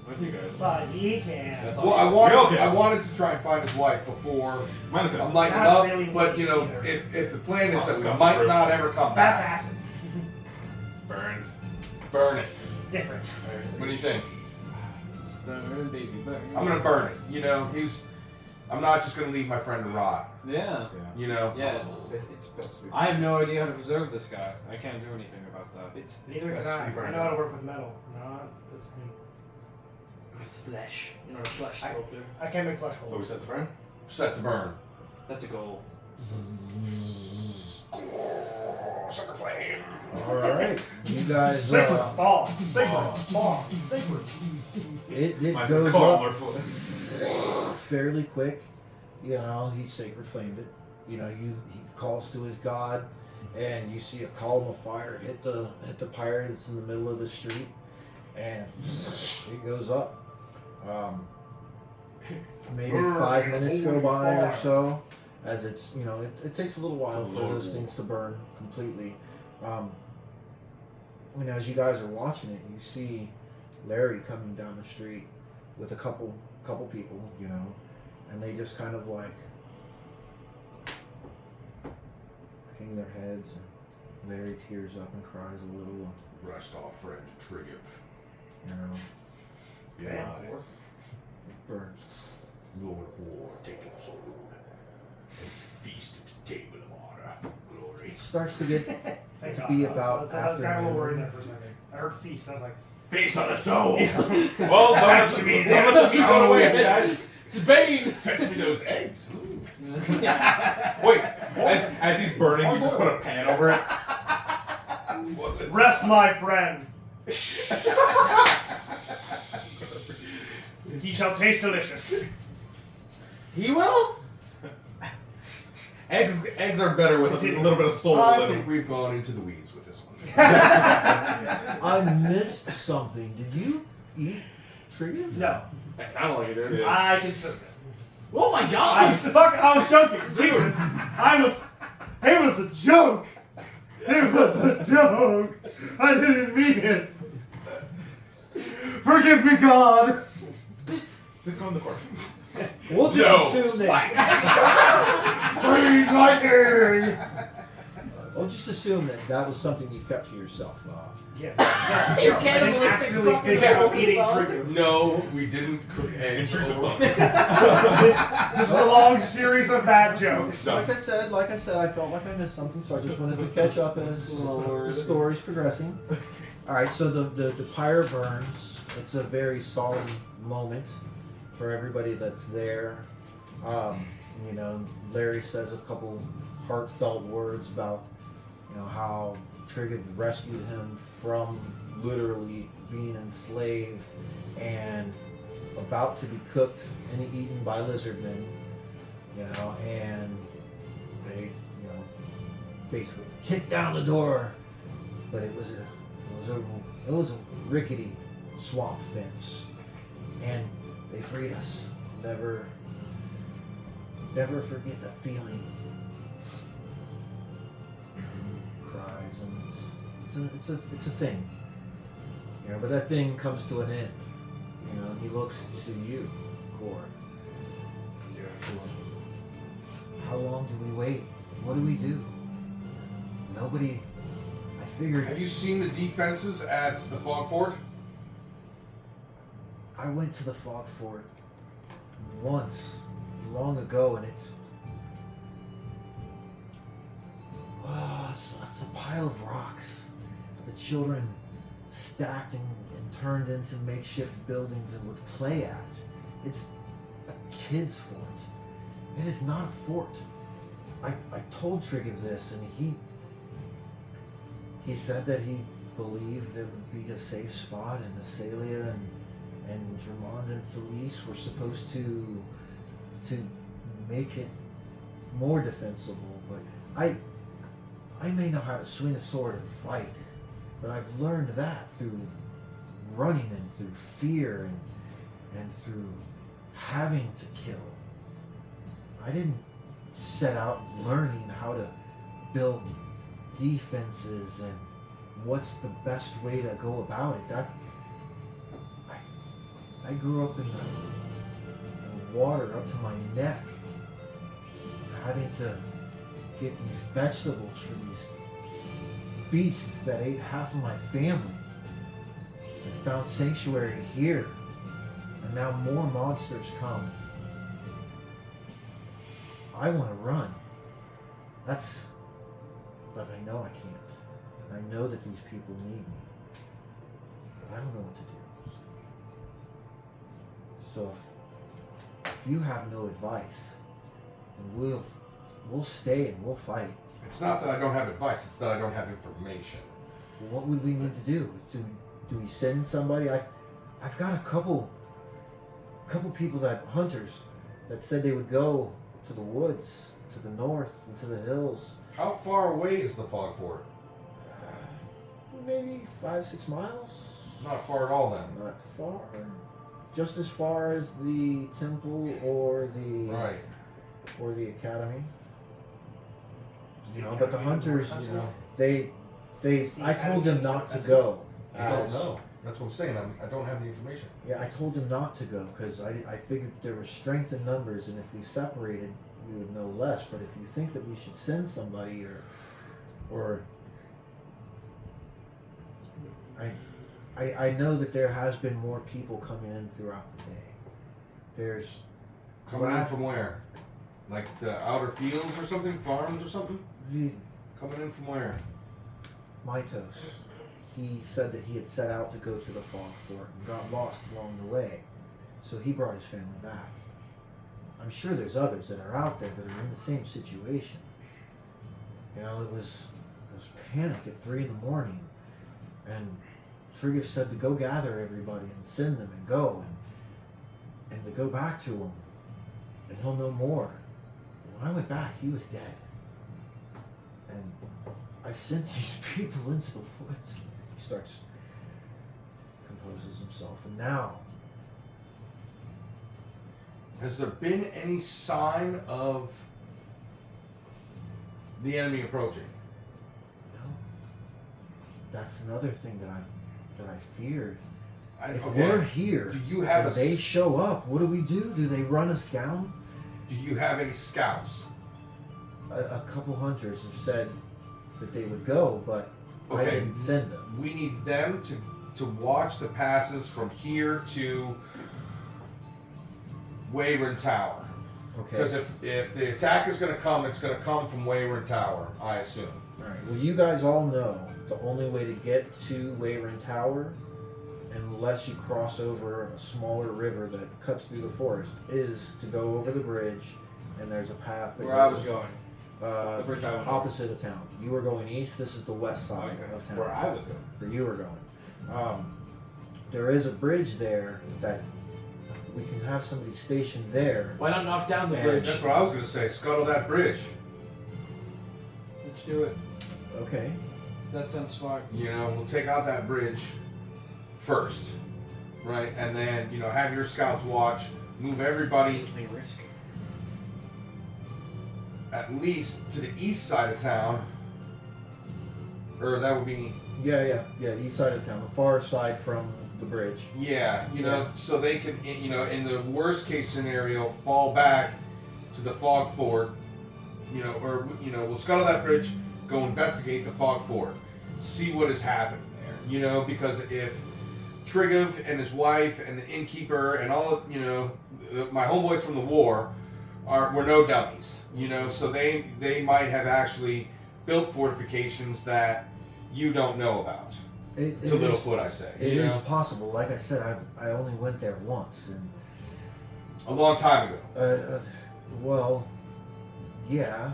With you guys. But he can. That's all. Well, Okay. I wanted to try and find his wife before Minus I'm it. lighting Not up, really but you know, either. if the plan is I'll that we discuss might it. not ever come That's back, acid. Burns. burn it. Different. What do you think? Burn, baby, burn. I'm gonna burn it. You know, I'm not just gonna leave my friend to rot. Yeah. You know. Yeah. It's best we. I have no idea how to preserve this guy. I can't do anything about that. It's Neither can best I. we burn I it. know how to work with metal. Not with him. With flesh. You're not a flesh sculptor. I can't make flesh So we holes. set to burn. Set to burn. That's a goal. Sucker flame. All right, you guys. Sacred ball. Sacred ball. Sacred. It Mine's goes a call, up fairly quick. You know, he sacred flamed it. You know, he calls to his god, and you see a column of fire hit the pyre that's in the middle of the street, and it goes up. Maybe 5 minutes go by or so, as it's it takes a little while for those things to burn completely. As you guys are watching it, you see Larry coming down the street with a couple people, and they just kind of like hang their heads, and Larry tears up and cries a little. Rest our friend Trigiv. You know, Nice. burns. Lord of War, take your soul. And feast at the table of honor. Glory. It starts to get Thank to God. be about I was kind of a little worried there afternoon. for a second. I heard feast. I was like, Face on the soul. Well, don't let me go away, guys. It's Bane! Fetch me those eggs. Wait, as he's burning, you just put a pan over it. rest, my friend. He shall taste delicious. He will? Eggs are better with a little bit of soul I in think them. we've gone into the weeds with this one. I missed something. Did you eat Trigger? No, That sounded like it did. Yeah. I considered it. Oh my I god! was joking. Jesus, it was a joke. It was a joke. I didn't mean it. Forgive me, God. Sit on the court. We'll just No. assume that. Green lightning. We'll just assume that was something you kept to yourself. Yeah, You I didn't cannibalistic actually fucking think about assholes eating about it. triggers. No, we didn't cook eggs. Intrusive over- thought. This is a long series of bad jokes. Like I said, I felt like I missed something, so I just wanted to catch up as the story's progressing. All right, so the pyre burns. It's a very solemn moment for everybody that's there. You know, Larry says a couple heartfelt words about, you know, how Trigger rescued him from literally being enslaved and about to be cooked and eaten by lizardmen. You know, and they, you know, basically kicked down the door, but it was a rickety swamp fence, and they freed us. Never forget that feeling. Cries, and it's a thing. You know, but that thing comes to an end. You know, and he looks to you, Core. How long do we wait? What do we do? Nobody. I figured. Have you seen the defenses at the Fog Fort? I went to the Fog Fort once, long ago, and it's a pile of rocks. The children stacked and turned into makeshift buildings and would play at. It's a kid's fort. It is not a fort. I told Trigger this, and he said that he believed there would be a safe spot, and Asalia and Drummond and Felice were supposed to make it more defensible. But I may know how to swing a sword and fight, but I've learned that through running and through fear and through having to kill. I didn't set out learning how to build defenses and what's the best way to go about it. I grew up in the water up to my neck, having to get these vegetables for these beasts that ate half of my family. I found sanctuary here, and now more monsters come. I want to run. But I know I can't. And I know that these people need me. But I don't know what to do. So if you have no advice, then we'll stay and we'll fight. It's not that I don't have advice, it's that I don't have information. What would we need to do? Do we send somebody? I've got a couple people hunters that said they would go to the woods, to the north, and to the hills. How far away is the Fog Fort? Maybe 5-6 miles. Not far at all then. Not far. Just as far as the temple or the academy. You know, but the hunters, you know, I told them not to go. I don't know. That's what I'm saying. I don't have the information. Yeah, I told them not to go because I figured there was strength in numbers, and if we separated, we would know less. But if you think that we should send somebody or I know that there has been more people coming in throughout the day. There's Coming in from where? Like the outer fields or something? Farms or something? the Coming in from where? Mitos. He said that he had set out to go to the fog fort and got lost along the way, so he brought his family back. I'm sure there's others that are out there that are in the same situation. You know, it was panic at 3 in the morning, and Triggif said to go gather everybody and send them and go and to go back to him, and he'll know more. When I went back, he was dead, and I sent these people into the woods. He starts, composes himself, and now. Has there been any sign of the enemy approaching? No. That's another thing that I feared. If Okay. we're here, Do you have and they show up, what do we do? Do they run us down? Do you have any scouts? A couple hunters have said that they would go, but I Okay. didn't send them. We need them to watch the passes from here to Wayward Tower. Okay. Because if the attack is going to come, it's going to come from Wayward Tower, I assume. All right. Well, you guys all know the only way to get to Wayward Tower, unless you cross over a smaller river that cuts through the forest, is to go over the bridge, and there's a path that Where I goes, was going. The bridge I went over. opposite of town. You were going east. This is the west side Okay. of town. Where I was going. Where you were going. There is a bridge there that we can have somebody stationed there. Why not knock down the And bridge? That's what I was going to say. Scuttle that bridge. Let's do it. Okay. That sounds smart. You know, we'll take out that bridge first, right? And then, you know, have your scouts watch, move everybody They risk it. at least to the east side of town. Or that would be, Yeah. East side of town, the far side from the bridge. yeah, you know, so they can, you know, in the worst case scenario, fall back to the fog fort, you know, or, you know, we'll scuttle that bridge, go investigate the fog fort, see what has happened there, you know, because if Triggif and his wife and the innkeeper and all of, you know, my homeboys from the war were no dummies, you know, so they might have actually built fortifications that you don't know about. It To is- Littlefoot, I say. It you is know? possible. Like I said, I only went there once, and A long time ago. well, yeah.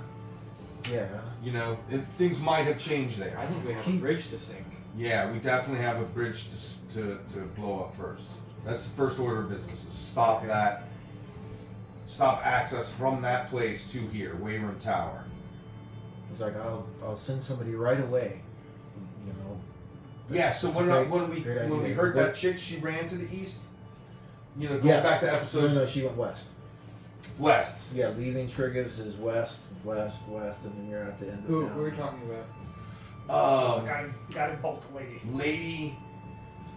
You know, things might have changed there. I think we have a Keep- bridge to sink. Yeah, we definitely have a bridge to blow up first. That's the first order of business. Is stop that. Stop access from that place to here, Wayward Tower. It's like I'll send somebody right away. You know. Yeah. So That's when a when we great when we idea. heard What- that chick, she ran to the east. You know, going Yes. back to episode No, she went west. west. Yeah, leaving Triggiv's is west, and then you're at the end of Who town. are we talking about? Got it bulked lady. Lady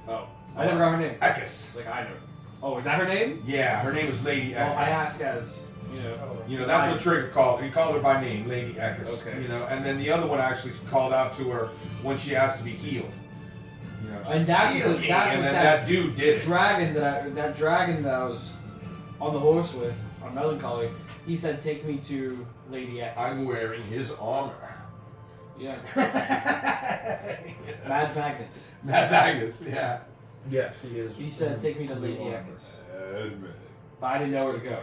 Oh, I never got her name. Ekis. Like I know. Oh, is that her name? Yeah, her name is Lady Well, I Ekis. ask as you know. You know, that's what Trigger called. He called her by name, Lady Ekis. Okay. You know, and then the other one actually called out to her when she asked to be healed. You know, And that's "Heal what- me," that's and what then that dude did it. Dragon that dragon that I was on the horse with on Melancholy. He said, "Take me to Lady X." I'm wearing his armor. Yeah. Mad Mad Magnus. Magnus, yeah. Yes, he is. He said, "Take me to Lady Blue X." armor. But I didn't know where to go.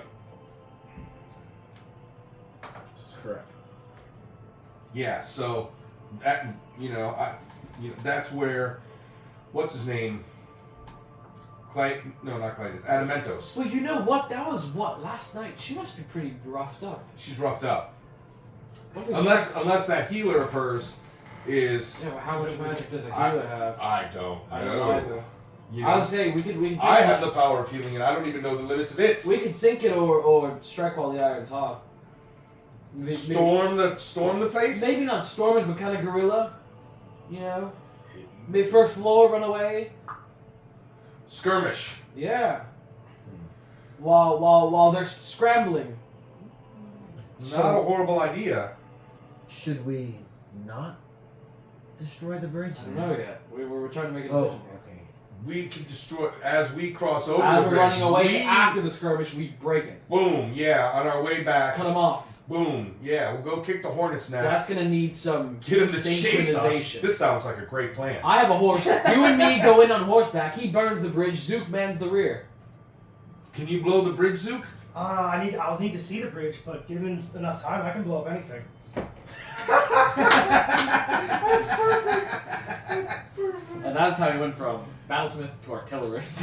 This is correct. Yeah, so that that's where what's his name? Not Clyde. Adamentos. Well, you know what? That was what last night. She must be pretty roughed up. She's roughed up. What was Unless that healer of hers is yeah, but how much magic does a I- healer have? I don't I don't know either. You I know, would say we could take I it- have the power of healing and I don't even know the limits of it. We could sink it or strike while the iron's hot. Storm the place? Maybe not storm it, but kind of guerrilla. You know, maybe first floor, run away. Skirmish. Yeah. While they're scrambling. Not a horrible idea. Should we not destroy the bridge? I don't then? know yet. We're trying to make a Oh, decision here. okay. We can destroy as we cross over As the we're bridge. running away we, after the skirmish, we break it. Boom, yeah, on our way back. Cut them off. Boom, yeah, we'll go kick the hornet's nest. That's gonna need some Get him to chase us. synchronization. This sounds like a great plan. I have a horse. You and me go in on horseback. He burns the bridge. Zook mans the rear. Can you blow the bridge, Zook? I'll need to see the bridge, but given enough time, I can blow up anything. And that's how he went from battlesmith to artillerist.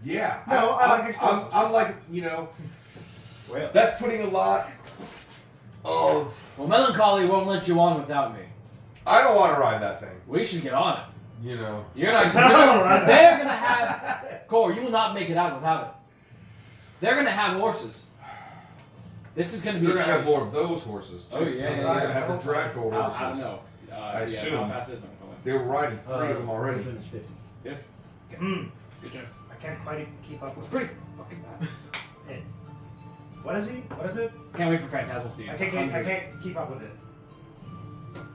Yeah. No, I like explosives. I'm like, Well, that's putting a lot of. Well, Melancholy won't let you on without me. I don't want to ride that thing. We should get on it. You know. You're not. They're gonna have. Core, you will not make it out without it. They're gonna have horses. This is gonna be They're a gonna have chase. more of those horses too. Oh, yeah, They're yeah, gonna yeah. have the Draco I horses. don't know. I Yeah, assume. how fast is Melancholy? They were riding 3 of them already. Raven is 50. Good job. I can't quite keep up It's with pretty fucking fast. it. What is he? What is it? Can't wait for Phantasmal Steve. I can't keep up with it.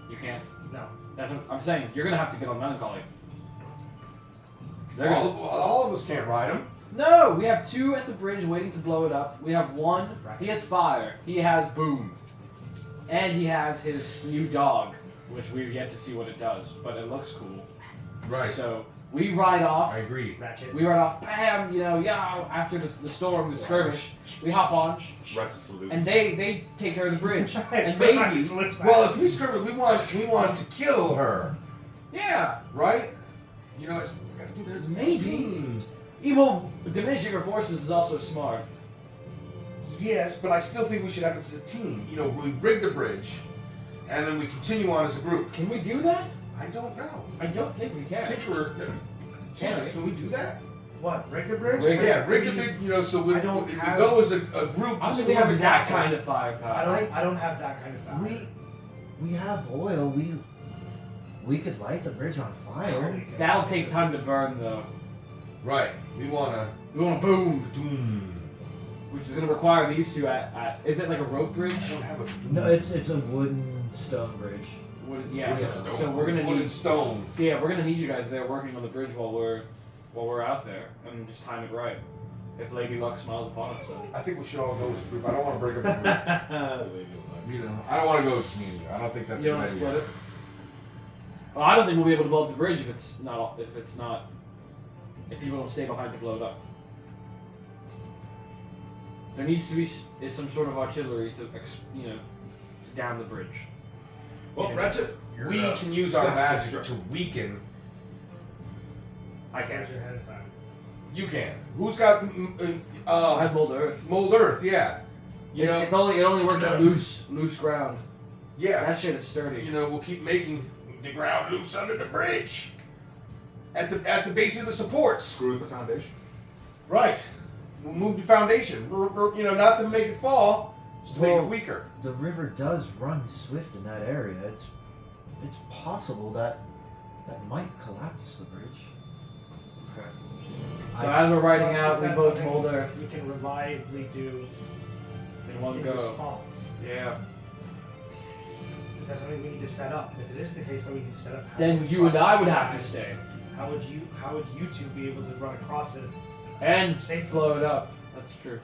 You can't. No. That's what I'm saying. You're gonna have to get on Melancholy. They're gonna. All of us can't ride them. No, we have 2 at the bridge waiting to blow it up. We have 1. He has fire. He has boom. And he has his new dog, which we've yet to see what it does, but it looks cool. Right. So we ride off. I agree. Ratchet. We ride off. Bam! After the storm, the skirmish, we hop on, Ratchet salutes. and they take care of the bridge. And Ratchet maybe, salutes back. Well, if we skirmish, we want to kill her, yeah, right? You know, it's we gotta do There's this as a maybe. team. Evil diminishing her forces is also smart. Yes, but I still think we should have it as a team. You know, we rig the bridge, and then we continue on as a group. Can we do that? I don't know. I don't think we can. Tinkerer, Can we? can we do that? What? Rig the bridge? Rig- Yeah, rig the big. You know, so we I don't we have- go as a group I to don't think we storm have the that castle. kind of firepower. I don't have that kind of power. We have oil. We could light the bridge on fire. That'll take time to burn, though. Right. We wanna. We want to boom, Doom. which is going to require these 2 at. Is it like a rope bridge? I don't have a. No, it's a wooden stone bridge. Yeah. Wood So, and stone. so we're gonna Wood need. and stone. So yeah, we're gonna need you guys there working on the bridge while we're out there, and just time it right. If Lady Luck smiles upon us, so. I think we should all go as a group. I don't want to break up the group. You know, I don't want to go as a team. I don't think that's You a don't good want to idea. split it. Well, I don't think we'll be able to blow up the bridge if it's not. If people don't stay behind to blow it up. There needs to be some sort of artillery to, down the bridge. Well, Yeah. Ratchet, we can use our magic to weaken. I can't. Catch your head of time. You can. Who's got the I have mold earth. mold earth? Yeah. You know. It only works on loose ground. Yeah. That shit is sturdy. You know, we'll keep making the ground loose under the bridge. At the base of the supports. Screw with the foundation. Right. We'll move the foundation. You know, not to make it fall, just to make Well- it weaker. The river does run swift in that area. It's possible that might collapse the bridge. Okay. So as we're riding out, Is we that both something mold earth We can reliably do in one in go. response. Yeah. Is that something we need to set up? And if it is the case that we need to set up, how Then would you and trust I would you have to guys- stay How would you two be able to run across it? and Safely. blow it up. That's true.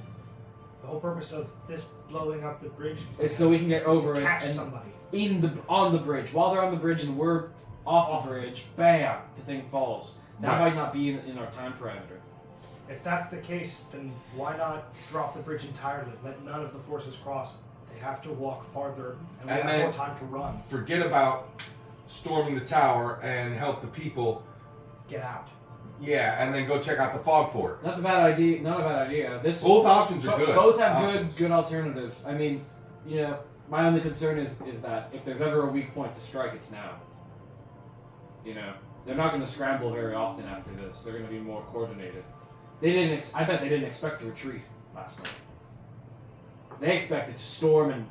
The whole purpose of this blowing up the bridge It's so we can get is to over it catch and somebody. on the bridge. While they're on the bridge and we're off the bridge, bam, the thing falls. That Right. might not be in our time parameter. If that's the case, then why not drop the bridge entirely? Let none of the forces cross. They have to walk farther, and we And have then- more time to run. Forget about storming the tower and help the people. Get out. Yeah, and then go check out the fog fort. Not a bad idea. Not a bad idea. This Both options are good. Both have options. good alternatives. I mean, my only concern is that if there's ever a weak point to strike, it's now. They're not going to scramble very often after this. They're going to be more coordinated. They didn't. I bet they didn't expect to retreat last night. They expected to storm and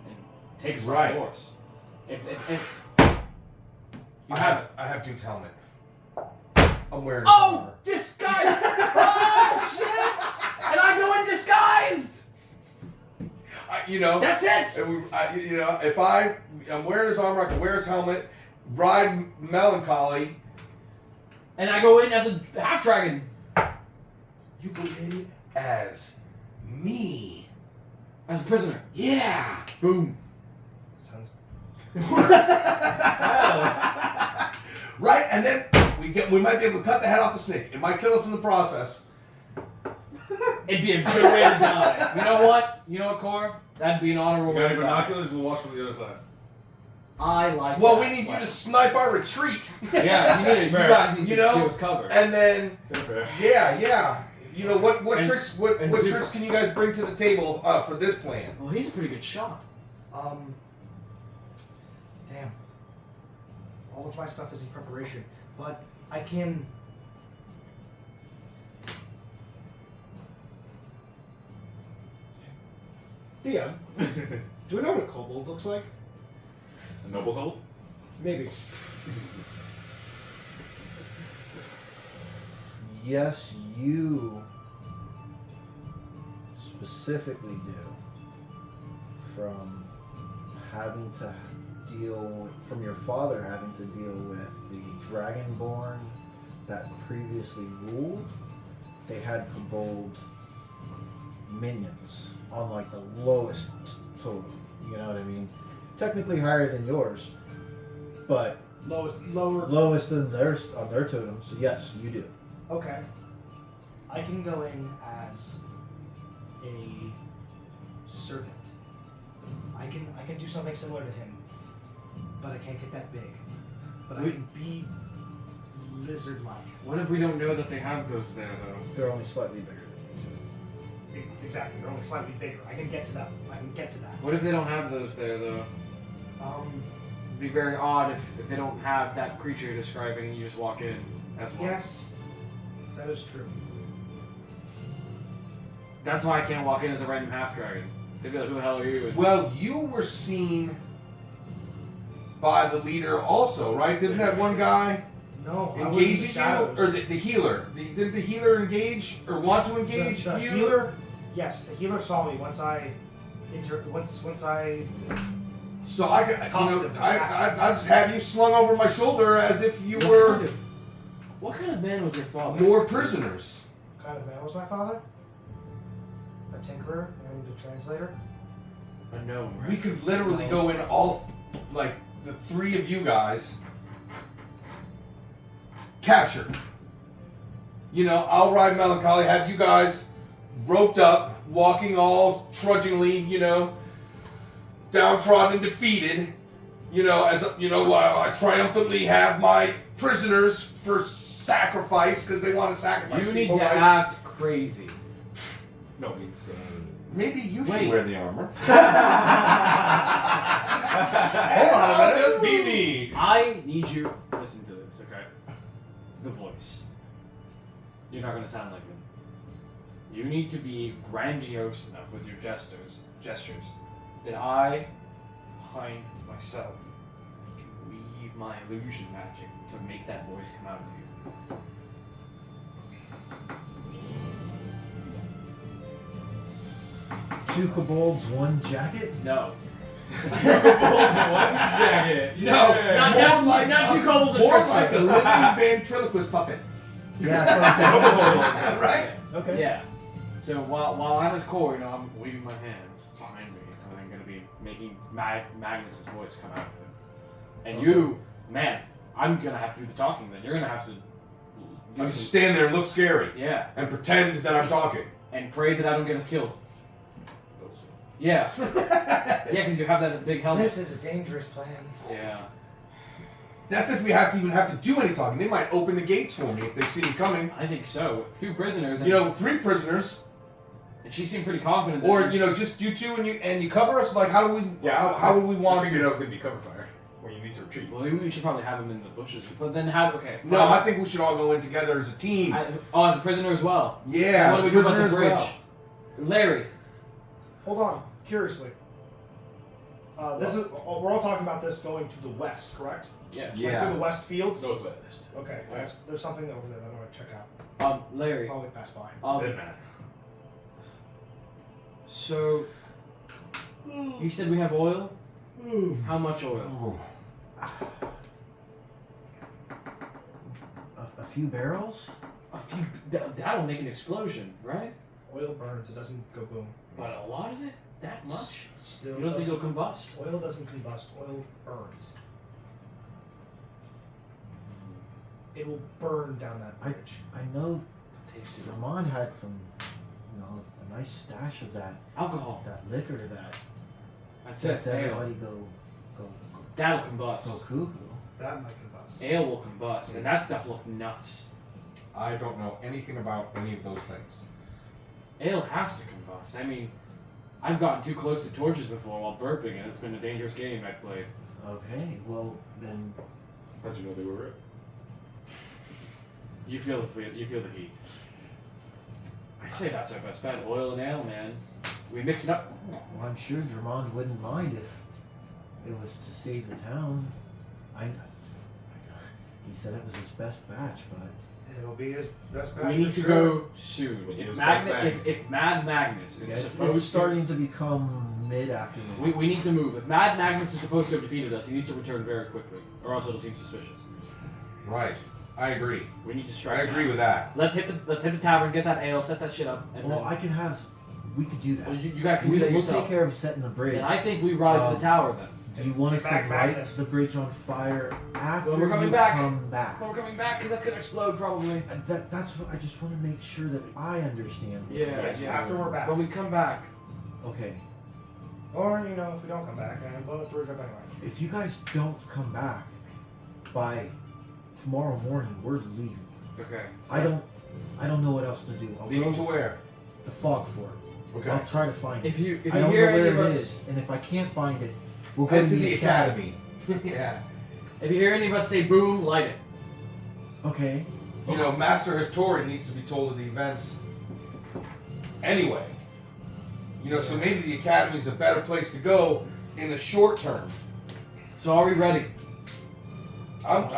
take us by Right. force. If you I have have, it. I have Duke's helmet. I'm wearing. Oh, disguise! Oh shit! And I go in disguised. That's it. If I'm wearing his armor, I can wear his helmet, ride Melancholy. And I go in as a half dragon. You go in as me. As a prisoner. Yeah. Boom. Sounds. Right, and then we might be able to cut the head off the snake. It might kill us in the process. It'd be a good way to die. You know what? Core? That'd be an honorable You way got to any die. binoculars? We'll watch from the other side. I like Well, that we need you plan. to snipe our retreat. Yeah, you Fair. guys need to You know, give us cover. And then, Fair. yeah. What And- tricks and what do- tricks can you guys bring to the table for this plan? Well, he's a pretty good shot. Damn. All of my stuff is in preparation, but I can. DM, do we know what a kobold looks like? A noble cult? Maybe. Yes, you specifically do. From having to deal with, from your father having to deal with the Dragonborn that previously ruled, they had kobold minions on like the lowest totem. You know what I mean? Technically higher than yours, but Lower. lowest on their totem. So yes, you do. Okay. I can go in as a servant. I can do something similar to him, but I can't get that big. But I can be lizard-like. What if we don't know that they have those there, though? They're only slightly bigger. Exactly. They're only slightly bigger. I can get to that. What if they don't have those there, though? It'd be very odd if they don't have that creature you're describing and you just walk in as one. Yes, that is true. That's why I can't walk in as a random half dragon. They'd be like, who the hell are you? Well, you were seen by the leader also, right? Didn't that one guy No, I was in the engage you, shadows. or the healer? Didn't the healer engage or want to engage the you? healer. Yes, the healer saw me once I So I could, Custom, I just have you slung over my shoulder as if you were What kind of man was your father? more prisoners. What kind of man was my father? A tinkerer and a translator. A gnome, right? We could literally go in like the three of you guys, captured. I'll ride Melancholy, have you guys roped up, walking all trudgingly, downtrodden and defeated, while I triumphantly have my prisoners for sacrifice because they want to sacrifice. You need people, to right? act crazy. No, insane. Maybe you should Wait. wear the armor. Hold on a minute. Just be me. I need you to listen to this, okay? The voice. You're not gonna sound like him. You need to be grandiose enough with your gestures that I, behind myself, can weave my illusion magic to make that voice come out of you. Two kobolds, one jacket. No. One jacket. No. Yeah. Not More that- like not two kobolds and more tricks like a with living them. ventriloquist puppet. Yeah, that's what I'm saying. Right? Okay. Yeah. So while I'm his core, I'm waving my hands behind me, and I'm gonna be making Magnus's voice come out of him. And you, man, I'm gonna have to do the talking. Then you're gonna have to. I just stand there and look scary Yeah, and pretend that I'm talking. and pray that I don't get us killed. Yeah. Yeah, because you have that big helmet. This is a dangerous plan. Yeah. That's if we even have to do any talking. They might open the gates for me if they see me coming. I think so. With 2 prisoners, and, 3 prisoners, and she seemed pretty confident. That or just you two and you cover us. Like, how do we? how would we I want figured to? it was gonna be cover fire when you need to retreat. Well, we should probably have him in the bushes. But then how? Okay. No, I think we should all go in together as a team. As a prisoner as well. Yeah, What as do a we do about prisoner the as bridge? well. Larry. Hold on, curiously. We're all talking about this going to the west, correct? Yes. Yeah. Like through the west fields. Northwest. Okay. There's something over there that I want to check out. Larry. Probably pass by. Didn't matter. So, You said we have oil? How much oil? A few barrels? A few. That'll make an explosion, right? Oil burns, it doesn't go boom. But a lot of it? That much? Still You don't think doesn't- it'll combust? Oil doesn't combust, oil burns. It will burn down that bridge. I know Takes too long. Dramon had some, a nice stash of that Alcohol. liquor that That's sets it. Ale. everybody go That'll combust. cuckoo. That might combust. Ale will combust, and that stuff looked nuts. I don't know anything about any of those things. Ale has to combust. I mean, I've gotten too close to torches before while burping, and it's been a dangerous game I've played. Okay, well then How'd you know they were it? You feel the heat. I say that's our best bet. Oil and ale, man. We mix it up. well, I'm sure Dramon wouldn't mind if it was to save the town. He said it was his best batch, but It'll be his best batch. We need for to sure. go soon. His If best Mad Magnus is yeah, supposed it's starting to become mid-afternoon. we need to move. If Mad Magnus is supposed to have defeated us, he needs to return very quickly, or else it'll seem suspicious. Right. I agree. We need to strike. I agree now. with that. Let's hit the tavern, get that ale, set that shit up, and Well, then, we could do that. well, you guys can do We'll that yourself. take care of setting the bridge. And I think we ride to the tower then. Do you want us to Back light Magnus. the bridge on fire after Well, we're coming you back. come back? Well, we're coming back because that's gonna explode probably. That's what I just want to make sure that I understand. Yeah, Yes, yeah. after we're back. When we come back, Okay, Or, if we don't come back, and blow the bridge up anyway. if you guys don't come back by tomorrow morning, we're leaving. okay. I don't know what else to do. I'll Leading go to where? the fog fort. Okay. I'll try to find it. If you I don't hear know where any of it us, is, and if I can't find it, we'll go Head to the academy. Yeah. if you hear any of us say boom, light it. Okay. Master Historian needs to be told of the events anyway. So maybe the academy's a better place to go in the short term. So are we ready? I'm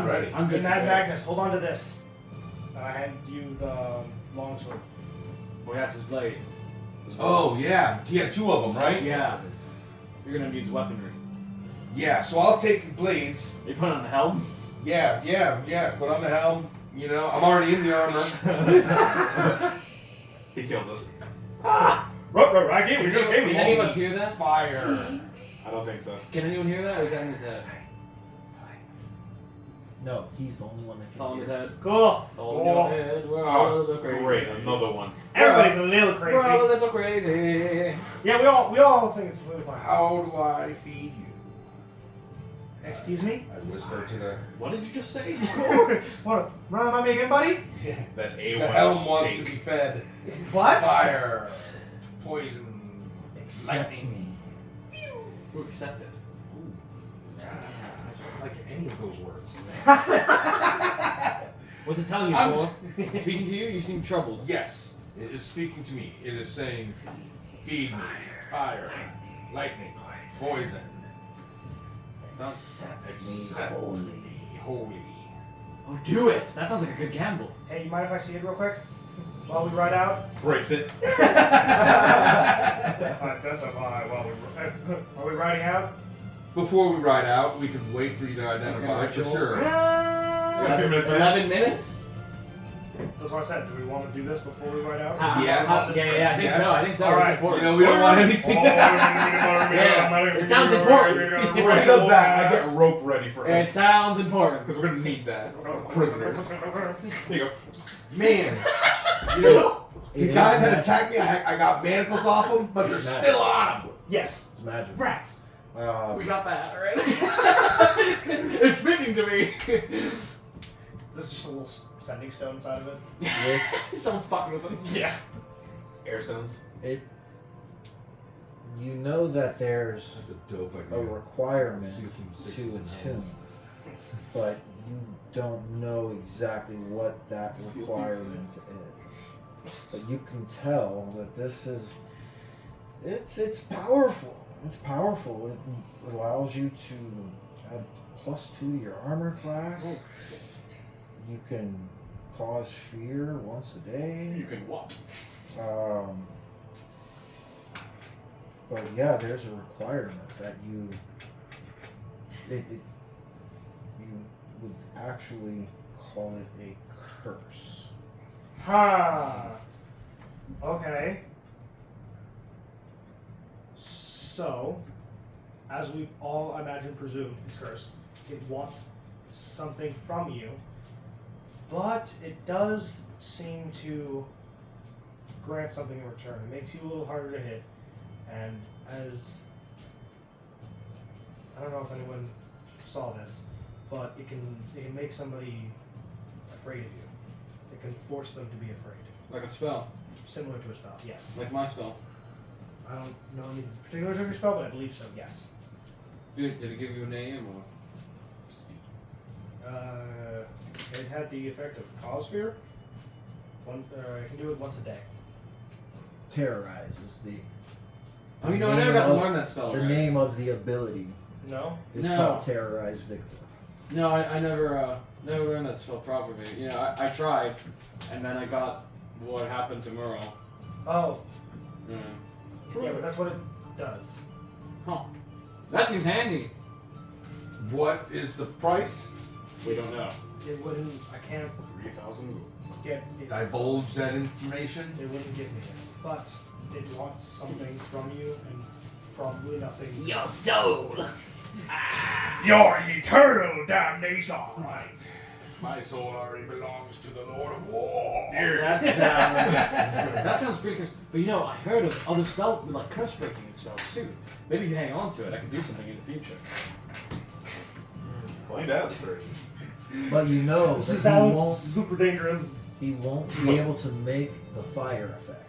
ready. I'm good. Good to Mad go. Magnus, hold on to this. I hand you the longsword. Well, that's his blade. Oh yeah, he had two of them, right? Yeah. You're gonna need his weaponry. Yeah. So I'll take the blades. You put on the helm. Yeah. Put on the helm. I'm already in the armor. He kills us. We just Can any of us hear that? Fire. I don't think so. Can anyone hear that? Or is that in his head? No, he's the only one that It's all in can his hear. head. Cool. It's all in your head. We're all a Oh, little crazy. great. Another one. Everybody's a little crazy. We're all a little crazy. Yeah, we all think it's really fun. How do I feed you? Excuse me? I whisper to the. What did you just say? What? Run by me again, buddy? That A1 The helm wants to steak. be fed. What? Fire. Poison. Accept Lightning. me. Who accepted? I don't like any of those words. What's it telling you, I'm- Thor? Speaking to you, you seem troubled. Yes, it is speaking to me. It is saying, feed me. Fire. Lightning. Poison. Accept me Holy. Oh, do it! That sounds like a good gamble. Hey, you mind if I see it real quick? While we ride out? Breaks it. Identify while we riding out? Before we ride out, we could wait for you to identify for sure. got a few minutes, man. 11 minutes? That's what I said. Do we want to do this before we ride out? Yes. Yeah, I think Yes. so. I think so. All It's right. important. We don't want anything. Yeah, it sounds important. When he does that, I get rope ready for It us. sounds important. Because we're going to need that. Prisoners. Here you go. Man, the It guy is that magic. attacked me, I got manacles off him, but they're still on him. Yes. It's magic. Rats. Um, We got that, alright? It's speaking to me. There's just a little sending stone inside of it. with Someone's fucking with them. Yeah. Air stones. it, you know that there's That's a dope a requirement to attune, but you don't know exactly what that requirement is. But you can tell that this is, it's powerful. It's powerful. It allows you to add +2 to your armor class. You can cause fear once a day. You can walk. But yeah, there's a requirement that you would actually call it a curse. Ha. Okay. So, as we all, I imagine, presume is cursed, it wants something from you, but it does seem to grant something in return. It makes you a little harder to hit, and as I don't know if anyone saw this, but it can make somebody afraid of you. It can force them to be afraid. Like a spell. Similar to a spell, yes. Like my spell. I don't know any particulars of your spell, but I believe so, yes. Did it give you a name or? It had the effect of cause fear. I can do it once a day. Terrorize is the Oh, you know, I never got to learn that spell. the right? name of the ability. No? It's No. called Terrorize Victor. No, I never learned that spell properly. You know, I tried, and then I got what happened to Merle. Oh, Yeah. yeah, but that's what it does. Huh. That seems handy. What is the price? We don't know. It wouldn't, I can't 3,000. get it. Divulge that information. It wouldn't give me it. But it wants something from you, and probably nothing. Your soul. Your eternal damnation. Right. My soul already belongs to the Lord of War. That sounds pretty good. But you know, I heard of other spell like curse breaking spells too. Maybe if you hang on to it, I could do something in the future. Well, that's crazy. But you know This that is he how it's won't, super dangerous. he won't be able to make the fire effect.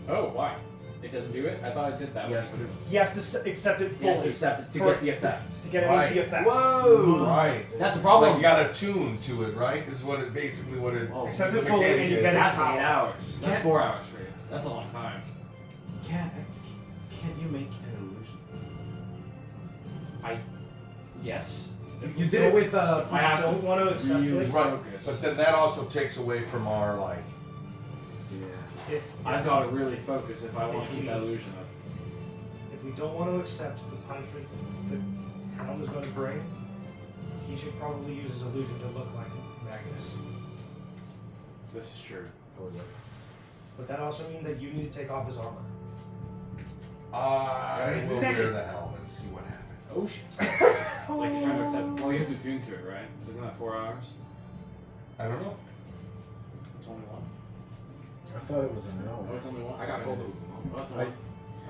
Oh, why? It doesn't do it? I thought it did that. Yes, one. He has to accept it He has to fully accept it to For- get the effect. to get any Right. of the effects. Whoa! Right. That's a Like problem. you got to tune to it, right? Is what it basically what it. Oh, Accept the it fully mechanic and you is. get That's its 8 power. hours. That's Can't- 4 hours for you. That's a long time. Can't you make an illusion? Yes. You did it with I have don't want to accept really this. Right. focus. But then that also takes away from our like. Yeah. If I've got to really focus if I want If to keep you- that illusion up. If we don't want to accept the punishment that Hound is going to bring, he should probably use his illusion to look like Magnus. This is true. But that also means that you need to take off his armor. I will wear the helmet and see what happens. Oh shit. Like you're trying to accept. Well, you have to tune to it, right? Isn't that 4 hours? I don't know. It's only one. I thought it was an Oh, hour. it's only one. I got told it was a Oh, moment. that's one.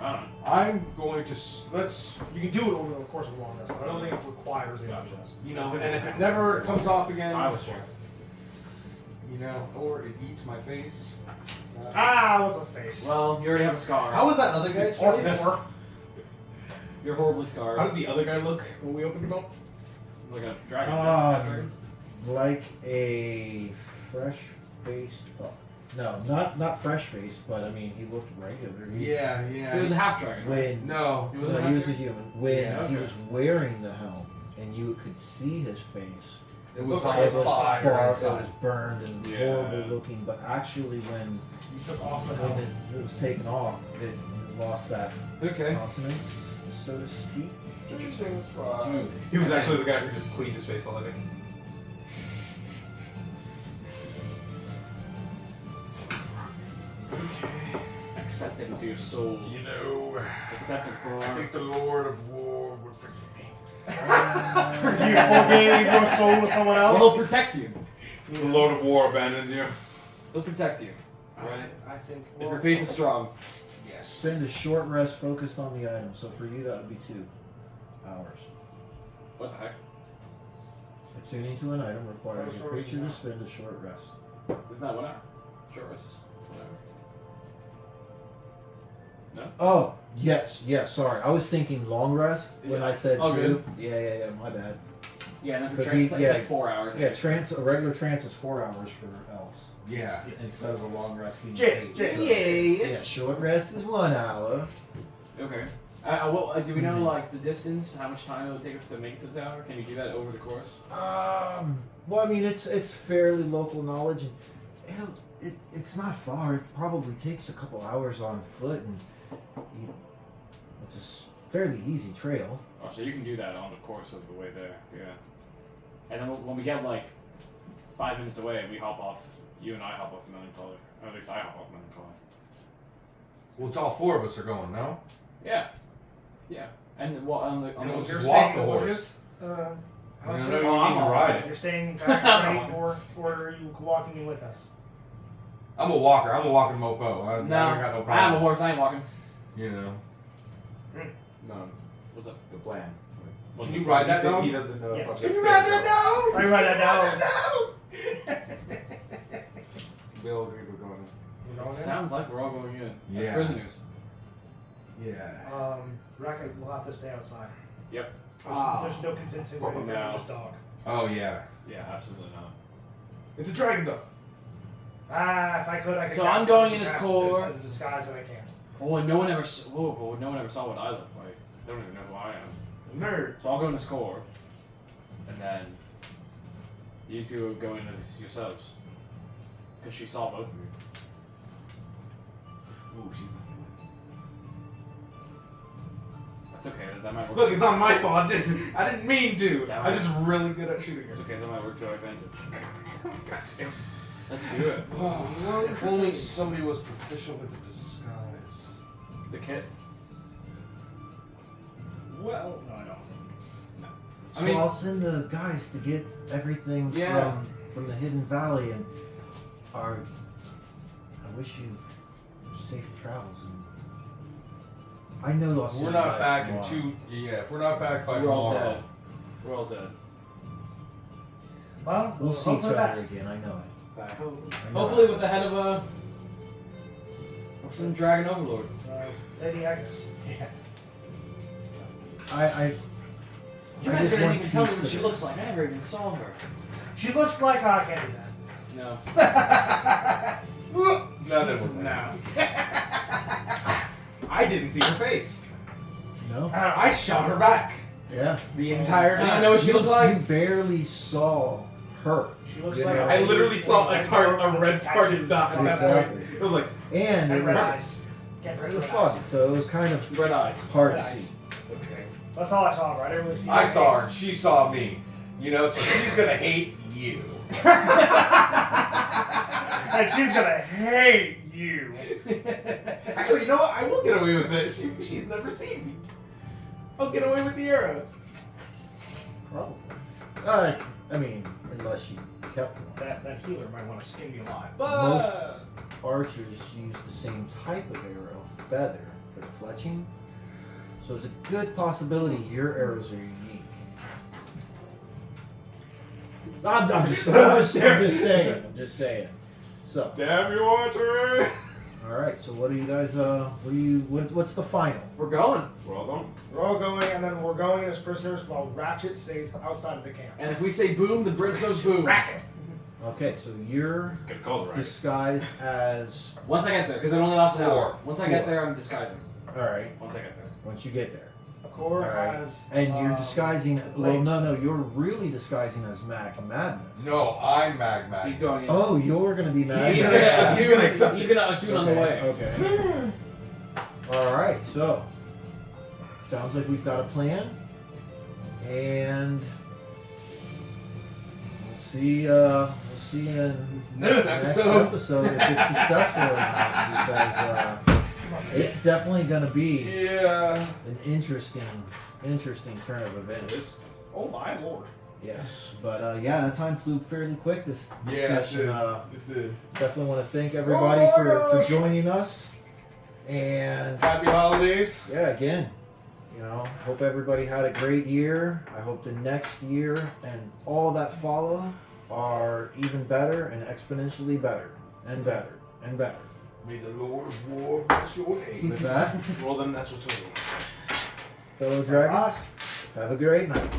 I don't know. I'm going to let's You can do it over the course of a long rest, but I don't think it requires the Gotcha. options. you know, and if it never comes off again, I was sure. you know, or it eats my face. Ah, what's a face? Well, you already have a scar. How was that other guy's Or face? four. You're horribly scarred. How did the other guy look when we opened him up? Like a dragon. Like a fresh-faced. Oh, no, not fresh-faced, but I mean he looked regular. He, Yeah, It yeah. was a half dragon. Right? When No. It was no, a he was a half human. When Yeah, he okay. was wearing the helm and you could see his face, It was It on it was fire it inside. was burned and Yeah. horrible looking. But actually, when You took off the when helmet. it was taken off, it lost that Okay. countenance, so to speak. Interesting spot. Dude. He was actually the guy who just cleaned his face all day. Accept it into your soul. You know, Accept it I for. think the Lord of War would forgive me. You forgave your soul to someone Well, else? he'll protect you. The Lord of War abandons you. He'll protect you. I think. If your faith is strong. Yes. Spend a short rest focused on the item. So for you, that would be 2 hours. What the heck? Attuning to an item requires a Short rest creature to is spend a short rest. Isn't that 1 hour? Short rest is 1 hour. Oh, yes, sorry. I was thinking long rest when I said Oh, 2. good. Yeah, my bad. Yeah, and then for 'Cause trance, he- it's like 4 hours. Yeah, a regular trance is 4 hours for elves. Yeah. Instead of a long rest being James, 8. James. So, Yes. yeah, short rest is 1 hour. Okay. Well, do we know like the distance? How much time it would take us to make it to the tower? Can you do that over the course? Well, I mean, it's fairly local knowledge, and it's not far. It probably takes a couple hours on foot, and you, It's a fairly easy trail. Oh, so you can do that on the course of the way there. Yeah. And then when we get like 5 minutes away, we hop off. You and I hop off Melancholy. Or at least I hop off Melancholy. Well, it's all 4 of us are going, no? Yeah. Yeah. And well, on the You know, the- just You're walk staying the with horse. you? I How's don't it- know you need to ride it. You're staying back ready for, or are you walking in with us? I'm a walker. I'm a walking mofo. I don't got no I have a problem. horse. I ain't walking. You know. No, What's up? the plan. Can you ride that dog? He doesn't know. Yes. if I'm Can you gonna ride stay that dog? I write that down. or not. We all agreed we're going. We're going in? Sounds like we're all going in as Yeah. prisoners. Yeah. Racket will have to stay outside. Yep. There's no convincing way to No. get this dog. Oh yeah. Yeah, absolutely not. It's a dragon dog. If I could, I could. So cast I'm going it in as as core. as a disguise, but I can't. Oh, and no one ever. Whoa, no one ever saw what I look like. They don't even know who I am. Nerd. So I'll go in as core, and then you two go in as yourselves, because she saw both of you. Ooh, she's not. That's okay. That might work. Look, it's not my fault. I didn't mean to. Yeah, I'm just really good at shooting her. It's okay. That might work to our advantage. Let's do it. If only somebody was proficient with the disguise. The kit. Well, no, I don't. So I mean- I'll send the guys to get everything Yeah. from the Hidden Valley, and I wish you safe travels. And I know I'll see We're you not guys back in tomorrow. 2. Yeah, if we're not back by We're all tomorrow. dead. We're all dead. Well, We'll see hope each for the other best. again. I know it. I hope. I know Hopefully it. with the head of some dragon overlord. Lady Agnes. I You I guys just didn't want even tell me peace what to she this. looks like. I never even saw her. She looks like Candyman. No. None of them. No. I didn't see her face. no. I shot her back Yeah. the entire And I time. know what she looked like. You barely saw her. She looks You like. know. I literally saw a red target dot at that Exactly. point. It was like, And And it red was, eyes. Get it rid was of foggy, so it was kind of Red eyes. hard Red to eyes. see. okay. That's all I saw, right? I didn't really see. I her saw her face. and she saw me. You know, so she's gonna hate you. And she's gonna hate you. Actually, you know what? I will get away with it. She's never seen me. I'll get away with the arrows. Probably. I mean, unless you kept one. That healer might want to skin me alive. Most archers use the same type of arrow, feather, for the fletching. So it's a good possibility your arrows are unique. I'm just saying. So, Damn you, Archery! all right. So what do you guys? What's the final? We're going. We're all going. We're all going, and then we're going as prisoners while Ratchet stays outside of the camp. And if we say boom, the bridge goes boom. Racket. Okay, so you're It's good calls, right? disguised as. Once I get there, because it only lasts an hour. Four. Once I get there, I'm disguising. All right. Once I get there. Once you get there. Akor Alright. has. And you're disguising. Well, legs. no, you're really disguising as Mag Madness. No, I'm Mag He's Magnus. going in. Oh, you're gonna be Mag He's Madness. gonna He's gonna attune. accept He's gonna attune on the way. Okay. All right. So sounds like we've got a plan, and we'll see. We'll see in Next next episode. episode if it's successful or not, because it's definitely gonna be Yeah. an interesting turn of events. Oh my lord. Yes, but yeah, that time flew fairly quick this Yeah, it session. did. It did. Definitely want to thank everybody for joining us, and Happy holidays. yeah, again, hope everybody had a great year. I hope the next year and all that follow are even better and exponentially better and better and better. May the Lord of War bless your head. With that, Roll them natural 20. fellow dragons, have a great night.